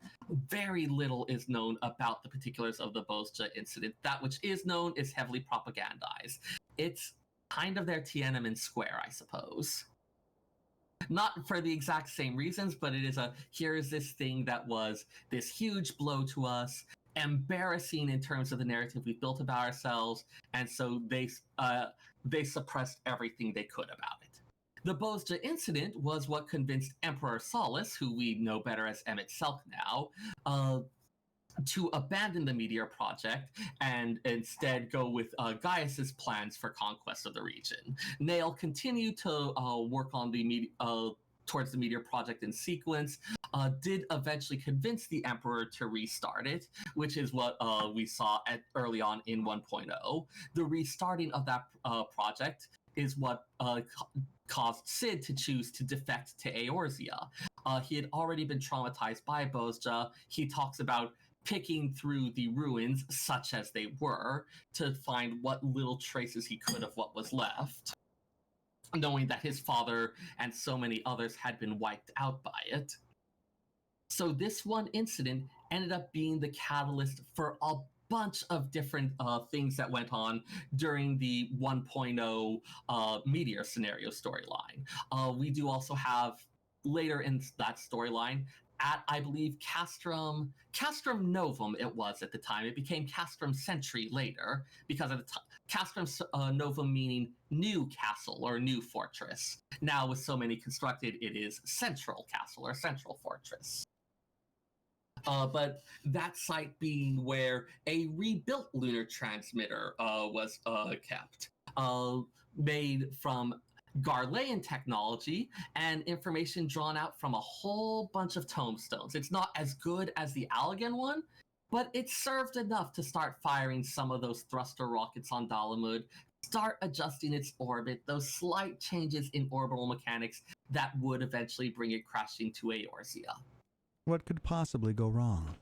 very little is known about the particulars of the Bozja incident. That which is known is heavily propagandized. It's kind of their Tiananmen Square, I suppose. Not for the exact same reasons, but it is here is this thing that was this huge blow to us, embarrassing in terms of the narrative we built about ourselves, and so they suppressed everything they could about it. The Bozja incident was what convinced Emperor Solus, who we know better as Emmett Selk now, to abandon the Meteor Project and instead go with Gaius's plans for conquest of the region. Nail continued to work on towards the Meteor Project in sequence, did eventually convince the Emperor to restart it, which is what we saw early on in 1.0. The restarting of that project is what caused Sid to choose to defect to Eorzea. He had already been traumatized by Bozja. He talks about picking through the ruins, such as they were, to find what little traces he could of what was left, knowing that his father and so many others had been wiped out by it. So this one incident ended up being the catalyst for a bunch of different things that went on during the 1.0 Meteor scenario storyline. We do also have, later in that storyline, at, I believe, Castrum Novum it was at the time. It became Castrum Sentry later, because at the time, Castrum Novum meaning new castle or new fortress. Now with so many constructed, it is Central Castle or Central Fortress. But that site being where a rebuilt lunar transmitter was kept, made from Garlean technology and information drawn out from a whole bunch of tombstones. It's not as good as the Allegan one, but it served enough to start firing some of those thruster rockets on Dalamud, start adjusting its orbit, those slight changes in orbital mechanics that would eventually bring it crashing to Eorzea. What could possibly go wrong?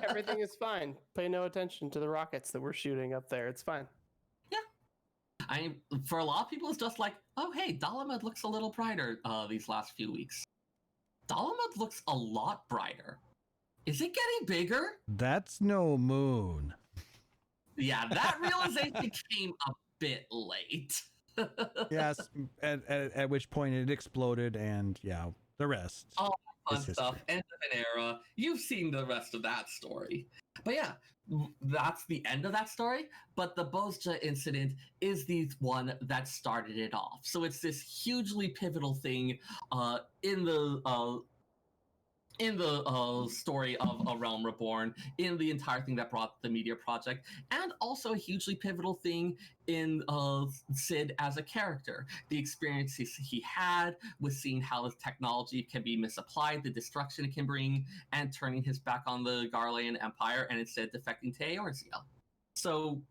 Everything is fine. Pay no attention to the rockets that we're shooting up there. It's fine. For a lot of people, it's just like, oh, hey, Dalamed looks a little brighter these last few weeks. Dalamed looks a lot brighter. Is it getting bigger? That's no moon. Yeah, that realization came a bit late. Yes, at which point it exploded, and yeah, the rest. All that fun It's stuff. history. End of an era. You've seen the rest of that story. But yeah, that's the end of that story. But the Bozja incident is the one that started it off. So it's this hugely pivotal thing in the story of A Realm Reborn, in the entire thing that brought the Media Project, and also a hugely pivotal thing in Sid as a character. The experiences he had with seeing how his technology can be misapplied, the destruction it can bring, and turning his back on the Garlean Empire and instead defecting to Eorzea. So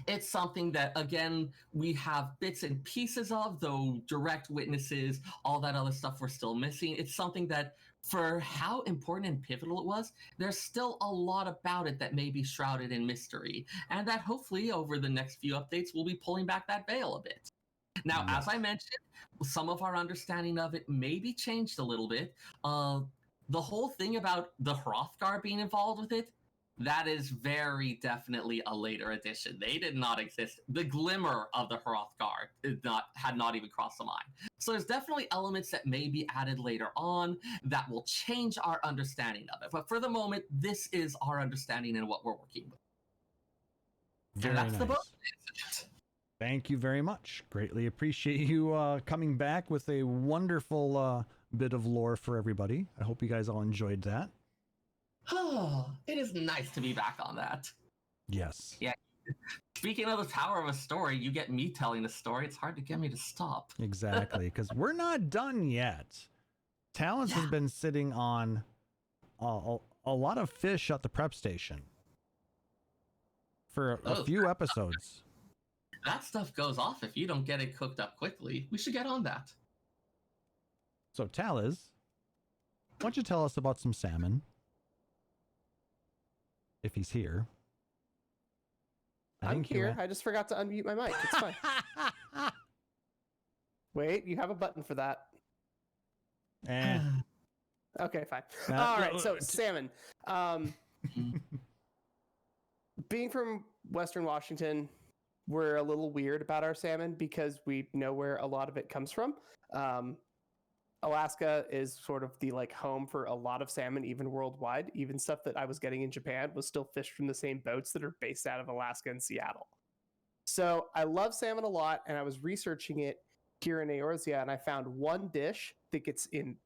it's something that, again, we have bits and pieces of, though direct witnesses, all that other stuff we're still missing. It's something that, for how important and pivotal it was, there's still a lot about it that may be shrouded in mystery, and that hopefully over the next few updates we'll be pulling back that veil a bit. Now, as I mentioned, some of our understanding of it may be changed a little bit. The whole thing about the Hrothgar being involved with it, that is very definitely a later addition. They did not exist. The glimmer of the Hrothgar had not even crossed the mind. So there's definitely elements that may be added later on that will change our understanding of it. But for the moment, this is our understanding and what we're working with. Very and that's the nice. Bozja incident. Thank you very much. Greatly appreciate you coming back with a wonderful bit of lore for everybody. I hope you guys all enjoyed that. Oh, it is nice to be back on that. Yes. Yeah. Speaking of the power of a story, you get me telling the story. It's hard to get me to stop. Exactly, because we're not done yet. Taliz has been sitting on a lot of fish at the prep station for a few episodes. That stuff goes off if you don't get it cooked up quickly. We should get on that. So Taliz, why don't you tell us about some salmon? If he's here. I'm here. I just forgot to unmute my mic. It's fine. Wait, you have a button for that. Okay, fine. All right, so salmon. Being from Western Washington, we're a little weird about our salmon because we know where a lot of it comes from. Alaska is sort of the home for a lot of salmon, even worldwide. Even stuff that I was getting in Japan was still fished from the same boats that are based out of Alaska and Seattle. So I love salmon a lot, and I was researching it here in Eorzea, and I found one dish that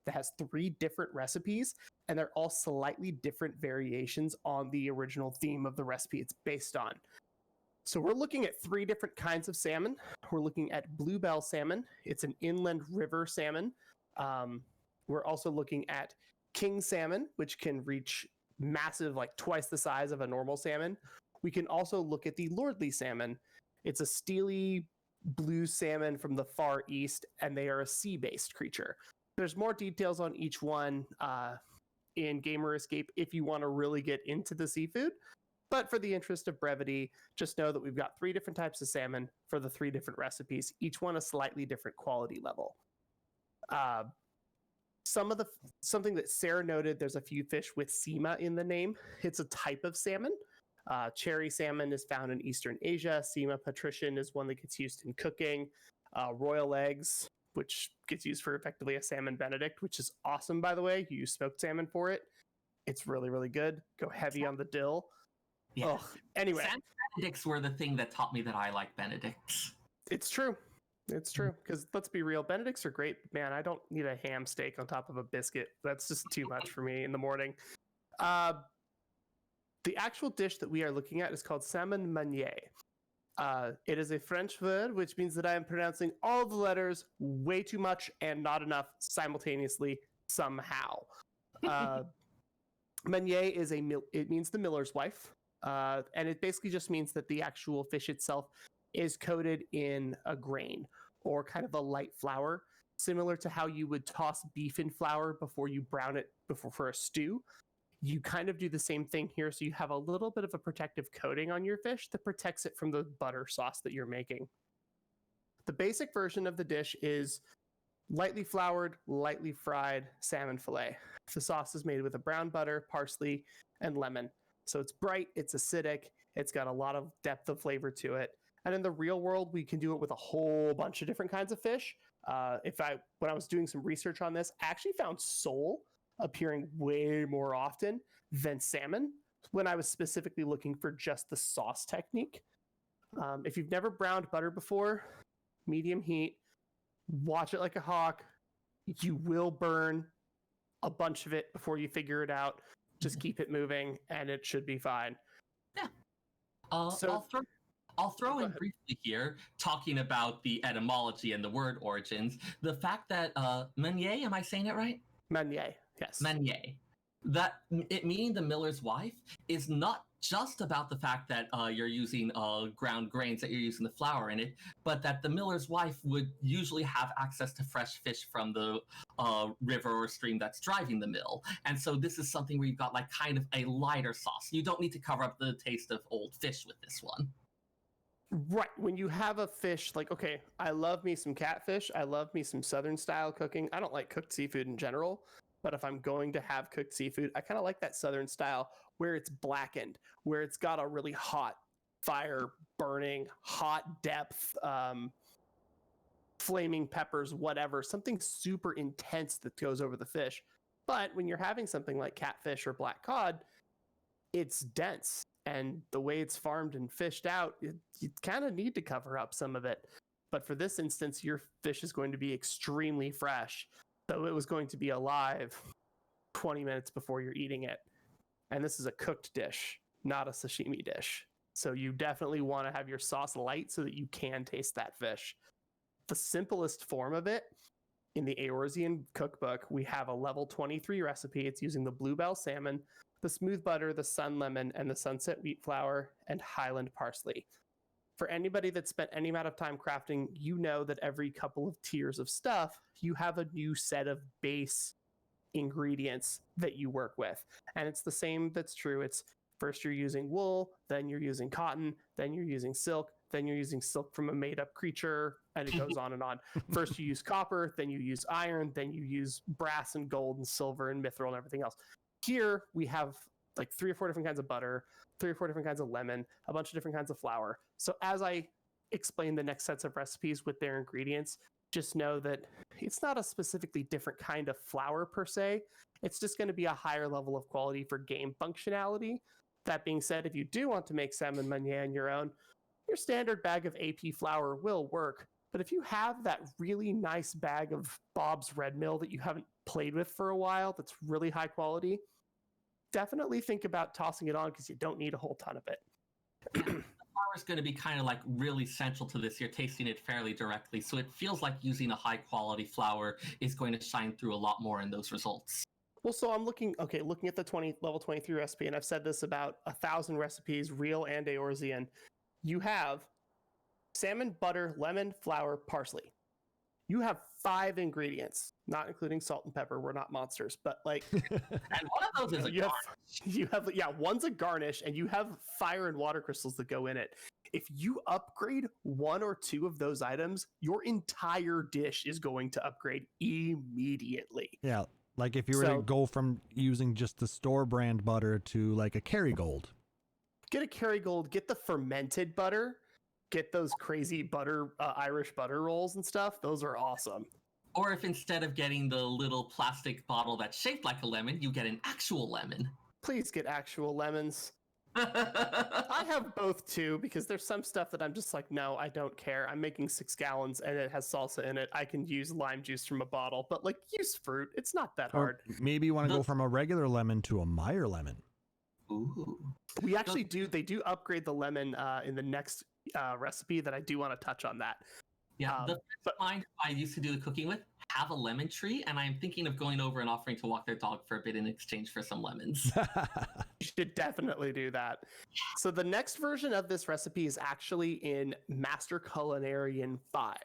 has 3 different recipes, and they're all slightly different variations on the original theme of the recipe it's based on. So we're looking at 3 different kinds of salmon. We're looking at bluebell salmon. It's an inland river salmon. We're also looking at king salmon, which can reach massive, twice the size of a normal salmon. We can also look at the lordly salmon. It's a steely blue salmon from the Far East, and they are a sea-based creature. There's more details on each one in Gamer Escape if you want to really get into the seafood. But for the interest of brevity, just know that we've got 3 different types of salmon for the 3 different recipes, each one a slightly different quality level. Something that Seyrr noted, there's a few fish with sema in the name. It's a type of salmon. Cherry salmon is found in Eastern Asia. Sema patrician is one that gets used in cooking. Royal eggs, which gets used for effectively a salmon benedict, which is awesome, by the way. You use smoked salmon for it. It's really, really good. Go heavy on the dill. Yeah. Anyway. Salmon benedicts were the thing that taught me that I like benedicts. It's true. It's true, because let's be real, Benedicts are great. Man, I don't need a ham steak on top of a biscuit. That's just too much for me in the morning. The actual dish that we are looking at is called Salmon Meuniere. It is a French word, which means that I am pronouncing all the letters way too much and not enough simultaneously somehow. Meuniere it means the miller's wife, and it basically just means that the actual fish itself is coated in a grain or kind of a light flour. similar to how you would toss beef in flour before you brown it for a stew. You kind of do the same thing here, so you have a little bit of a protective coating on your fish that protects it from the butter sauce that you're making. The basic version of the dish is lightly floured, lightly fried salmon fillet. The sauce is made with a brown butter, parsley, and lemon. So it's bright, it's acidic, it's got a lot of depth of flavor to it. And in the real world, we can do it with a whole bunch of different kinds of fish. When I was doing some research on this, I actually found sole appearing way more often than salmon when I was specifically looking for just the sauce technique. If you've never browned butter before, medium heat, watch it like a hawk. You will burn a bunch of it before you figure it out. Just keep it moving and it should be fine. Yeah. I'll throw in briefly here, talking about the etymology and the word origins. The fact that Meuniere, am I saying it right? Meuniere, yes. Meuniere. That it meaning the miller's wife is not just about the fact that you're using ground grains, that you're using the flour in it, but that the miller's wife would usually have access to fresh fish from the river or stream that's driving the mill. And so this is something where you've got like kind of a lighter sauce. You don't need to cover up the taste of old fish with this one. Right. When you have a fish, like, okay, I love me some catfish. I love me some Southern style cooking. I don't like cooked seafood in general, but if I'm going to have cooked seafood, I kind of like that Southern style where it's blackened, where it's got a really hot fire burning, hot depth, flaming peppers, whatever, something super intense that goes over the fish. But when you're having something like catfish or black cod, it's dense. And the way it's farmed and fished out, you kind of need to cover up some of it. But for this instance, your fish is going to be extremely fresh. So it was going to be alive 20 minutes before you're eating it. And this is a cooked dish, not a sashimi dish. So you definitely want to have your sauce light so that you can taste that fish. The simplest form of it, in the Eorzean cookbook, we have a level 23 recipe. It's using the bluebell salmon, the smooth butter, the sun lemon, and the sunset wheat flour, and Highland parsley. For anybody that spent any amount of time crafting, you know that every couple of tiers of stuff, you have a new set of base ingredients that you work with. And it's the same that's true. It's first you're using wool, then you're using cotton, then you're using silk, then you're using silk from a made-up creature, and it goes on and on. First you use copper, then you use iron, then you use brass and gold and silver and mithril and everything else. Here we have like 3 or 4 different kinds of butter, 3 or 4 different kinds of lemon, a bunch of different kinds of flour. So as I explain the next sets of recipes with their ingredients, just know that it's not a specifically different kind of flour per se. It's just going to be a higher level of quality for game functionality. That being said, if you do want to make salmon meuniere on your own, your standard bag of AP flour will work. But if you have that really nice bag of Bob's Red Mill that you haven't played with for a while, that's really high quality, definitely think about tossing it on because you don't need a whole ton of it. The flour is going to be kind of like really central to this. You're tasting it fairly directly. So it feels like using a high quality flour is going to shine through a lot more in those results. Well, so I'm looking at the level 23 recipe, and I've said this about 1,000 recipes, real and Eorzean. You have salmon, butter, lemon, flour, parsley. You have 5 ingredients, not including salt and pepper. We're not monsters, but like, and one of those is a garnish. One's a garnish, and you have fire and water crystals that go in it. If you upgrade 1 or 2 of those items, your entire dish is going to upgrade immediately. Yeah, like if you were to go from using just the store brand butter to like a Kerrygold. Get a Kerrygold, get the fermented butter. Get those crazy butter, Irish butter rolls and stuff. Those are awesome. Or if instead of getting the little plastic bottle that's shaped like a lemon, you get an actual lemon. Please get actual lemons. I have both too, because there's some stuff that I'm just like, no, I don't care. I'm making 6 gallons and it has salsa in it. I can use lime juice from a bottle, but like use fruit. It's not that hard. Or maybe you want to go from a regular lemon to a Meyer lemon. Ooh. We actually do. They do upgrade the lemon in the next recipe that I do want to touch on that. Yeah, the friend I used to do the cooking with have a lemon tree, and I'm thinking of going over and offering to walk their dog for a bit in exchange for some lemons. You should definitely do that. So the next version of this recipe is actually in Master Culinarian 5.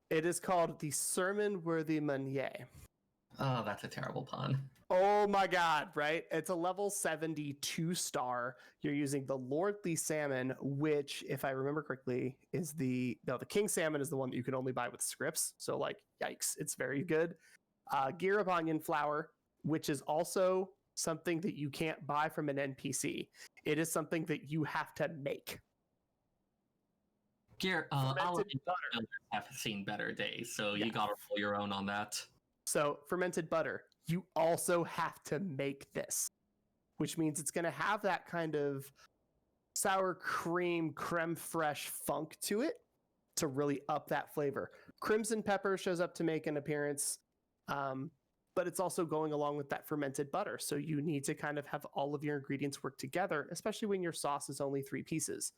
It is called the Salmon Meuniere. Oh, that's a terrible pun. Oh my god, right? It's a level 72 star. You're using the Lordly Salmon, which, if I remember correctly, is the King Salmon is the one that you can only buy with scripts. So, like, yikes, it's very good. Gear Onion Flour, which is also something that you can't buy from an NPC. It is something that you have to make. I'll have seen better days, so you gotta roll your own on that. So, fermented butter, you also have to make this, which means it's going to have that kind of sour cream, creme fraiche funk to it to really up that flavor. Crimson pepper shows up to make an appearance, but it's also going along with that fermented butter. So you need to kind of have all of your ingredients work together, especially when your sauce is only 3 pieces.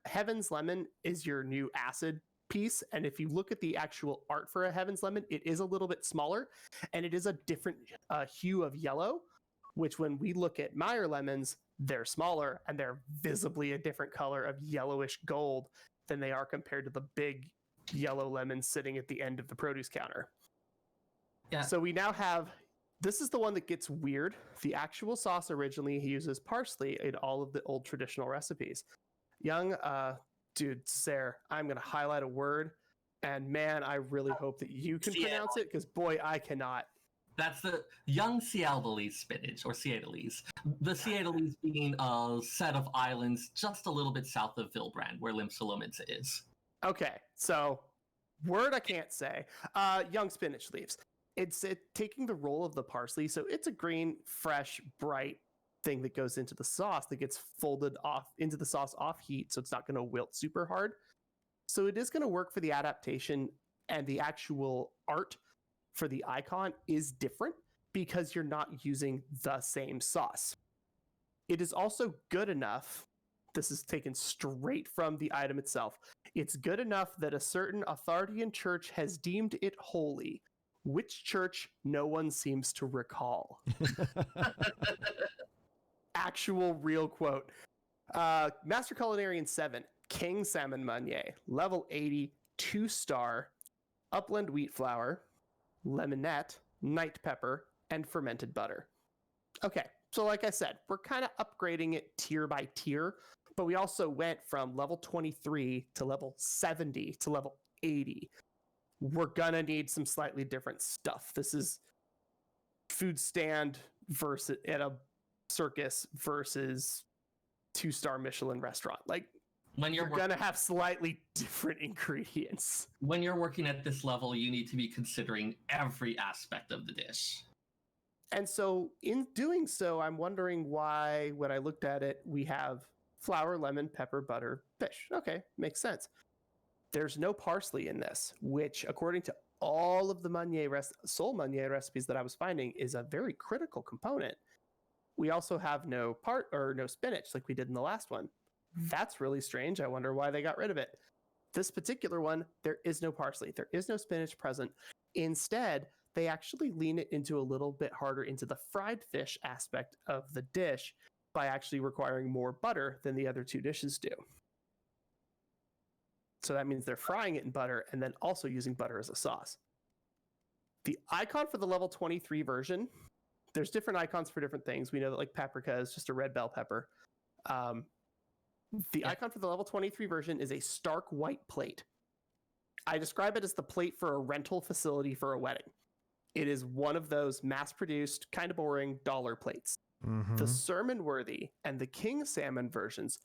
Heaven's Lemon is your new acid piece, and if you look at the actual art for a Heaven's Lemon, it is a little bit smaller, and it is a different hue of yellow, which when we look at Meyer lemons, they're smaller, and they're visibly a different color of yellowish gold than they are compared to the big yellow lemons sitting at the end of the produce counter. Yeah. So we now have, this is the one that gets weird. The actual sauce originally, he uses parsley in all of the old traditional recipes. Dude, Seyrr, I'm going to highlight a word, and man, I really hope that you can pronounce it, because boy, I cannot. That's the young Seattleese spinach, or Seattleese. The Seattleese being a set of islands just a little bit south of Vilbrand, where Limsalomidza is. Okay, so word I can't say. Young spinach leaves. It's taking the role of the parsley, so it's a green, fresh, bright thing that goes into the sauce that gets folded off into the sauce off heat, so it's not going to wilt super hard. So it is going to work for the adaptation, and the actual art for the icon is different because you're not using the same sauce. It is also good enough, this is taken straight from the item itself, it's good enough that a certain Authordian church has deemed it holy. Which church? No one seems to recall. Actual real quote. Master Culinarian 7, King Salmon Meuniere, level 80, 2-star, upland wheat flour, lemonette, night pepper, and fermented butter. Okay, so like I said, we're kind of upgrading it tier by tier, but we also went from level 23 to level 70 to level 80. We're gonna need some slightly different stuff. This is food stand versus at a circus versus 2-star Michelin restaurant. Like, when you're gonna have slightly different ingredients. When you're working at this level, you need to be considering every aspect of the dish. And so in doing so, I'm wondering why, when I looked at it, we have flour, lemon, pepper, butter, fish. Okay, makes sense. There's no parsley in this, which, according to all of the Sol Meuniere recipes that I was finding, is a very critical component. We also have no spinach like we did in the last one. That's really strange. I wonder why they got rid of it. This particular one, there is no parsley. There is no spinach present. Instead, they actually lean it into a little bit harder into the fried fish aspect of the dish by actually requiring more butter than the other 2 dishes do. So that means they're frying it in butter and then also using butter as a sauce. The icon for the level 23 version, there's different icons for different things. We know that like paprika is just a red bell pepper. The icon for the level 23 version is a stark white plate. I describe it as the plate for a rental facility for a wedding. It is one of those mass-produced, kind of boring dollar plates. Mm-hmm. The Sermon-worthy and the King Salmon versions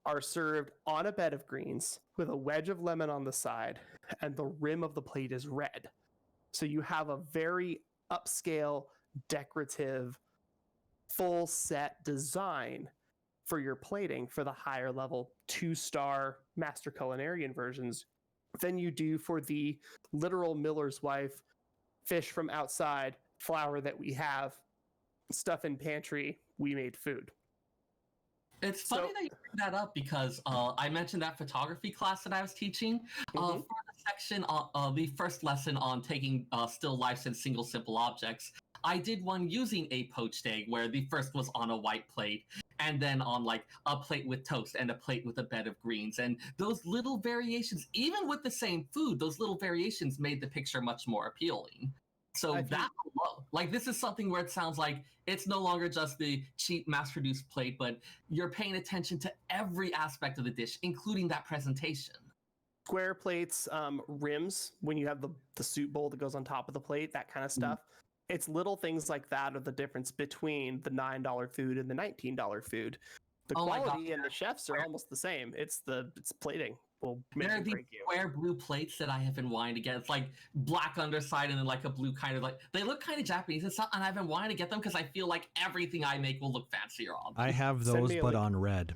are served on a bed of greens with a wedge of lemon on the side, and the rim of the plate is red. So you have a very upscale, decorative, full set design for your plating for the higher level 2-star Master Culinarian versions than you do for the literal miller's wife, fish from outside, flour that we have, stuff in pantry, we made food. It's funny that you bring that up because I mentioned that photography class that I was teaching. For the section, the first lesson on taking still lifes and single simple objects, I did one using a poached egg where the first was on a white plate. and then on like a plate with toast and a plate with a bed of greens. And those little variations, even with the same food, those little variations made the picture much more appealing. So like this is something where it sounds like it's no longer just the cheap mass-produced plate, but you're paying attention to every aspect of the dish, including that presentation. Square plates, rims, when you have the soup bowl that goes on top of the plate, that kind of stuff. It's little things like that are the difference between the $9 food and the $19 food. The quality and the chefs are almost the same. It's plating. There are these square blue plates that I have been wanting to get. It's like black underside and then like a blue kind of like, they look kind of Japanese and stuff, and I've been wanting to get them because I feel like everything I make will look fancier on them. I have those, but on red.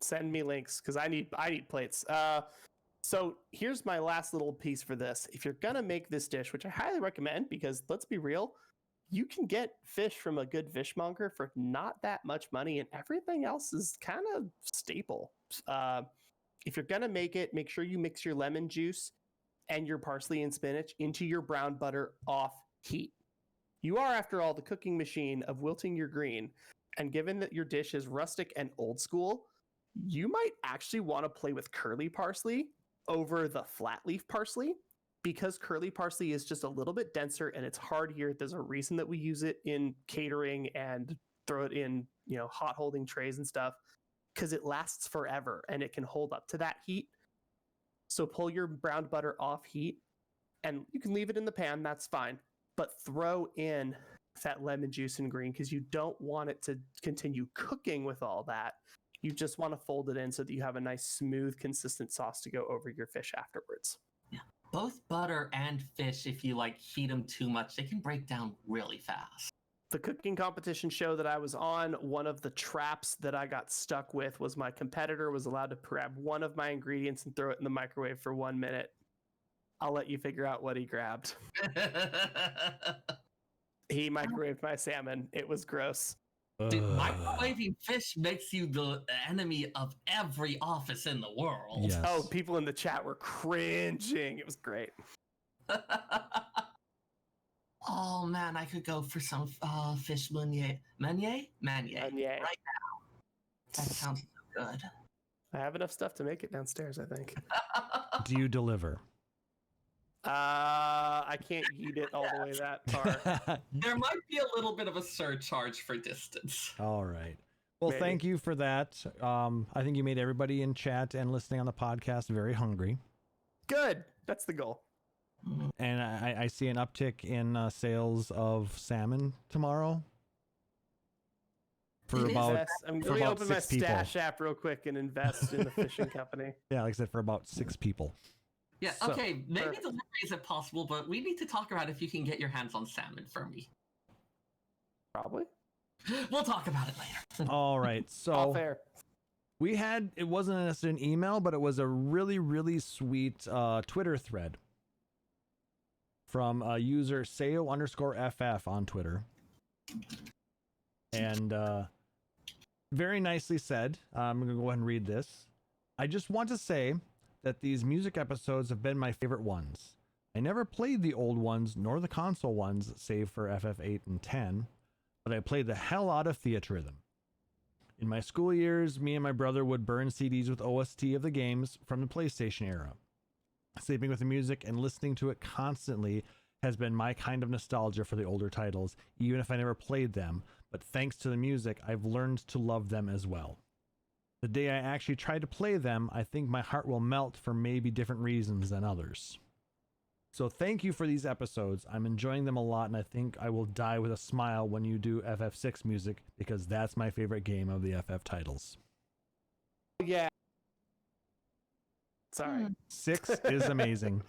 Send me links because I need plates. So here's my last little piece for this. If you're gonna make this dish, which I highly recommend, because let's be real, you can get fish from a good fishmonger for not that much money, and everything else is kind of staple. If you're gonna make it, make sure you mix your lemon juice and your parsley and spinach into your brown butter off heat. You are, after all, the cooking machine of wilting your green, and given that your dish is rustic and old school, you might actually want to play with curly parsley over the flat leaf parsley, because curly parsley is just a little bit denser and it's hardier. There's a reason that we use it in catering and throw it in, hot holding trays and stuff, because it lasts forever and it can hold up to that heat. So pull your browned butter off heat, and you can leave it in the pan, that's fine, but throw in that lemon juice and green, because you don't want it to continue cooking with all that. You just want to fold it in so that you have a nice, smooth, consistent sauce to go over your fish afterwards. Yeah. Both butter and fish, if you heat them too much, they can break down really fast. The cooking competition show that I was on, one of the traps that I got stuck with was my competitor was allowed to grab one of my ingredients and throw it in the microwave for 1 minute. I'll let you figure out what he grabbed. He microwaved my salmon. It was gross. Dude, microwaving fish makes you the enemy of every office in the world. Yes. Oh, people in the chat were cringing. It was great. Oh man, I could go for some fish Meuniere right now. That sounds so good. I have enough stuff to make it downstairs, I think. Do you deliver? I can't eat it all the way that far. There might be a little bit of a surcharge for distance. All right. Well, Maybe. Thank you for that. I think you made everybody in chat and listening on the podcast very hungry. Good. That's the goal. And I see an uptick in sales of salmon tomorrow. I'm going to open my stash app real quick and invest in the fishing company. Yeah, like I said, for about 6 people. Yeah, okay, maybe delivery isn't possible, but we need to talk about if you can get your hands on salmon for me. Probably. We'll talk about it later. All right, so All fair. we had, it wasn't an email, but it was a really, really sweet Twitter thread from user Sayo_FF on Twitter. And very nicely said. I'm going to go ahead and read this. I just want to say that these music episodes have been my favorite ones. I never played the old ones nor the console ones, save for FF8 and 10, but I played the hell out of Theatrhythm. In my school years, me and my brother would burn CDs with OST of the games from the PlayStation era. Sleeping with the music and listening to it constantly has been my kind of nostalgia for the older titles, even if I never played them, but thanks to the music, I've learned to love them as well. The day I actually try to play them, I think my heart will melt for maybe different reasons than others. So thank you for these episodes. I'm enjoying them a lot, and I think I will die with a smile when you do FF6 music, because that's my favorite game of the FF titles. Yeah. Sorry. 6 is amazing.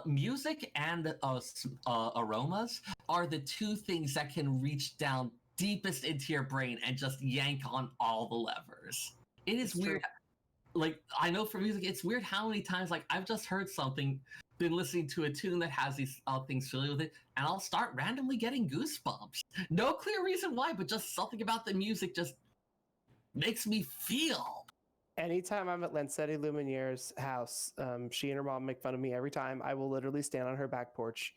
Music and aromas are the two things that can reach down deepest into your brain and just yank on all the levers. It is weird. Like, I know for music, it's weird how many times, I've just heard something, been listening to a tune that has these things familiar with it, and I'll start randomly getting goosebumps. No clear reason why, but just something about the music just makes me feel. Anytime I'm at Lensetti Luminiere's house, she and her mom make fun of me every time. I will literally stand on her back porch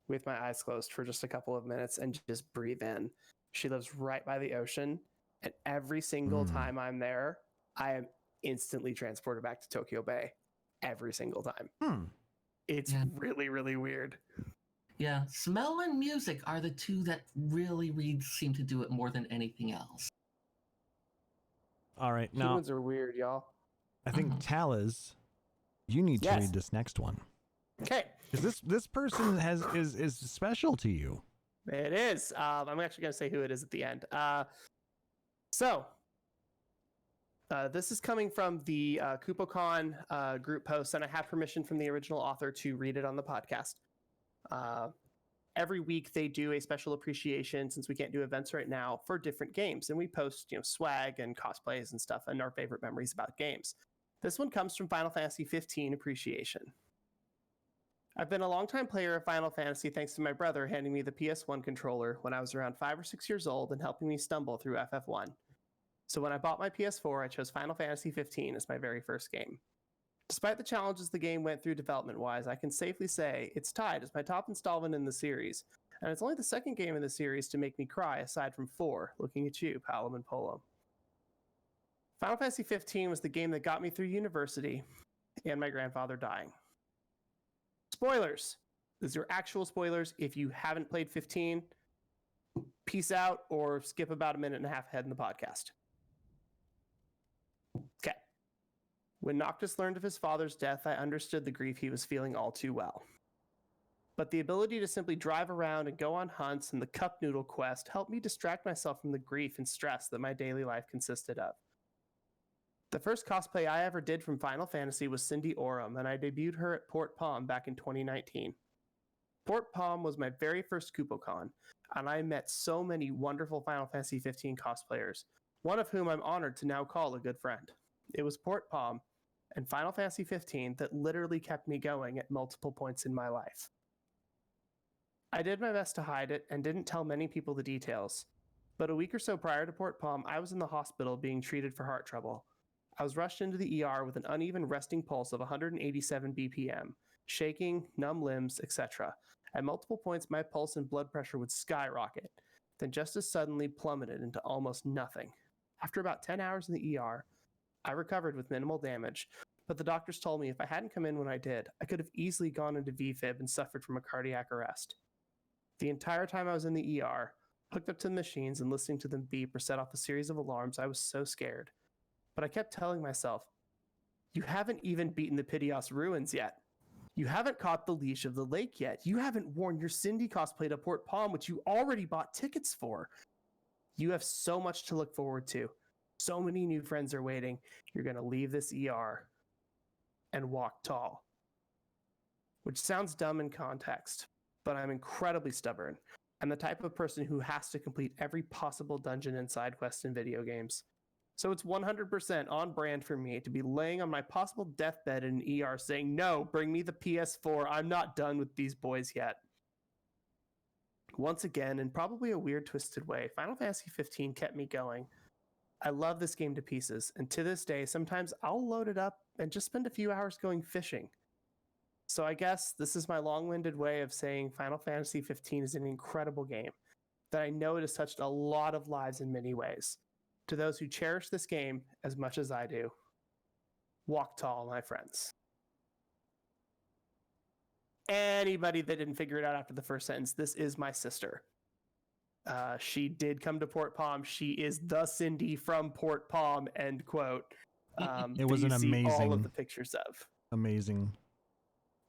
with my eyes closed for just a couple of minutes and just breathe in. She lives right by the ocean, And every single time I'm there, I am instantly transported back to Tokyo Bay. Every single time. It's really, really weird. Yeah, smell and music are the two that really seem to do it more than anything else. All right, now Humans are weird, y'all. I think Taliz, you need to read this next one. Okay. Because this person is special to you. It is. I'm actually going to say who it is at the end. This is coming from the KupoCon group post, and I have permission from the original author to read it on the podcast. Every week they do a special appreciation, since we can't do events right now, for different games, and we post swag and cosplays and stuff and our favorite memories about games. This one comes from Final Fantasy 15 appreciation. I've been a longtime player of Final Fantasy thanks to my brother handing me the PS1 controller when I was around 5 or 6 years old and helping me stumble through FF1. So when I bought my PS4, I chose Final Fantasy 15 as my very first game. Despite the challenges the game went through development-wise, I can safely say it's tied as my top installment in the series, and it's only the second game in the series to make me cry aside from 4, looking at you, Palom and Polo. Final Fantasy 15 was the game that got me through university and my grandfather dying. Spoilers. These are actual spoilers. If you haven't played 15, peace out or skip about a minute and a half ahead in the podcast. Okay. When Noctis learned of his father's death, I understood the grief he was feeling all too well. But the ability to simply drive around and go on hunts and the cup noodle quest helped me distract myself from the grief and stress that my daily life consisted of. The first cosplay I ever did from Final Fantasy was Cindy Oram, and I debuted her at Port Palm back in 2019. Port Palm was my very first KupoCon, and I met so many wonderful Final Fantasy 15 cosplayers, one of whom I'm honored to now call a good friend. It was Port Palm and Final Fantasy 15 that literally kept me going at multiple points in my life. I did my best to hide it and didn't tell many people the details, but a week or so prior to Port Palm, I was in the hospital being treated for heart trouble. I was rushed into the ER with an uneven resting pulse of 187 BPM, shaking, numb limbs, etc. At multiple points, my pulse and blood pressure would skyrocket, then just as suddenly plummeted into almost nothing. After about 10 hours in the ER, I recovered with minimal damage, but the doctors told me if I hadn't come in when I did, I could have easily gone into VFib and suffered from a cardiac arrest. The entire time I was in the ER, hooked up to the machines and listening to them beep or set off a series of alarms, I was so scared. But I kept telling myself, you haven't even beaten the Piteos ruins yet. You haven't caught the leash of the lake yet. You haven't worn your Cindy cosplay to Port Palm, which you already bought tickets for. You have so much to look forward to. So many new friends are waiting. You're going to leave this ER and walk tall. Which sounds dumb in context, but I'm incredibly stubborn. I'm the type of person who has to complete every possible dungeon and side quest in video games. So it's 100% on brand for me to be laying on my possible deathbed in an ER saying, no, bring me the PS4. I'm not done with these boys yet. Once again, in probably a weird, twisted way, Final Fantasy 15 kept me going. I love this game to pieces, and to this day, sometimes I'll load it up and just spend a few hours going fishing. So I guess this is my long-winded way of saying Final Fantasy 15 is an incredible game, that I know it has touched a lot of lives in many ways. To those who cherish this game as much as I do, walk tall, my friends. Anybody that didn't figure it out after the first sentence, this is my sister. She did come to Port Palm. She is the Cindy from Port Palm, end quote. It was an amazing, all of the pictures of. Amazing.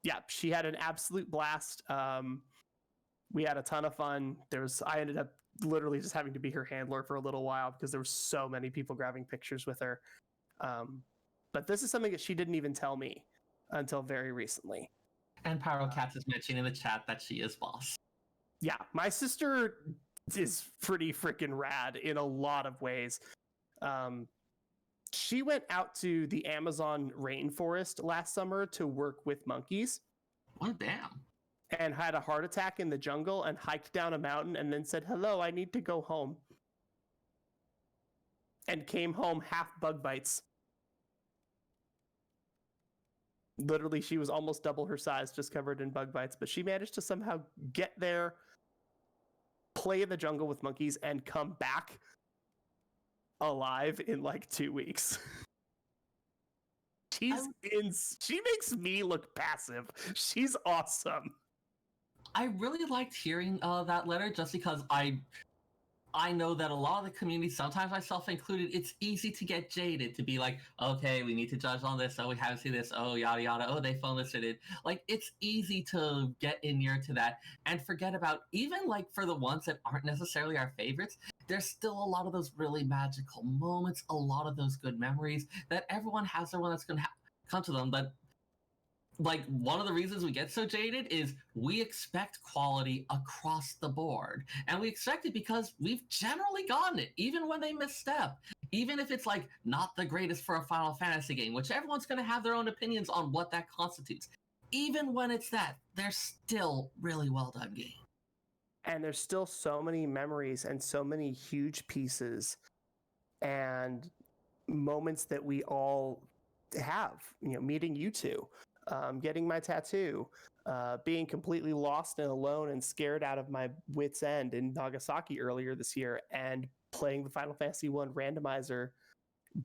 Yeah, she had an absolute blast. We had a ton of fun. I ended up literally just having to be her handler for a little while because there were so many people grabbing pictures with her. But this is something that she didn't even tell me until very recently. And Pyrocats is mentioning in the chat that she is boss. Yeah, my sister is pretty freaking rad in a lot of ways. She went out to the Amazon rainforest last summer to work with monkeys. Oh, damn. And had a heart attack in the jungle and hiked down a mountain and then said, hello, I need to go home. And came home half bug bites. Literally, she was almost double her size, just covered in bug bites, but she managed to somehow get there, play in the jungle with monkeys, and come back alive in like 2 weeks. She makes me look passive. She's awesome. I really liked hearing that letter just because I know that a lot of the community, sometimes myself included, it's easy to get jaded, to be like, okay, we need to judge on this. Oh, we haven't seen this. Oh, yada, yada. Oh, they phone listed it. Like, it's easy to get in near to that and forget about, even like for the ones that aren't necessarily our favorites, there's still a lot of those really magical moments, a lot of those good memories that everyone has their one that's going to come to them. But like, one of the reasons we get so jaded is we expect quality across the board. And we expect it because we've generally gotten it, even when they misstep. Even if it's like not the greatest for a Final Fantasy game, which everyone's going to have their own opinions on what that constitutes. Even when it's that, they're still really well done games. And there's still so many memories and so many huge pieces and moments that we all have, you know, meeting you two. Getting my tattoo, being completely lost and alone and scared out of my wits' end in Nagasaki earlier this year, and playing the Final Fantasy I randomizer,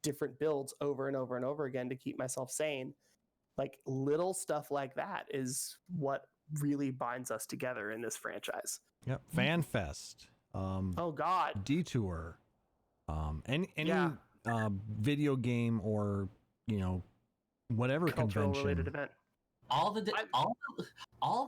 different builds over and over and over again to keep myself sane. Like, little stuff like that is what really binds us together in this franchise. Yep. FanFest. Oh God. Detour. Any video game or, you know, whatever Cultural convention related event. All the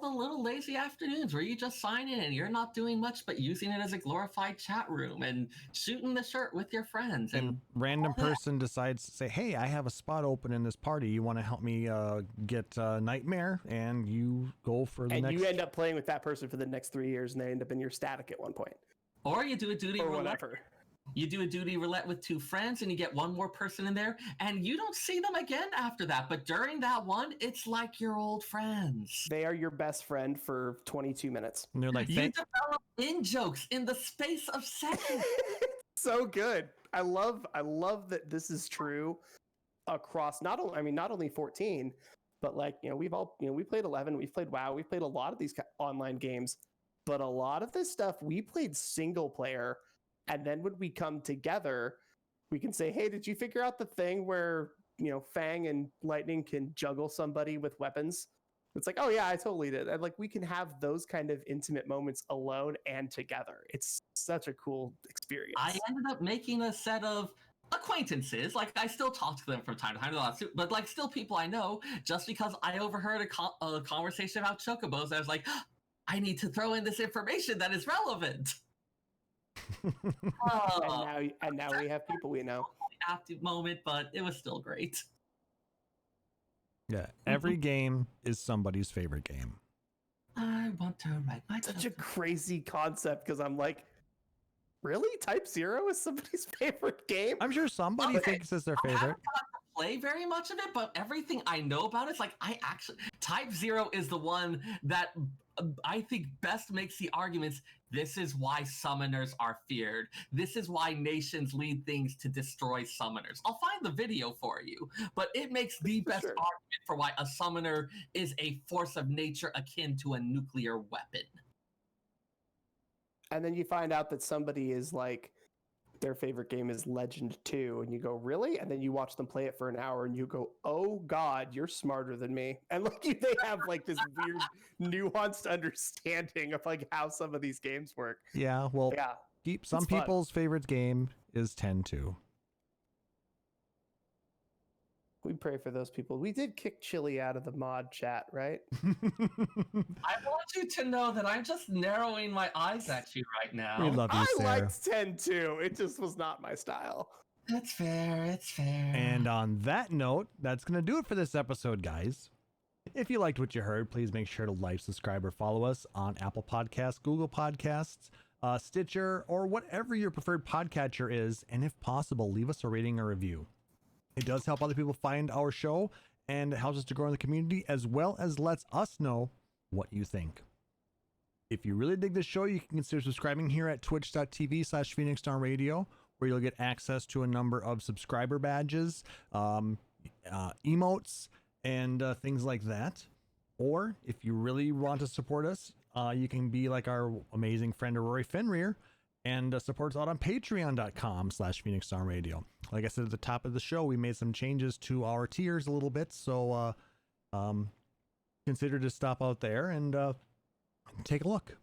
little lazy afternoons where you just sign in and you're not doing much but using it as a glorified chat room and shooting the shirt with your friends. And random person decides to say, hey, I have a spot open in this party. You want to help me get Nightmare? And you go for the next... And you end up playing with that person for the next 3 years, and they end up in your static at one point. Or you do a duty or roulette. Whatever. You do a duty roulette with 2 friends and you get one more person in there and you don't see them again after that. But during that one, it's like your old friends. They are your best friend for 22 minutes. And they're like, you develop in-jokes in the space of seconds. So good. I love that this is true across not only 14, but like, you know, we played 11, we've played WoW, we've played a lot of these online games, but a lot of this stuff we played single player. And then when we come together, we can say, hey, did you figure out the thing where, you know, Fang and Lightning can juggle somebody with weapons? It's like, oh yeah, I totally did. And like, we can have those kind of intimate moments alone and together. It's such a cool experience. I ended up making a set of acquaintances. Like, I still talk to them from time to time, but like, still people I know, just because I overheard a conversation about chocobos. I was like, I need to throw in this information that is relevant. And now we have people we know. Active moment, but it was still great. Yeah, every game is somebody's favorite game. I want to write my Such a crazy concept, because I'm like, really? Type 0 is somebody's favorite game? I'm sure somebody thinks it's their favorite. I haven't got to play very much of it, but everything I know about it's like, Type 0 is the one that I think best makes the arguments. This is why summoners are feared. This is why nations lead things to destroy summoners. I'll find the video for you, but it makes the best argument for why a summoner is a force of nature akin to a nuclear weapon. And then you find out that somebody is like, their favorite game is Legend 2, and you go, really? And then you watch them play it for an hour and you go, oh God, you're smarter than me. And like, they have like this weird nuanced understanding of like how some of these games work. Yeah, well, yeah, some people's favorite game is 10-2. We pray for those people. We did kick Chili out of the mod chat, right? I want you to know that I'm just narrowing my eyes at you right now. We love you, Seyrr. I liked 10-2. It just was not my style. It's fair. It's fair. And on that note, that's going to do it for this episode, guys. If you liked what you heard, please make sure to like, subscribe, or follow us on Apple Podcasts, Google Podcasts, Stitcher, or whatever your preferred podcatcher is. And if possible, leave us a rating or review. It does help other people find our show, and it helps us to grow in the community, as well as lets us know what you think. If you really dig this show, you can consider subscribing here at twitch.tv/PhoenixDownRadio, where you'll get access to a number of subscriber badges, emotes, and things like that. Or if you really want to support us, you can be like our amazing friend Rory Fenrir And support us out on patreon.com/PhoenixDownRadio. Like I said at the top of the show, we made some changes to our tiers a little bit. So consider to stop out there and take a look.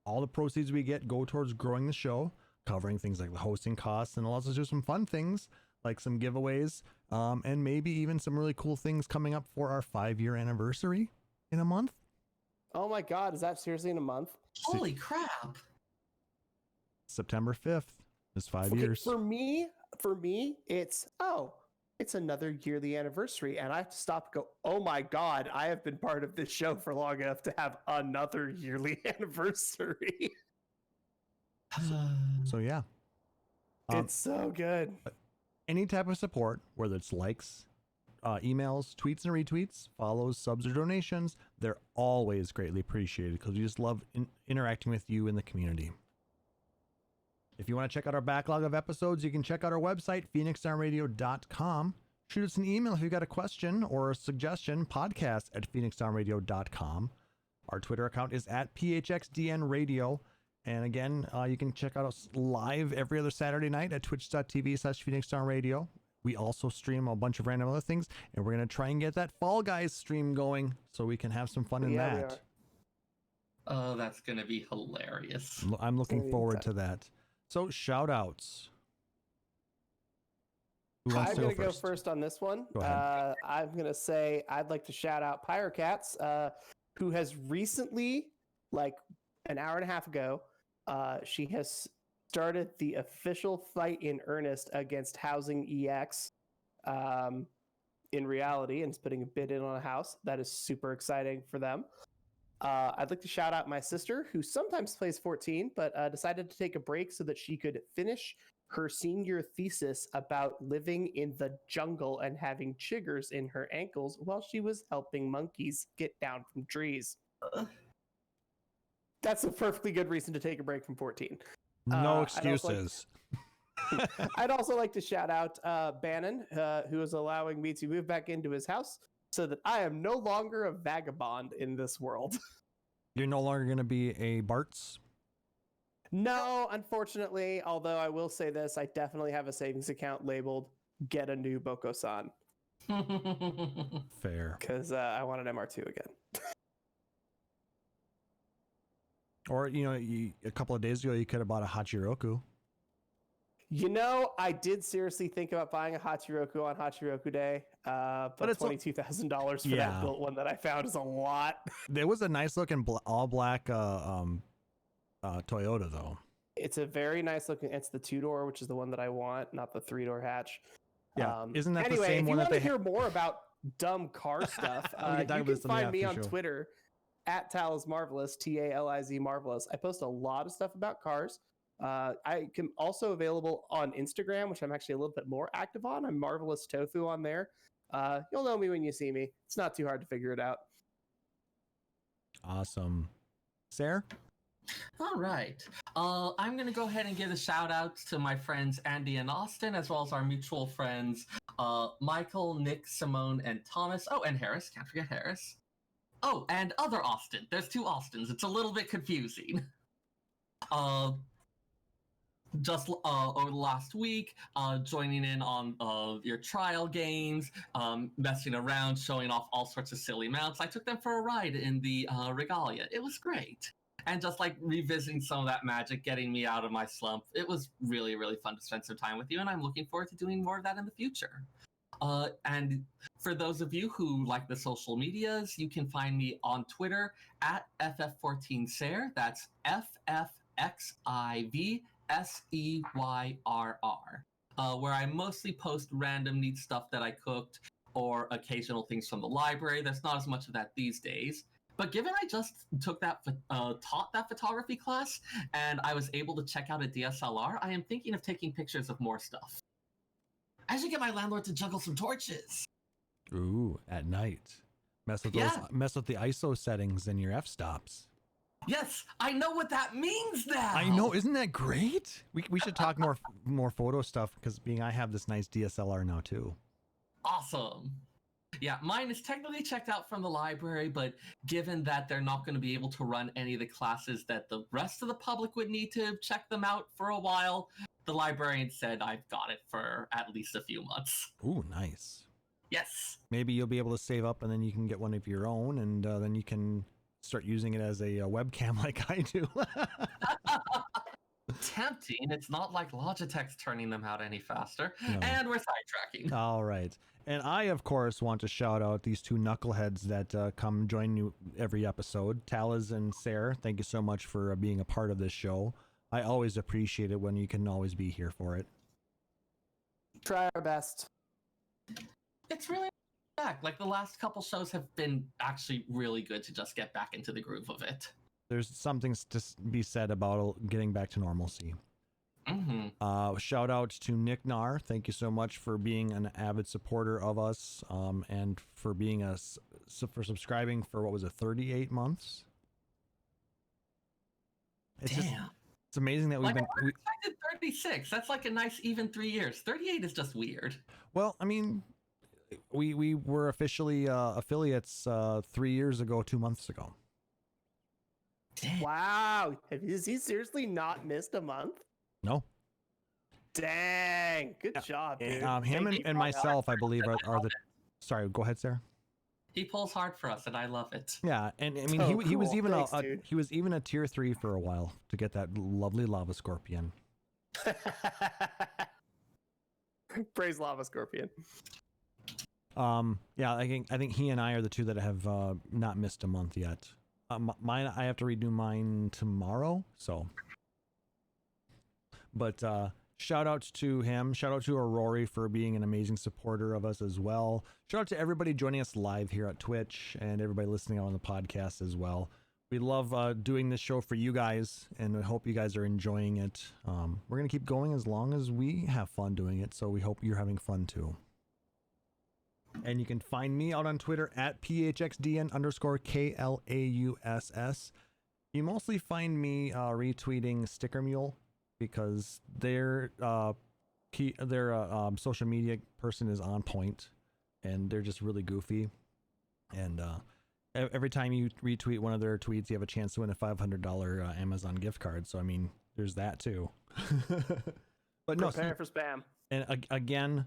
All the proceeds we get go towards growing the show, covering things like the hosting costs, and allows us to do some fun things like some giveaways, and maybe even some really cool things coming up for our 5-year anniversary in a month. Oh my God, is that seriously in a month? Holy crap. September 5th is 5 years. For me, it's another yearly anniversary, and I have to stop and go, oh my God, I have been part of this show for long enough to have another yearly anniversary. So yeah. It's so good. Any type of support, whether it's likes, emails, tweets and retweets, follows, subs, or donations, they're always greatly appreciated because we just love interacting with you in the community. If you want to check out our backlog of episodes, you can check out our website, PhoenixDownRadio.com. Shoot us an email if you've got a question or a suggestion, podcast@PhoenixDownRadio.com. Our Twitter account is @PHXDNRadio. And again, you can check out us live every other Saturday night at twitch.tv/PhoenixDownRadio. We also stream a bunch of random other things, and we're going to try and get that Fall Guys stream going so we can have some fun in that. Oh, that's going to be hilarious. I'm looking forward to that. So, shout outs. I'm going to go first on this one. Go ahead. I'm going to say I'd like to shout out Pyrocats, who has recently, like an hour and a half ago, she has started the official fight in earnest against Housing EX in reality, and is putting a bid in on a house. That is super exciting for them. I'd like to shout out my sister, who sometimes plays 14, but decided to take a break so that she could finish her senior thesis about living in the jungle and having chiggers in her ankles while she was helping monkeys get down from trees. That's a perfectly good reason to take a break from 14. No excuses. I'd also like to shout out Bannon, who is allowing me to move back into his house so that I am no longer a vagabond in this world. You're no longer going to be a Bart's? No, unfortunately, although I will say this, I definitely have a savings account labeled Get a New Boko-san. Fair. Because I want an MR2 again. Or, a couple of days ago, you could have bought a Hachiroku. I did seriously think about buying a Hachiroku on Hachiroku Day, but it's $22,000 for that built one that I found is a lot. There was a nice looking all black Toyota though. It's a very nice looking. It's the 2-door, which is the one that I want, not the 3-door hatch. Yeah, isn't that anyway, the same one that they if you want to hear more about dumb car stuff, you can find me on Twitter @Taliz Marvelous, TALIZ Marvelous. I post a lot of stuff about cars. I can also available on Instagram, which I'm actually a little bit more active on. I'm Marvelous Tofu on there. You'll know me when you see me. It's not too hard to figure it out. Awesome. Seyrr? All right. I'm going to go ahead and give a shout out to my friends Andy and Austin, as well as our mutual friends Michael, Nick, Simone, and Thomas. Oh, and Harris. Can't forget Harris. Oh, and other Austin. There's 2 Austins. It's a little bit confusing. Just over the last week, joining in on your trial games, messing around, showing off all sorts of silly mounts. I took them for a ride in the Regalia. It was great. And just like revisiting some of that magic, getting me out of my slump. It was really, really fun to spend some time with you, and I'm looking forward to doing more of that in the future. And for those of you who like the social medias, you can find me on Twitter @FF14Seyrr. That's FFXIVSEYRR, where I mostly post random neat stuff that I cooked or occasional things from the library. There's not as much of that these days. But given I just took taught that photography class, and I was able to check out a DSLR, I am thinking of taking pictures of more stuff. I should get my landlord to juggle some torches. Ooh, at night. Mess with the ISO settings in your f-stops. Yes, I know what that means now. I know, isn't that great? We should talk more photo stuff, because I have this nice DSLR now too. Awesome. Yeah, mine is technically checked out from the library, but given that they're not going to be able to run any of the classes that the rest of the public would need to check them out for a while, the librarian said I've got it for at least a few months. Ooh, nice. Yes. Maybe you'll be able to save up and then you can get one of your own, and then you can start using it as a webcam like I do. Tempting. It's not like Logitech's turning them out any faster. No. And we're sidetracking. All right. And I, of course, want to shout out these two knuckleheads that come join you every episode. Taliz and Seyrr, thank you so much for being a part of this show. I always appreciate it when you can always be here for it. Try our best. It's really back. Like the last couple shows have been actually really good to just get back into the groove of it. There's something to be said about getting back to normalcy. Mm-hmm. Shout out to Nick Nar. Thank you so much for being an avid supporter of us, and for being for subscribing for, what was it, 38 months? It's amazing that we've been. I expected 36. That's like a nice even 3 years. 38 is just weird. Well, I mean, we were officially affiliates 3 years ago, 2 months ago. Damn. Wow. Has he seriously not missed a month? No. Dang. Good job, dude. Him and myself, I believe, are the. Sorry, go ahead, Sarah. He pulls hard for us, and I love it. Yeah, and I mean, he was even he was even a tier 3 for a while to get that lovely lava scorpion. Praise Lava Scorpion. Yeah, I think he and I are the two that have not missed a month yet. Mine, I have to redo mine tomorrow, so. But shout out to him. Shout out to Aurori for being an amazing supporter of us as well. Shout out to everybody joining us live here at Twitch and everybody listening on the podcast as well. We love doing this show for you guys, and we hope you guys are enjoying it. We're going to keep going as long as we have fun doing it, so we hope you're having fun too. And you can find me out on Twitter at PHXDN_KLAUSS. You mostly find me retweeting Sticker Mule because their social media person is on point, and they're just really goofy. And every time you retweet one of their tweets, you have a chance to win a $500 Amazon gift card. So I mean, there's that too. But no, prepare for spam. And again,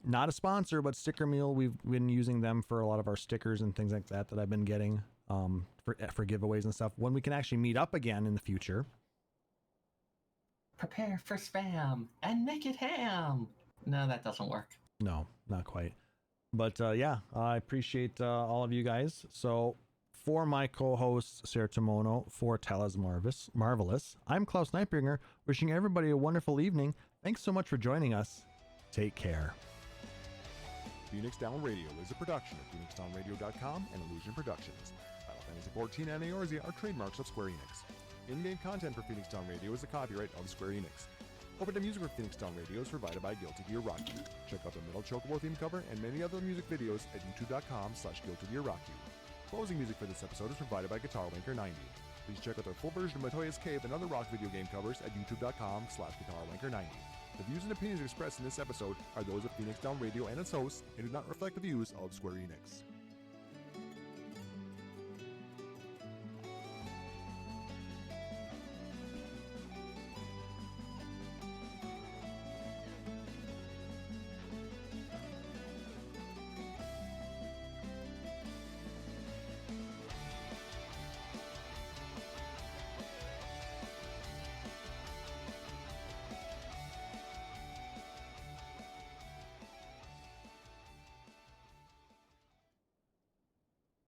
not a sponsor, but Sticker Mule. We've been using them for a lot of our stickers and things like that I've been getting for giveaways and stuff. When we can actually meet up again in the future. Prepare for spam and make it ham. No, that doesn't work. No, not quite. But yeah, I appreciate all of you guys. So for my co-host Seyrr Tomono, for Taliz Marvelous, I'm Klauss Nightbringer, wishing everybody a wonderful evening. Thanks so much for joining us. Take care. Phoenix Down Radio is a production of PhoenixDownRadio.com and Illusion Productions. Final Fantasy 14 and Eorzea are trademarks of Square Enix. In-game content for Phoenix Down Radio is the copyright of Square Enix. Opening music for Phoenix Down Radio is provided by Guilty Gear Rock You. Check out the Metal Chocobo theme cover and many other music videos at youtube.com/Guilty Gear Rock You. Closing music for this episode is provided by Guitar Wanker 90. Please check out their full version of Matoya's Cave and other rock video game covers at youtube.com/Guitar Wanker 90. The views and opinions expressed in this episode are those of Phoenix Down Radio and its hosts and do not reflect the views of Square Enix.